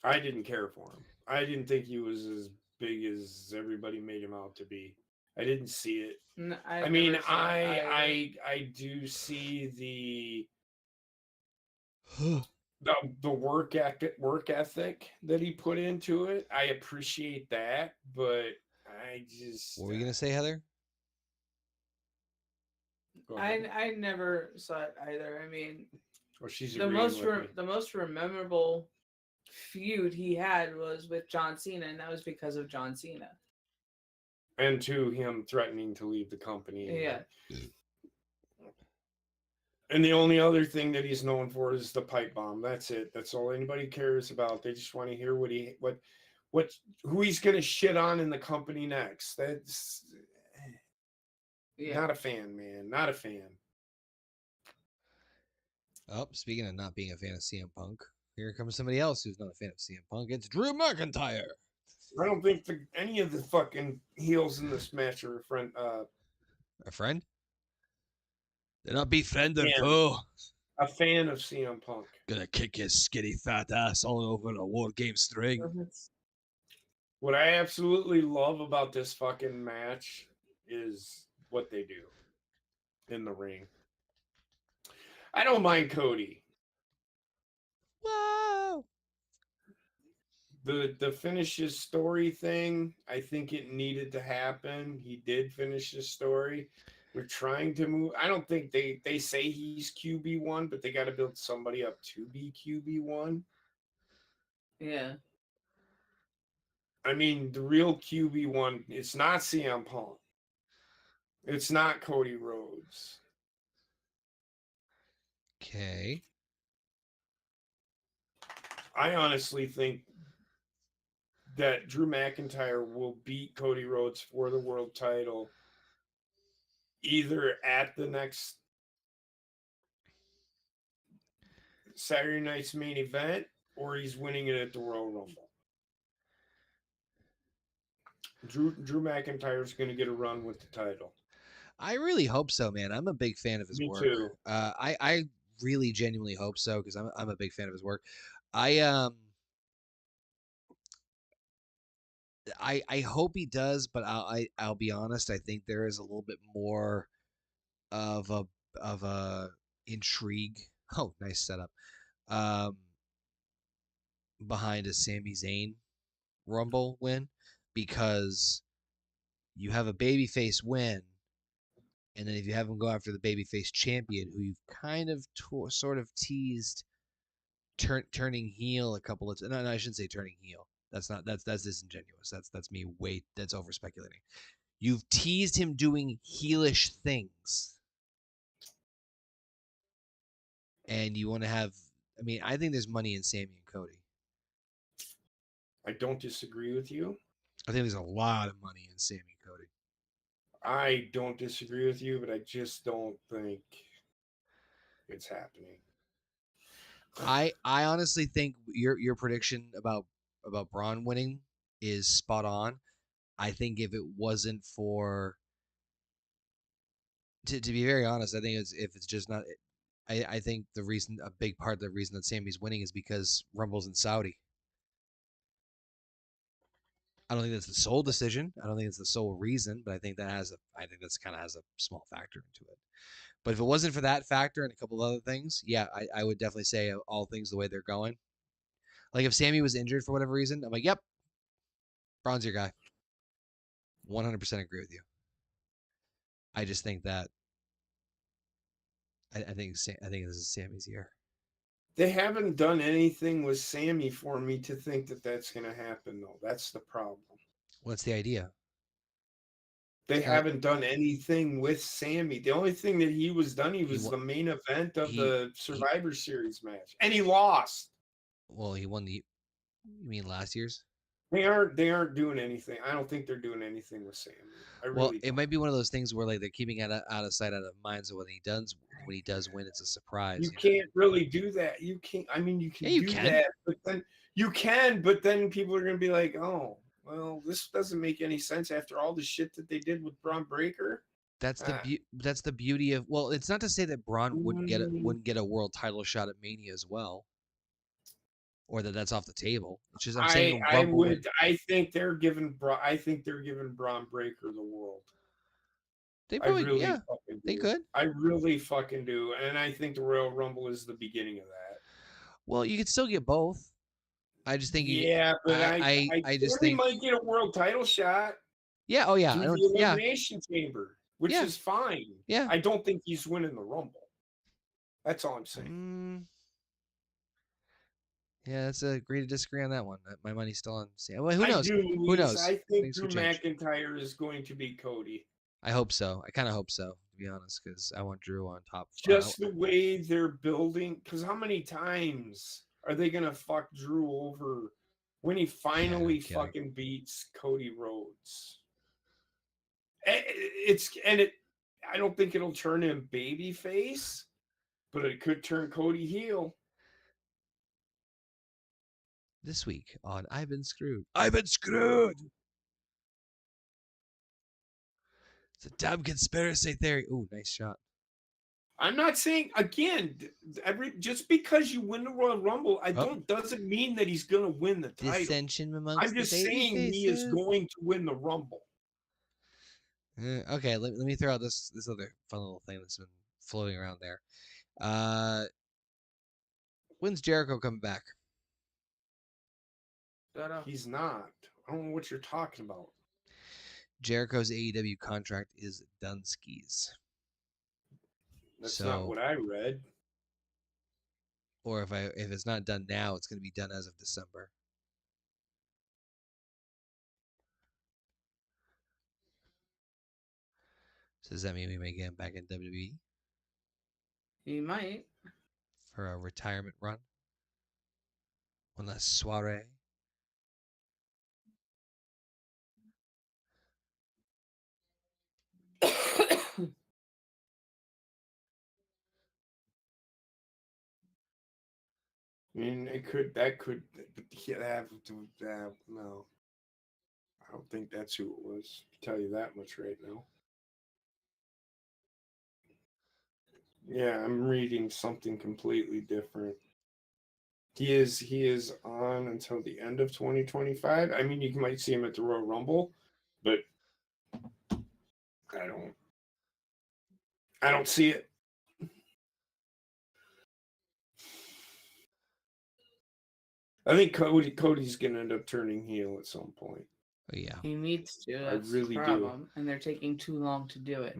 I didn't care for him. I didn't think he was as big as everybody made him out to be. I didn't see it. No, I mean, I do see the work ethic that he put into it. I appreciate that, but I just What were you gonna say, Heather? I never saw it either. I mean, well, she's the most memorable feud he had was with John Cena, and that was because of John Cena. And 2, him threatening to leave the company. Yeah. And the only other thing that he's known for is the pipe bomb. That's it. That's all anybody cares about. They just want to hear who he's gonna shit on in the company next. That's not a fan, man. Not a fan. Oh, speaking of not being a fan of CM Punk, here comes somebody else who's not a fan of CM Punk. It's Drew McIntyre. I don't think any of the fucking heels in this match are a friend. A friend? They're not be friend or Yeah. foe. A fan of CM Punk. Gonna kick his skinny fat ass all over a war game string. What I absolutely love about this fucking match is what they do in the ring. I don't mind Cody. Whoa! The finish his story thing, I think it needed to happen. He did finish his story. We're trying to move. I don't think they say he's QB1, but they got to build somebody up to be QB1. Yeah. I mean, the real QB1, it's not CM Punk. It's not Cody Rhodes. Okay. I honestly think that Drew McIntyre will beat Cody Rhodes for the world title either at the next Saturday night's main event or he's winning it at the Royal Rumble. Drew McIntyre is going to get a run with the title. I really hope so, man. I'm a big fan of his Me work. too. I really genuinely hope so because I'm a big fan of his work. I hope he does, but I'll be honest. I think there is a little bit more of a intrigue. Oh, nice setup. Behind a Sami Zayn Rumble win because you have a babyface win, and then if you have him go after the babyface champion, who you've kind of sort of teased turning heel a couple of times. No, I shouldn't say turning heel. That's disingenuous. That's over speculating. You've teased him doing heelish things. and you want to have. I mean, I think there's money in Sammy and Cody. I don't disagree with you. I think there's a lot of money in Sammy and Cody. I don't disagree with you, but I just don't think it's happening. I honestly think your prediction about Braun winning is spot on. I think if it wasn't for to be very honest, I think if it's just not I think a big part of the reason that Sammy's winning is because Rumble's in Saudi. I don't think that's the sole decision. I don't think it's the sole reason, but I think that's kind of has a small factor into it. But if it wasn't for that factor and a couple of other things, yeah, I would definitely say all things the way they're going. Like if Sammy was injured for whatever reason, I'm like, yep, Braun's your guy. 100% agree with you. I just think that I think this is Sammy's year. They haven't done anything with Sammy for me to think that that's going to happen, though. That's the problem. What's the idea? They haven't done anything with Sammy. The only thing that he was the main event of the Survivor Series match, and he lost. Well, he won the. You mean last year's? They aren't doing anything. I don't think they're doing anything with Sammy. It might be one of those things where like they're keeping it out of sight, out of mind. So when he does win, it's a surprise. You can't really do that. You can't. I mean, you can do that, but then but then people are going to be like, oh, well, this doesn't make any sense after all the shit that they did with Braun Breaker. That's the beauty of. Well, it's not to say that Braun wouldn't get a world title shot at Mania as well, or that's off the table. It's just I'm saying I think they're giving Braun Breaker the world. They probably they could. I really fucking do, and I think the Royal Rumble is the beginning of that. Well, you could still get both. I just think but I just think he might get a world title shot. Yeah, oh yeah. The Elimination Chamber, which is fine. Yeah. I don't think he's winning the Rumble. That's all I'm saying. Yeah, that's agree to disagree on that one. My money's still on Sam. Well, who knows? Who knows? I think Drew McIntyre is going to be Cody. I hope so. I kind of hope so, to be honest, because I want Drew on top. Just the way they're building. Because how many times are they going to fuck Drew over when he finally fucking beats Cody Rhodes? I don't think it'll turn him babyface, but it could turn Cody heel. This week on I've Been Screwed. I've been screwed. It's a dumb conspiracy theory. Ooh, nice shot. I'm not saying again. Just because you win the Royal Rumble, doesn't mean that he's going to win the title. Dissension amongst I'm just saying he is going to win the Rumble. Okay, let me throw out this other fun little thing that's been floating around there. When's Jericho coming back? He's not. I don't know what you're talking about. Jericho's AEW contract is done skis. That's not what I read. Or if it's not done now, it's going to be done as of December. So does that mean we may get him back in WWE? He might. For a retirement run? One last soiree? I mean, no. I don't think that's who it was. I'll tell you that much right now. Yeah, I'm reading something completely different. He is on until the end of 2025. I mean, you might see him at the Royal Rumble, but I don't see it. I think Cody's gonna end up turning heel at some point. Oh, yeah, he needs to. That's I really the problem, and they're taking too long to do it.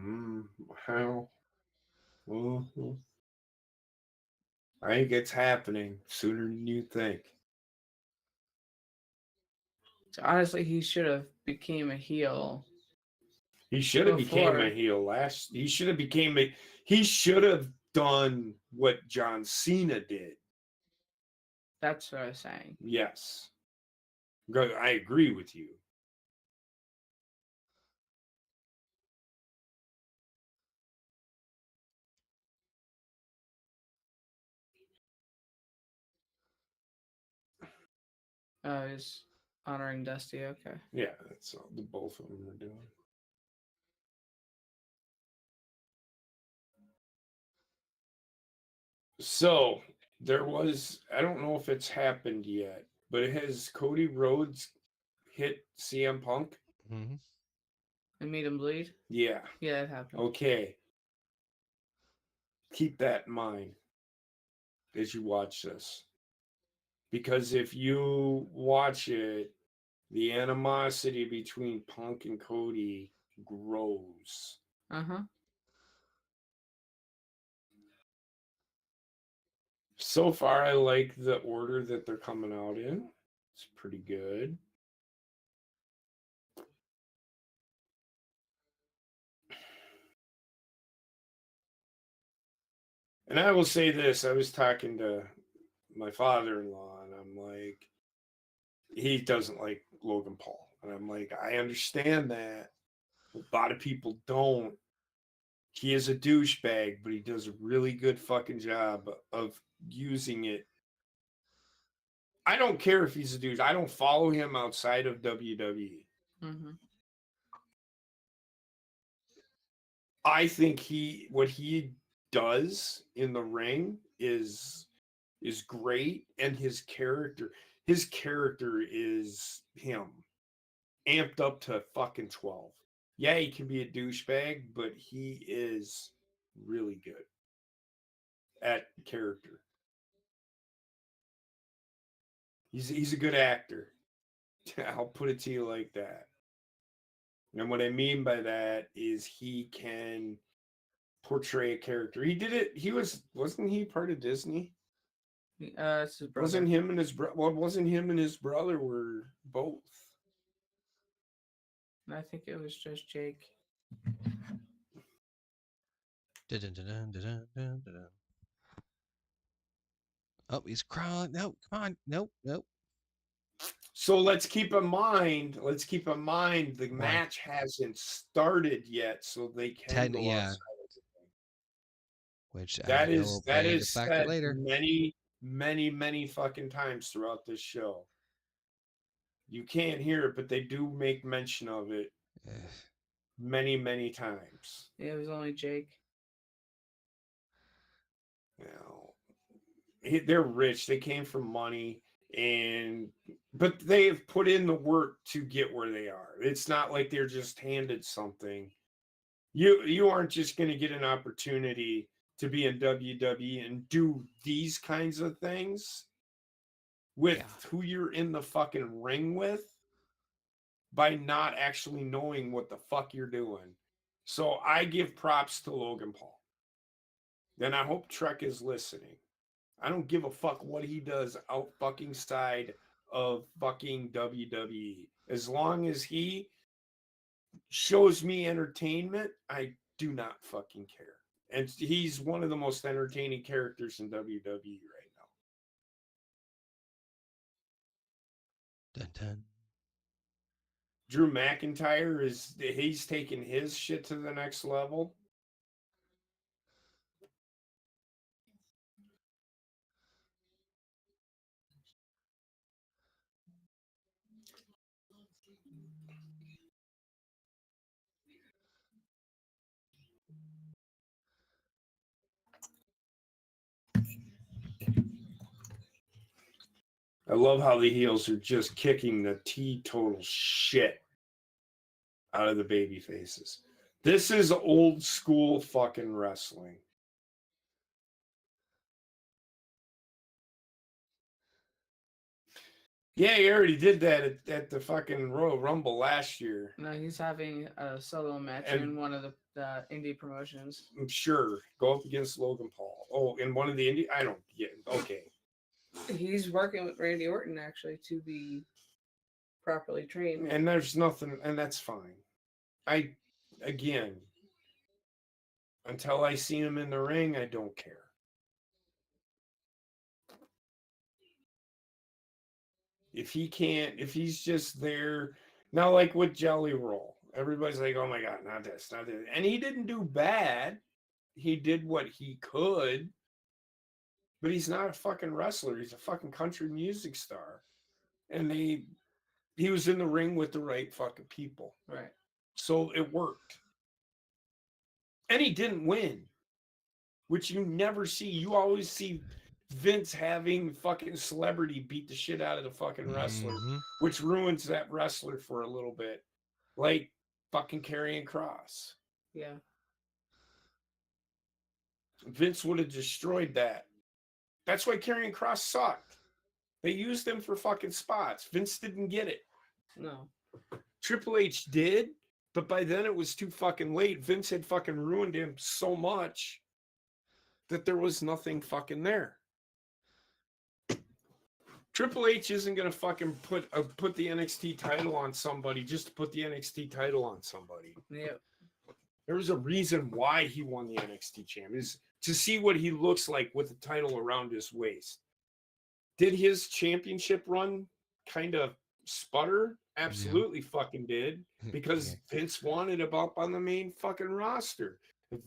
How? I think it's happening sooner than you think. So honestly, he should have became a heel. He should have became a heel He should have done what John Cena did. That's what I was saying. Yes. I agree with you. Oh, he's honoring Dusty. Okay. Yeah, that's all the both of them are doing. So there was, I don't know if it's happened yet, but has Cody Rhodes hit CM Punk? Mm-hmm. And made him bleed? Yeah. Yeah, it happened. Okay. Keep that in mind as you watch this. Because if you watch it, the animosity between Punk and Cody grows. Uh-huh. So far, I like the order that they're coming out in. It's pretty good. And I will say this, I was talking to my father-in-law, and I'm like, he doesn't like Logan Paul. And I'm like, I understand that. A lot of people don't. He is a douchebag, but he does a really good fucking job of using it. I don't care if he's a douche. I don't follow him outside of WWE. Mm-hmm. I think what he does in the ring is great, and his character is him amped up to fucking 12. Yeah, he can be a douchebag, but he is really good at character. He's a good actor. I'll put it to you like that. And what I mean by that is he can portray a character. He did it. Wasn't he part of Disney? It's his brother. Wasn't him and his brother were both. I think it was just Jake. Oh, he's crawling. No, come on. Nope, nope. So let's keep in mind the match hasn't started yet, so they can go outside. Which That I know is will play into factor said later. many fucking times throughout this show. You can't hear it, but they do make mention of it many times. Yeah, it was only Jake. Now, they're rich. They came from money, but they've put in the work to get where they are. It's not like they're just handed something. You aren't just going to get an opportunity to be in WWE and do these kinds of things with who you're in the fucking ring with by not actually knowing what the fuck you're doing. So I give props to Logan Paul. Then I hope Trek is listening. I don't give a fuck what he does out fucking side of fucking WWE. As long as he shows me entertainment, I do not fucking care. And he's one of the most entertaining characters in WWE right now. Dun, dun. Drew McIntyre he's taking his shit to the next level. I love how the heels are just kicking the teetotal shit out of the baby faces. This is old school fucking wrestling. Yeah, he already did that at the fucking Royal Rumble last year. No, he's having a solo match in one of the indie promotions. I'm sure. Go up against Logan Paul. Oh, in one of the indie? I don't get it. Okay. He's working with Randy Orton, actually, to be properly trained. And there's nothing, and that's fine. Again, Until I see him in the ring, I don't care. If he's just there now, like with Jelly Roll, everybody's like, "Oh my god, not this, not this," and he didn't do bad. He did what he could, but he's not a fucking wrestler. He's a fucking country music star, and he was in the ring with the right fucking people, Right. so it worked. And he didn't win, which you never see. You always see Vince having fucking celebrity beat the shit out of the fucking wrestler, which ruins that wrestler for a little bit. Like fucking Karrion Kross. Yeah. Vince would have destroyed that. That's why Karrion Kross sucked. They used him for fucking spots. Vince didn't get it. No. Triple H did, but by then it was too fucking late. Vince had fucking ruined him so much that there was nothing fucking there. Triple H isn't gonna fucking put the NXT title on somebody just to put the NXT title on somebody. Yep. There was a reason why he won the NXT champion, is to see what he looks like with the title around his waist. Did his championship run kind of sputter? Absolutely fucking did, because Vince wanted him up on the main fucking roster.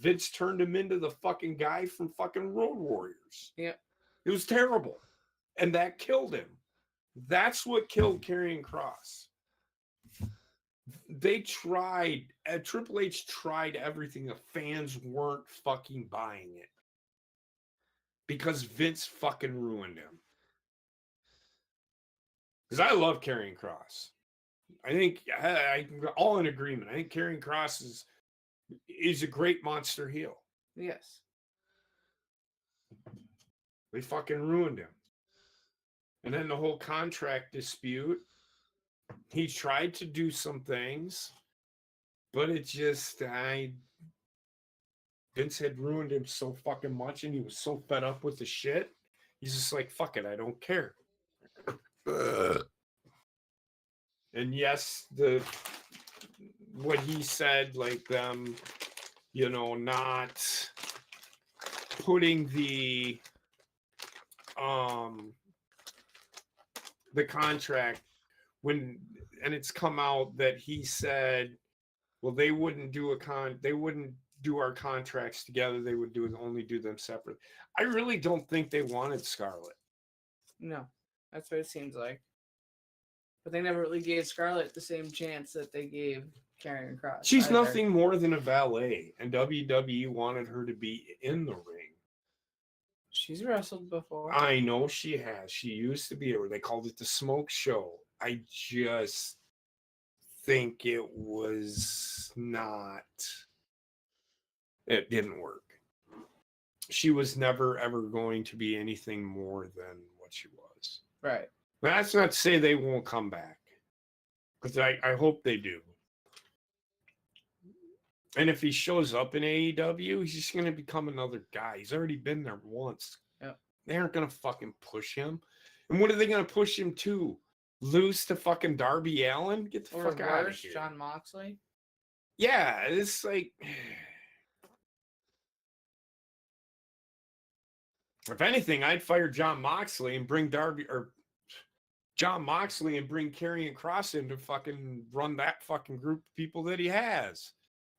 Vince turned him into the fucking guy from fucking Road Warriors. Yep. It was terrible. And that killed him. That's what killed Karrion Kross. They tried, Triple H tried everything. The fans weren't fucking buying it. Because Vince fucking ruined him. Because I love Karrion Kross. I think I'm all in agreement. I think Karrion Kross is a great monster heel. Yes. They fucking ruined him. And then the whole contract dispute. He tried to do some things, but it just, Vince had ruined him so fucking much, and he was so fed up with the shit. He's just like, fuck it, I don't care. And yes, what he said, like them, not putting the contract and it's come out that he said, well, they wouldn't do our contracts together. They would only do them separate. I really don't think they wanted Scarlett. No, that's what it seems like. But they never really gave Scarlett the same chance that they gave Karrion Kross. She's nothing more than a valet, and WWE wanted her to be in the ring. She's wrestled before. I know she has. She used to be. They called it the Smoke Show. I just think it was not. It didn't work. She was never ever going to be anything more than what she was. Right. That's not to say they won't come back, because I hope they do. And if he shows up in AEW, he's just going to become another guy. He's already been there once. Yep. They aren't going to fucking push him. And what are they going to push him to? Lose to fucking Darby Allin? Get the fuck out of here. Jon Moxley? Yeah, it's like... If anything, I'd fire Jon Moxley and bring Karrion Kross in to fucking run that fucking group of people that he has.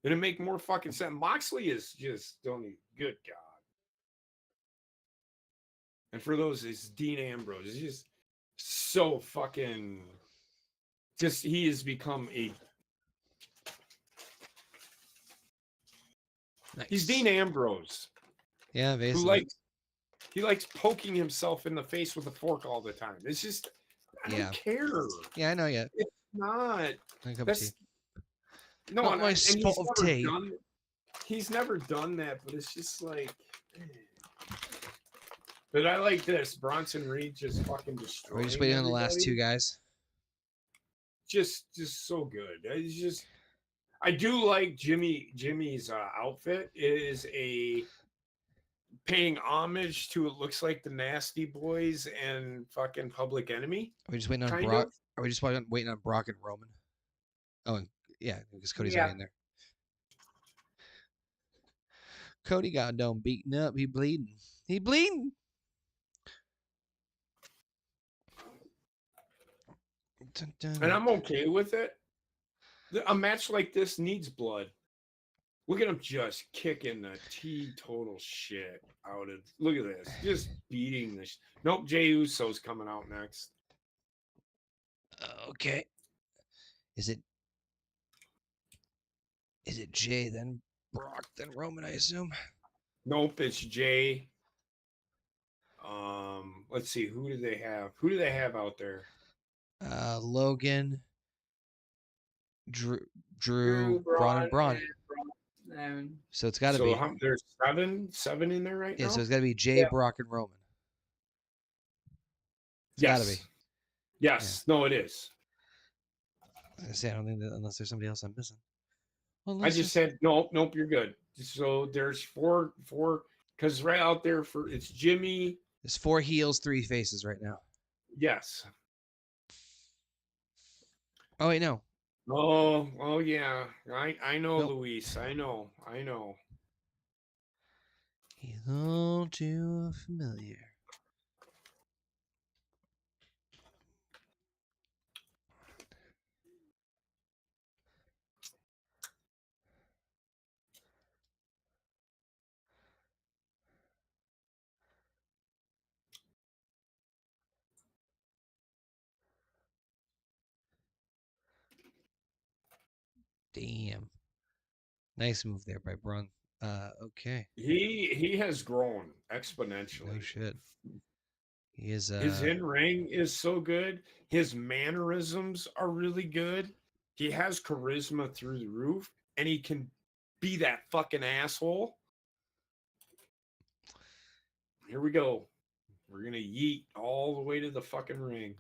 It'd make more fucking sense. Moxley is just only good God. And for those, it's Dean Ambrose. He's just so fucking. He has become a. Nice. He's Dean Ambrose. Yeah, basically. He likes poking himself in the face with a fork all the time. It's just, I don't care. Yeah, I know. Yeah, it's not. That's no, not my spot of tea. He's never done that, but it's just like. But I like this. Bronson Reed just fucking destroyed. We're just waiting on the last two guys. Just so good. It's just. I do like Jimmy's outfit. It is paying homage to, it looks like, the Nasty Boys and fucking Public Enemy. Are we just waiting on Brock? Are we just waiting on Brock and Roman? Oh, yeah, because Cody's already in there. Cody got done beaten up. He bleeding. He bleeding. Dun, dun, And I'm okay with it. A match like this needs blood. Look at him just kicking the teetotal shit out of. Look at this, just beating this. Nope, Jey Uso's coming out next. Okay. Is it Jay then Brock then Roman? I assume. Nope, it's Jay. Let's see, who do they have? Who do they have out there? Logan, Drew, Braun, and Braun, Braun. and So it's got to So be. there's seven in there right Yeah, now. so it's got to be Jay, Yeah. Brock, and Roman. It's Yes. got to be. Yes. No, it is. I say I don't think that unless there's somebody else I'm missing. Well, I just said nope. You're good. So there's four, because right out there for it's Jimmy. there's 4 heels, 3 faces right now. Yes. Oh wait, no. Oh yeah. I know, Nope. Luis. I know. He's all too familiar. Damn. Nice move there by Braun. Okay. He has grown exponentially. No shit. He is His in-ring is so good. His mannerisms are really good. He has charisma through the roof, and he can be that fucking asshole. Here we go. We're gonna yeet all the way to the fucking ring.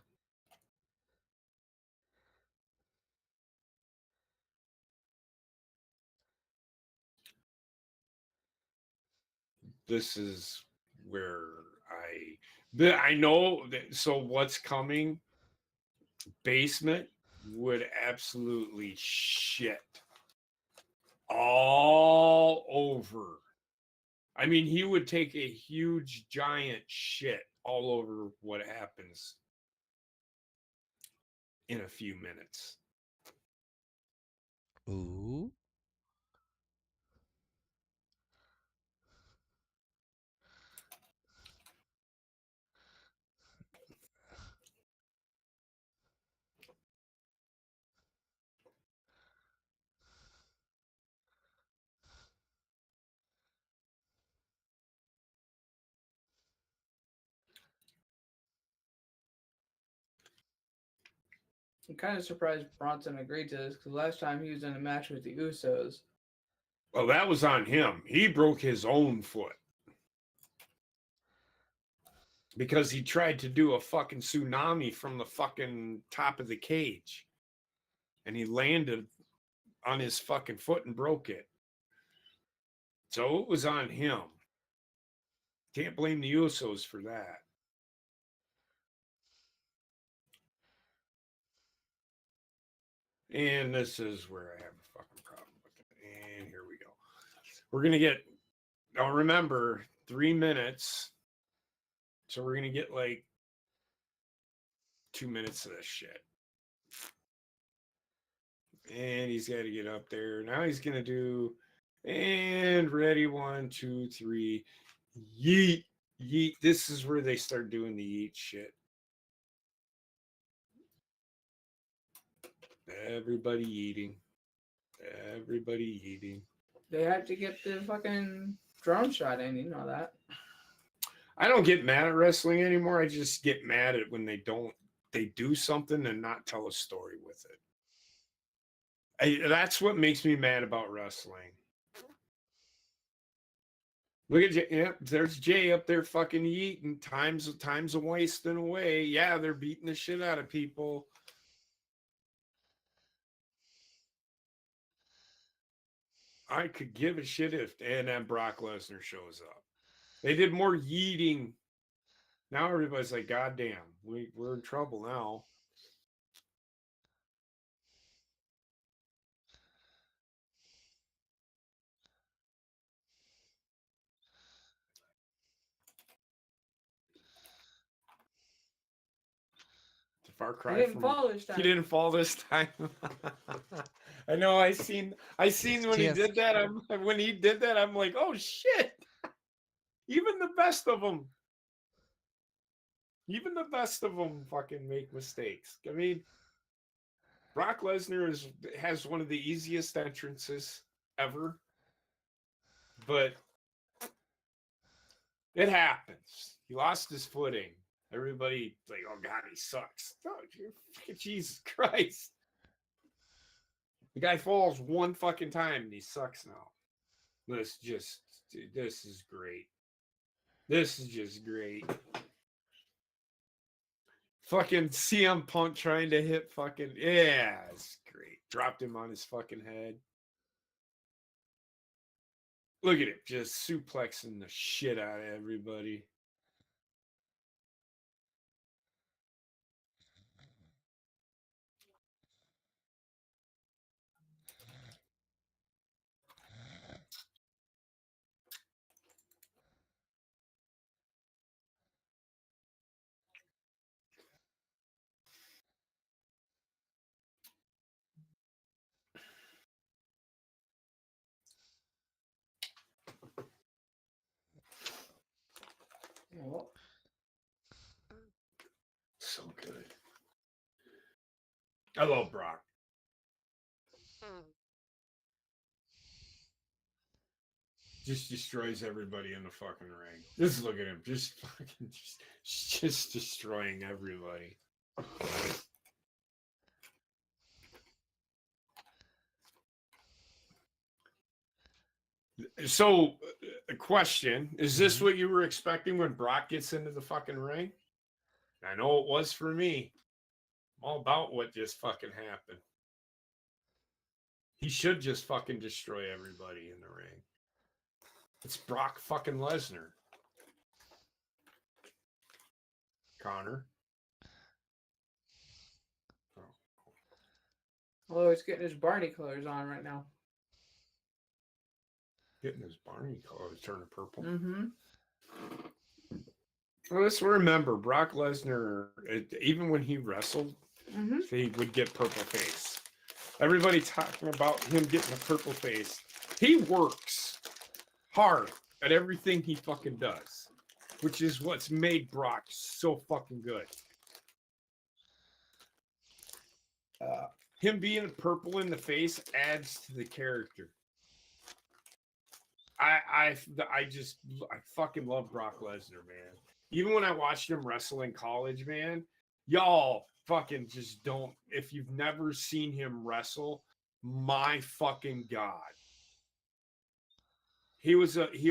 This is where I know that. So what's coming? Basement would absolutely shit all over. I mean, he would take a huge giant shit all over what happens in a few minutes. ooh. I'm kind of surprised Bronson agreed to this because last time he was in a match with the Usos. Well, that was on him. He broke his own foot because he tried to do a fucking tsunami from the fucking top of the cage, and he landed on his fucking foot and broke it. So it was on him. Can't blame the Usos for that. And this is where I have a fucking problem with it. And here we go. We're going to get, now remember, 3 minutes. So we're going to get like 2 minutes of this shit. And he's got to get up there. Now he's going to do, and ready, 1, 2, 3, yeet, yeet. This is where they start doing the yeet shit. Everybody eating. Everybody eating. They had to get the fucking drone shot in, you know that. I don't get mad at wrestling anymore. I just get mad at when they do something and not tell a story with it. That's what makes me mad about wrestling. Look at Jay. Yeah, there's Jay up there fucking eating. Time's a wasting away. Yeah, they're beating the shit out of people. I could give a shit if and then Brock Lesnar shows up. They did more yeeting. Now everybody's like, God damn, we're in trouble now. far He cry didn't from. fall this time. He didn't fall this time. I know. I seen when he Yes. did that. When he did that, I'm like, oh shit. Even the best of them. Even the best of them fucking make mistakes. I mean, Brock Lesnar has one of the easiest entrances ever, but it happens. He lost his footing. Everybody like, oh god, he sucks. Oh, fucking Jesus Christ! The guy falls one fucking time and he sucks now. This is great. This is just great. Fucking CM Punk trying to hit fucking it's great. Dropped him on his fucking head. Look at it, just suplexing the shit out of everybody. Oh. So good. I love Brock. Just destroys everybody in the fucking ring. Just look at him. Just fucking just destroying everybody. So, a question. Is this what you were expecting when Brock gets into the fucking ring? I know it was for me. I'm all about what just fucking happened. He should just fucking destroy everybody in the ring. It's Brock fucking Lesnar. Connor. Although he's getting his Barney colors on right now. Getting his Barney colors turning purple. Mm-hmm. Well, let's remember, Brock Lesnar, even when he wrestled, he would get purple face. Everybody talking about him getting a purple face. He works hard at everything he fucking does, which is what's made Brock so fucking good. Him being purple in the face adds to the character. I fucking love Brock Lesnar, man. Even when I watched him wrestle in college, man, y'all fucking just don't. If you've never seen him wrestle, my fucking god, he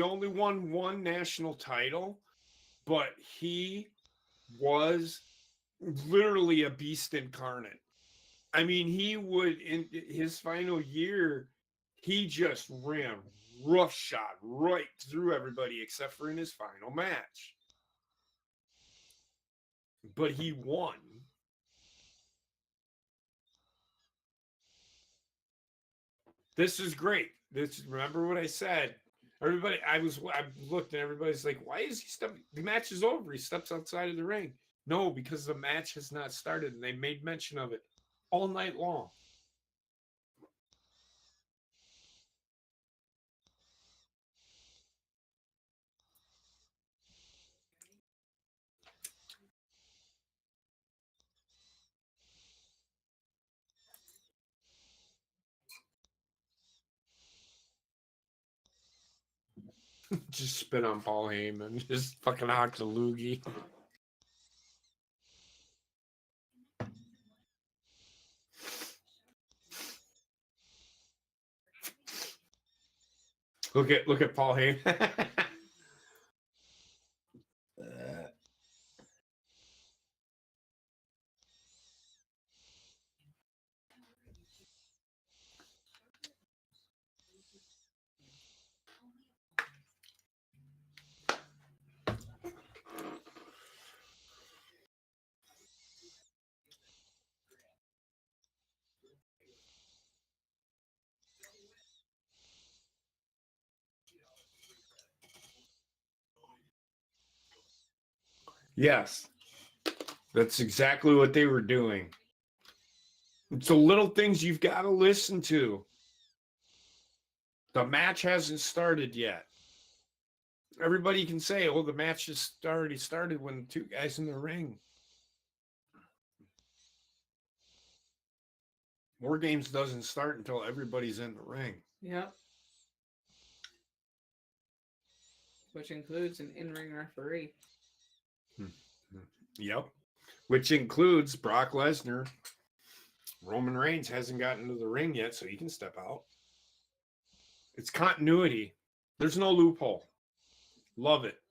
only won one national title, but he was literally a beast incarnate. I mean, he would in his final year, he just ran roughshod right through everybody except for in his final match. But he won. This is great. Remember what I said. Everybody, I looked and everybody's like, why is he stepping? The match is over. He steps outside of the ring. No, because the match has not started, and they made mention of it all night long. Just spit on Paul Heyman. Just fucking hock the loogie. Look at Paul Heyman. Yes. That's exactly what they were doing. It's the little things you've got to listen to. The match hasn't started yet. Everybody can say, "Oh, the match just already started when the two guys in the ring." War Games doesn't start until everybody's in the ring. Yep. Which includes an in-ring referee. Yep. Which includes Brock Lesnar. Roman Reigns hasn't gotten into the ring yet, so he can step out. It's continuity. There's no loophole. Love it.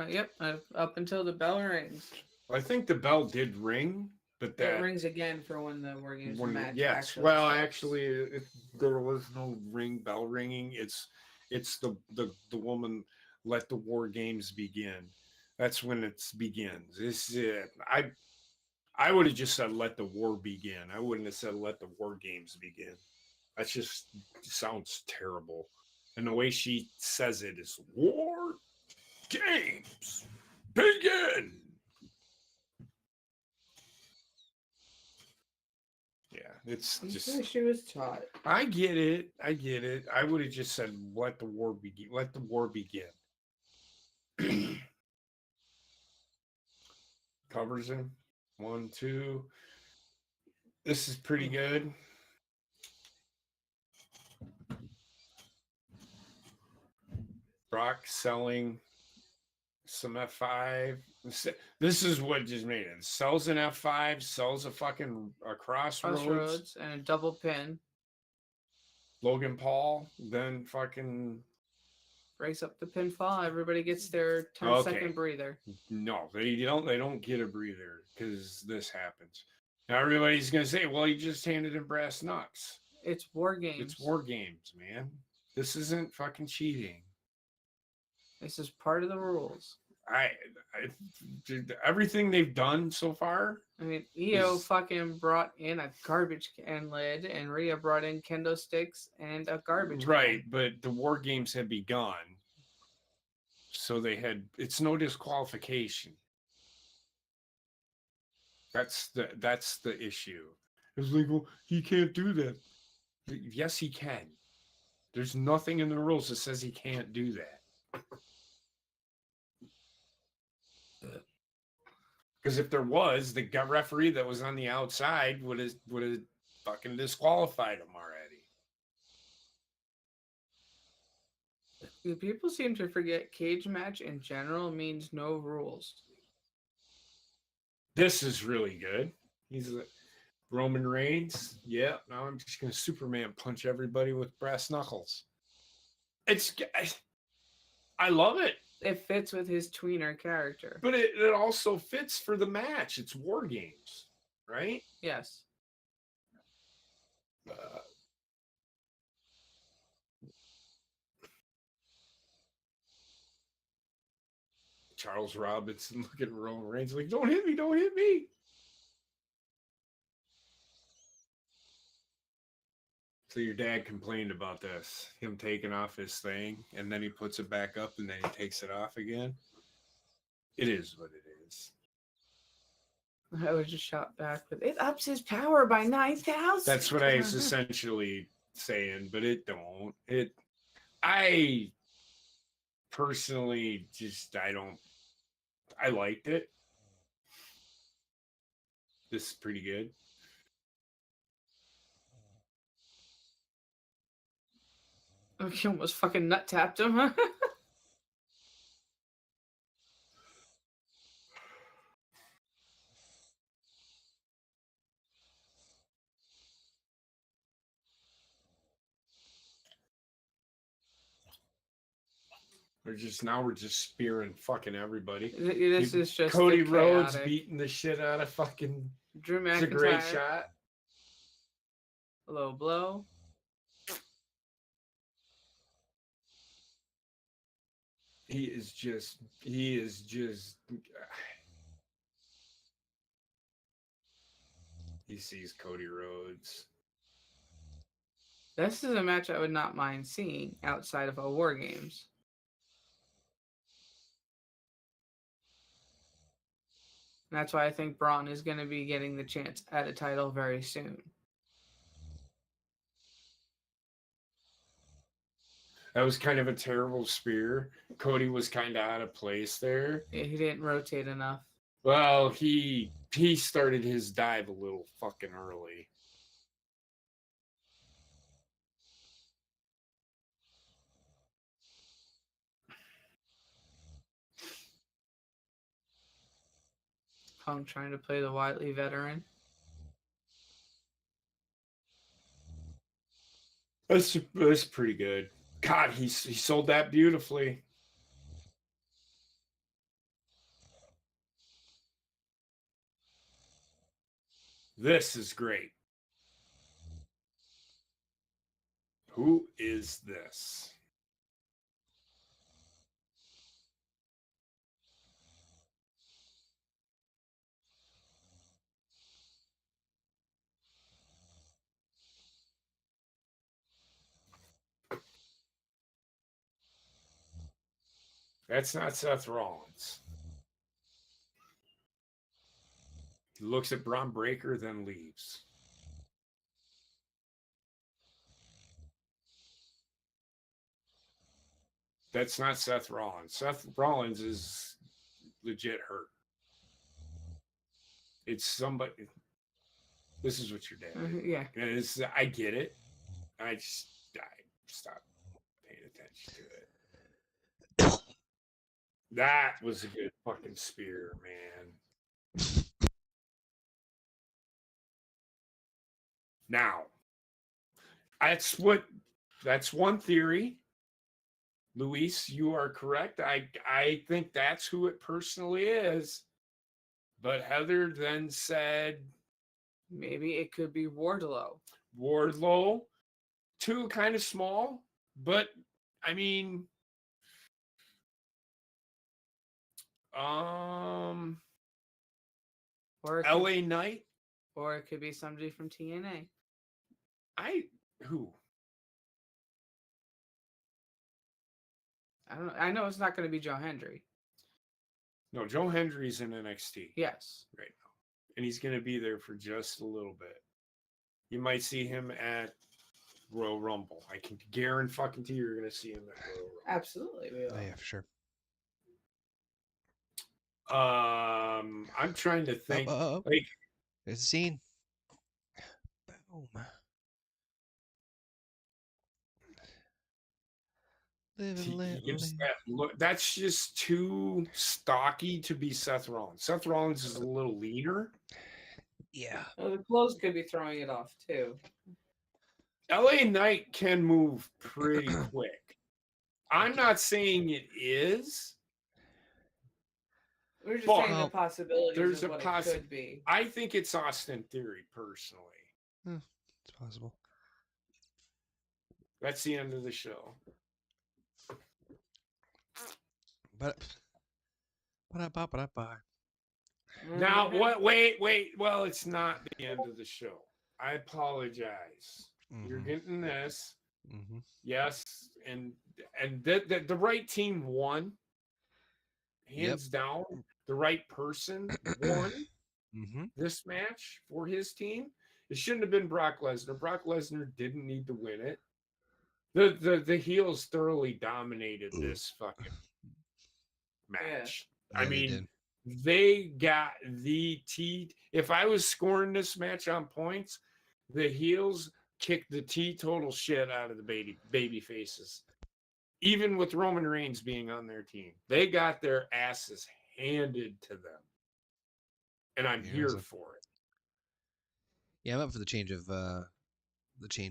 Yep. Up until the bell rings. I think the bell did ring, but that It rings again for when the War Games match. yes. Actually Well, starts. actually, there was no bell ringing. It's the woman let the War Games begin. That's when it begins. I would have just said let the war begin. I wouldn't have said let the War Games begin. That just sounds terrible. And the way she says it is War Games begin. Yeah, it's That's just. what she was taught. I get it. I would have just said let the war begin. Let the war begin. Covers him. 1, 2. This is pretty good. Brock selling some F5. This is what just made it. Sells an F5, sells a fucking crossroads. And a double pin. Logan Paul, then fucking Breaks up the pinfall. Everybody gets their 10-second breather. No, they don't get a breather because this happens. Now everybody's gonna say, well, you just handed him brass knucks. It's War Games. It's War Games, man. This isn't fucking cheating. This is part of the rules. Everything they've done so far. I mean, Io fucking brought in a garbage can lid, and Rhea brought in kendo sticks and a garbage right, can. but the War Games had begun, so they had. It's no disqualification. That's the issue. It's like, well, he can't do that. Yes, he can. There's nothing in the rules that says he can't do that. Because if there was, the referee that was on the outside would have fucking disqualified him already. People seem to forget cage match in general means no rules. This is really good. He's Roman Reigns. Yeah, now I'm just gonna Superman punch everybody with brass knuckles. I love it. It fits with his tweener character. But it also fits for the match. It's War Games, right? Yes. Charles Robinson looking at Roman Reigns like, don't hit me, don't hit me. So your dad complained about this, him taking off his thing, and then he puts it back up, and then he takes it off again. It is what it is. I was just shot back with it ups his power by 9,000. That's what I was essentially saying, but it don't. I personally I liked it. This is pretty good. He almost fucking nut tapped him, huh? We're just spearing fucking everybody. This is just Cody the Rhodes chaotic. beating the shit out of fucking Drew McIntyre. It's a great shot. Low blow. He is just He sees Cody Rhodes. This is a match I would not mind seeing outside of a War Games. And that's why I think Braun is going to be getting the chance at a title very soon. That was kind of a terrible spear. Cody was kind of out of place there. Yeah, he didn't rotate enough. Well, he started his dive a little fucking early. Punk trying to play the Wily veteran. That's pretty good. God, he sold that beautifully. This is great. Who is this? That's not Seth Rollins. He looks at Braun Breaker, then leaves. That's not Seth Rollins. Seth Rollins is legit hurt. It's somebody. This is what your dad did. Yeah. And I get it. I stopped paying attention to it. That was a good fucking spear, man. Now, that's one theory. Luis, you are correct. I think that's who it personally is. But Heather then said maybe it could be Wardlow. Wardlow, too kind of small, but I mean, or LA Knight, or it could be somebody from TNA. Who? I don't know. I know it's not going to be Joe Hendry. No, Joe Hendry's in NXT. Yes. Right now. And he's going to be there for just a little bit. You might see him at Royal Rumble. I can guarantee you're going to see him at Royal Rumble. Absolutely. We will. Oh, yeah, for sure. I'm trying to think. Like, there's a scene. Boom. That's just too stocky to be Seth Rollins. Seth Rollins is a little leaner. Yeah. Well, the clothes could be throwing it off too. LA Knight can move pretty quick. I'm not saying it is. We're just saying the possibilities. There's of what it could be. I think it's Austin Theory, personally. It's possible. That's the end of the show. But now what? Wait. Well, it's not the end of the show. I apologize. Mm-hmm. You're getting this. Mm-hmm. Yes, and the right team won. Hands down, the right person won this match for his team. It shouldn't have been Brock Lesnar. Brock Lesnar didn't need to win it. The heels thoroughly dominated this fucking match. Yeah. I mean, they got the tea. If I was scoring this match on points, the heels kicked the teetotal shit out of the baby faces. Even with Roman Reigns being on their team, they got their asses handed to them. And I'm here for it. Yeah, I'm up for the change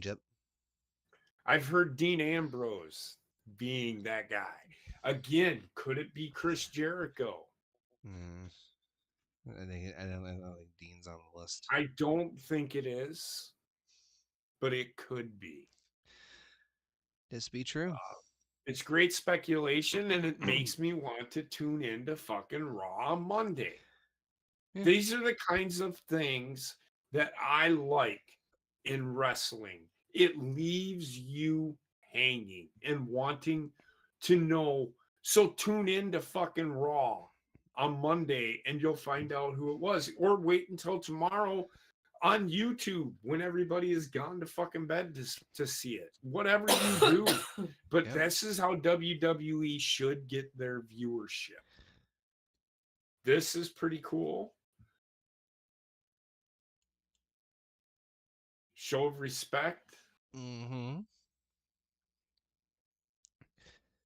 up. I've heard Dean Ambrose being that guy. Again, could it be Chris Jericho? I don't think Dean's on the list. I don't think it is, but it could be. This be true. It's great speculation, and it makes me want to tune into fucking Raw on Monday. Yeah. These are the kinds of things that I like in wrestling. It leaves you hanging and wanting to know. So tune in to fucking Raw on Monday and you'll find out who it was. Or wait until tomorrow on YouTube when everybody is gone to fucking bed to see it. Whatever you do. But this is how WWE should get their viewership. This is pretty cool. Show of respect. Mm-hmm.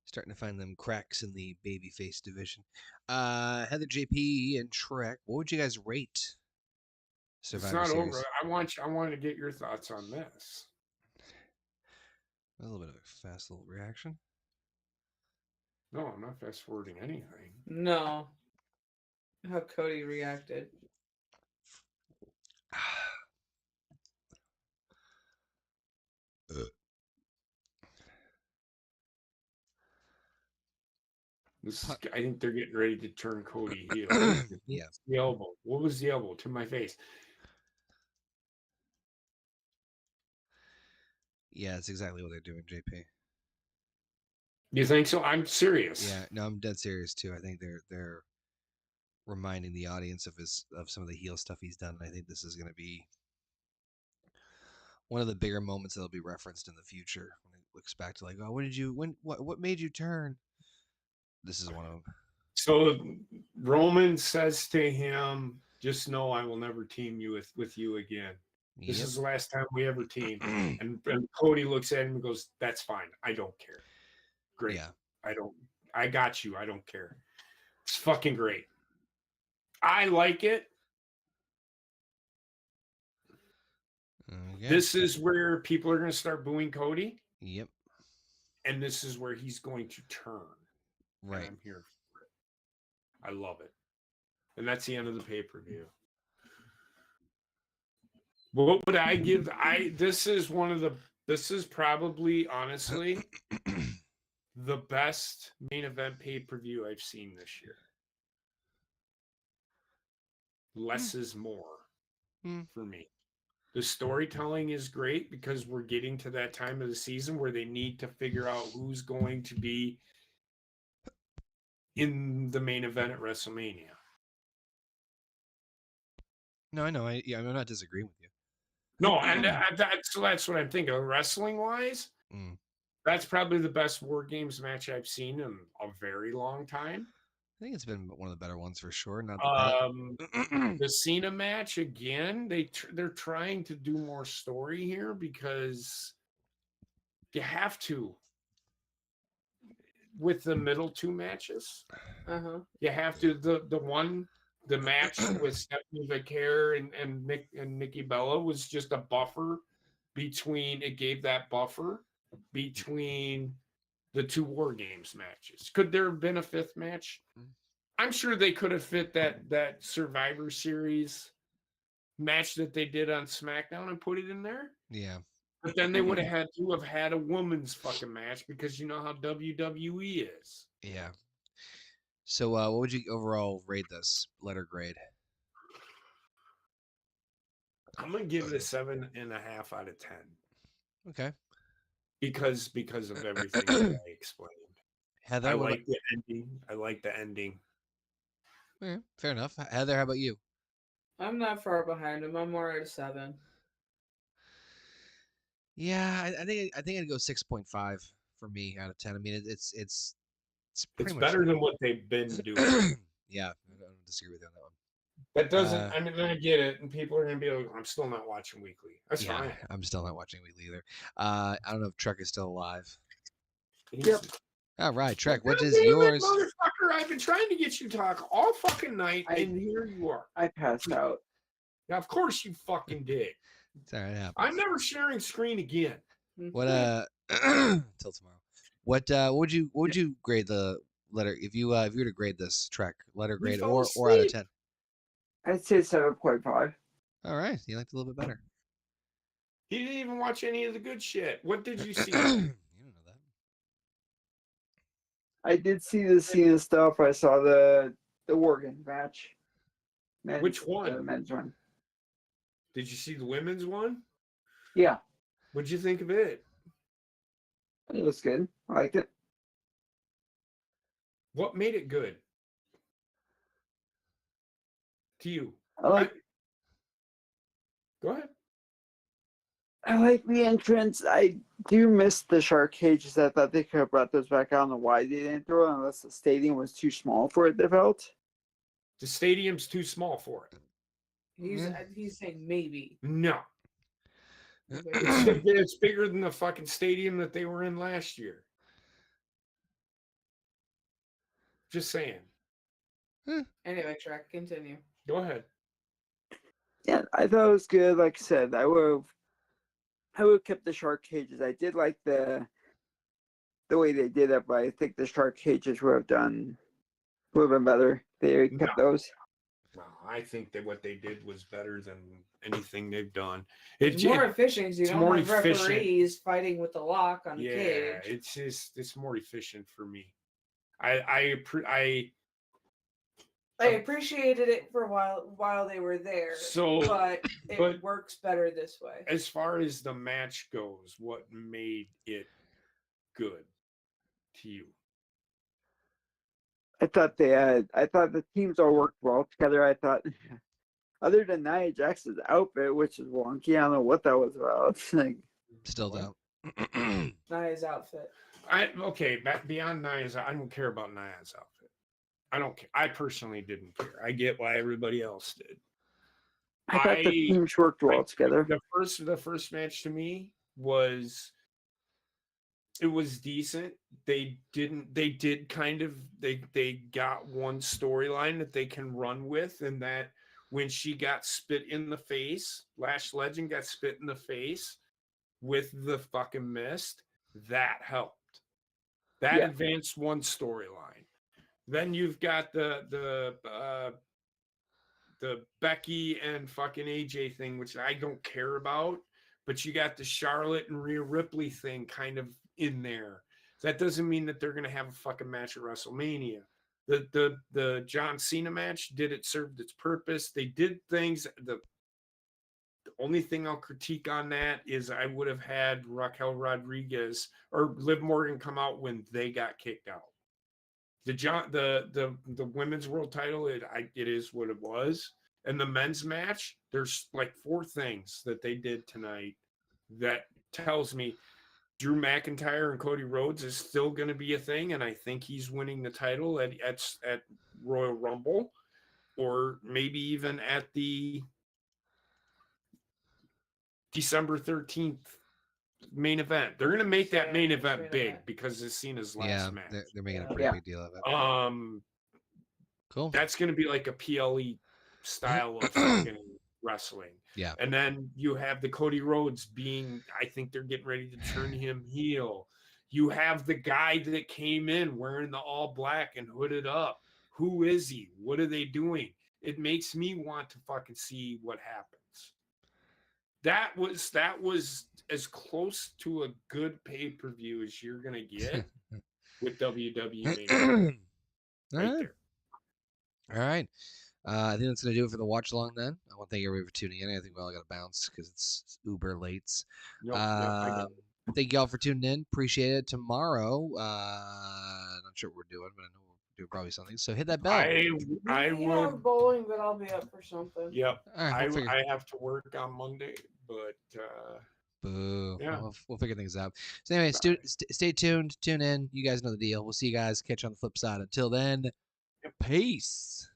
Starting to find them cracks in the babyface division. Heather, JP, and Trek, what would you guys rate Survivor It's not Series? over. I want to get your thoughts on this. A little bit of a fast little reaction. No, I'm not fast forwarding anything. No. How Cody reacted. I think they're getting ready to turn Cody heel. Yeah. The elbow. What was the elbow to my face? Yeah, that's exactly what they're doing, JP. You think so? I'm serious. Yeah, no, I'm dead serious too. I think they're reminding the audience of some of the heel stuff he's done. And I think this is going to be one of the bigger moments that'll be referenced in the future when it looks back to like, oh, what made you turn? This is one of them. So Roman says to him, "Just know I will never team you with you again. This is the last time we ever team." And Cody looks at him and goes, "That's fine. I don't care. Great. Yeah. I got you. I don't care. It's fucking great. I like it. Okay. This is where people are going to start booing Cody. Yep. And this is where he's going to turn. Right. And I'm here for it. I love it. And that's the end of the pay-per-view. What would I give? This is probably, honestly, the best main event pay-per-view I've seen this year. Less is more for me. The storytelling is great because we're getting to that time of the season where they need to figure out who's going to be in the main event at WrestleMania. No, I know. I'm not disagreeing with you. No, and that's what I'm thinking. Wrestling-wise, that's probably the best War Games match I've seen in a very long time. I think it's been one of the better ones for sure. Not the Cena match again. They're trying to do more story here because you have to with the middle two matches. You have to the match with Stephanie Vicaire and Nikki Bella was just a buffer between. It gave that buffer between the two War Games matches. Could there have been a fifth match? I'm sure they could have fit that Survivor Series match that they did on SmackDown and put it in there. Yeah. But then they would have had to have had a women's fucking match because you know how WWE is. Yeah. So what would you overall rate this letter grade? I'm gonna give it a 7.5 out of 10. Okay. Because of everything that I explained. Heather, I like the ending. Yeah, fair enough. Heather, how about you? I'm not far behind him. I'm more at a 7. Yeah, I think I'd go 6.5 for me out of 10. I mean, it's pretty much better than what they've been doing. Yeah, I don't disagree with you on that one. That doesn't. I mean, I get it, and people are gonna be like, "I'm still not watching weekly." That's fine. I'm still not watching weekly either. I don't know if Trek is still alive. Yep. All right, Trek. What is yours? Motherfucker, I've been trying to get you to talk all fucking night, and here you are. I passed out. Now, of course you fucking did. It's all right. I'm never sharing screen again. What till tomorrow. What would you grade the letter if you were to grade this Trek letter grade or out of 10? I'd say 7.5. All right, you liked it a little bit better. He didn't even watch any of the good shit. What did you see? You don't know that. I did see the Cena stuff. I saw the War Games match. Which one? The men's one. Did you see the women's one? Yeah, What'd you think of it? it was good. I liked it. What made it good to you? I Go ahead. like the entrance. I do miss the shark cages. I thought they could have brought those back. I don't know why they didn't throw it unless the stadium was too small for it. They felt. The stadium's too small for it. He's saying maybe. No, Maybe. it's bigger than the fucking stadium that they were in last year. Just saying. Anyway, Shrek, continue. Go ahead. Yeah, I thought it was good. Like I said, I would have kept the shark cages. I did like the way they did it, but I think the shark cages would have been better. They kept those. No, I think that what they did was better than anything they've done. It's more efficient. You it's don't more have efficient. referees fighting with the lock on the Yeah, cage. it's more efficient for me. I appreciated it for a while they were there. But it works better this way. As far as the match goes, what made it good to you? I thought the teams all worked well together. I thought, other than Nia Jax's outfit, which is wonky, I don't know what that was about. Like, Still don't. Nia's outfit. Beyond Nia's, I don't care about Nia's outfit. I don't care. I personally didn't care. I get why everybody else did. I thought the teams worked well together. The first match to me was decent. They got one storyline that they can run with, and that when she got spit in the face, Lash Legend got spit in the face with the fucking mist, that helped. That advanced one storyline. Then you've got the Becky and fucking AJ thing, which I don't care about, but you got the Charlotte and Rhea Ripley thing kind of in there. That doesn't mean that they're gonna have a fucking match at WrestleMania. The John Cena match served its purpose. They did things. The only thing I'll critique on that is I would have had Raquel Rodriguez or Liv Morgan come out when they got kicked out. The women's world title, it is what it was. And the men's match, there's like 4 things that they did tonight that tells me Drew McIntyre and Cody Rhodes is still going to be a thing, and I think he's winning the title at Royal Rumble, or maybe even at the December 13th main event. They're going to make that main event big because it's Cena's last match. They're making a pretty big deal of it. Cool. That's going to be like a PLE style of fucking wrestling. Yeah. And then you have the Cody Rhodes being, I think they're getting ready to turn him heel. You have the guy that came in wearing the all black and hooded up. Who is he? What are they doing? It makes me want to fucking see what happens. That was as close to a good pay-per-view as you're gonna get with WWE. There. All right. I think that's going to do it for the watch along then. I want to thank everybody for tuning in. I think we all got to bounce because it's uber late. Thank you all for tuning in. Appreciate it. Tomorrow, not sure what we're doing, but I know we'll do probably something. So hit that bell. I will bowling, but I'll be up for something. Yep. Right, I have to work on Monday, but boo. Yeah. We'll figure things out. So anyway, stay tuned. Tune in. You guys know the deal. We'll see you guys. Catch you on the flip side. Until then, peace.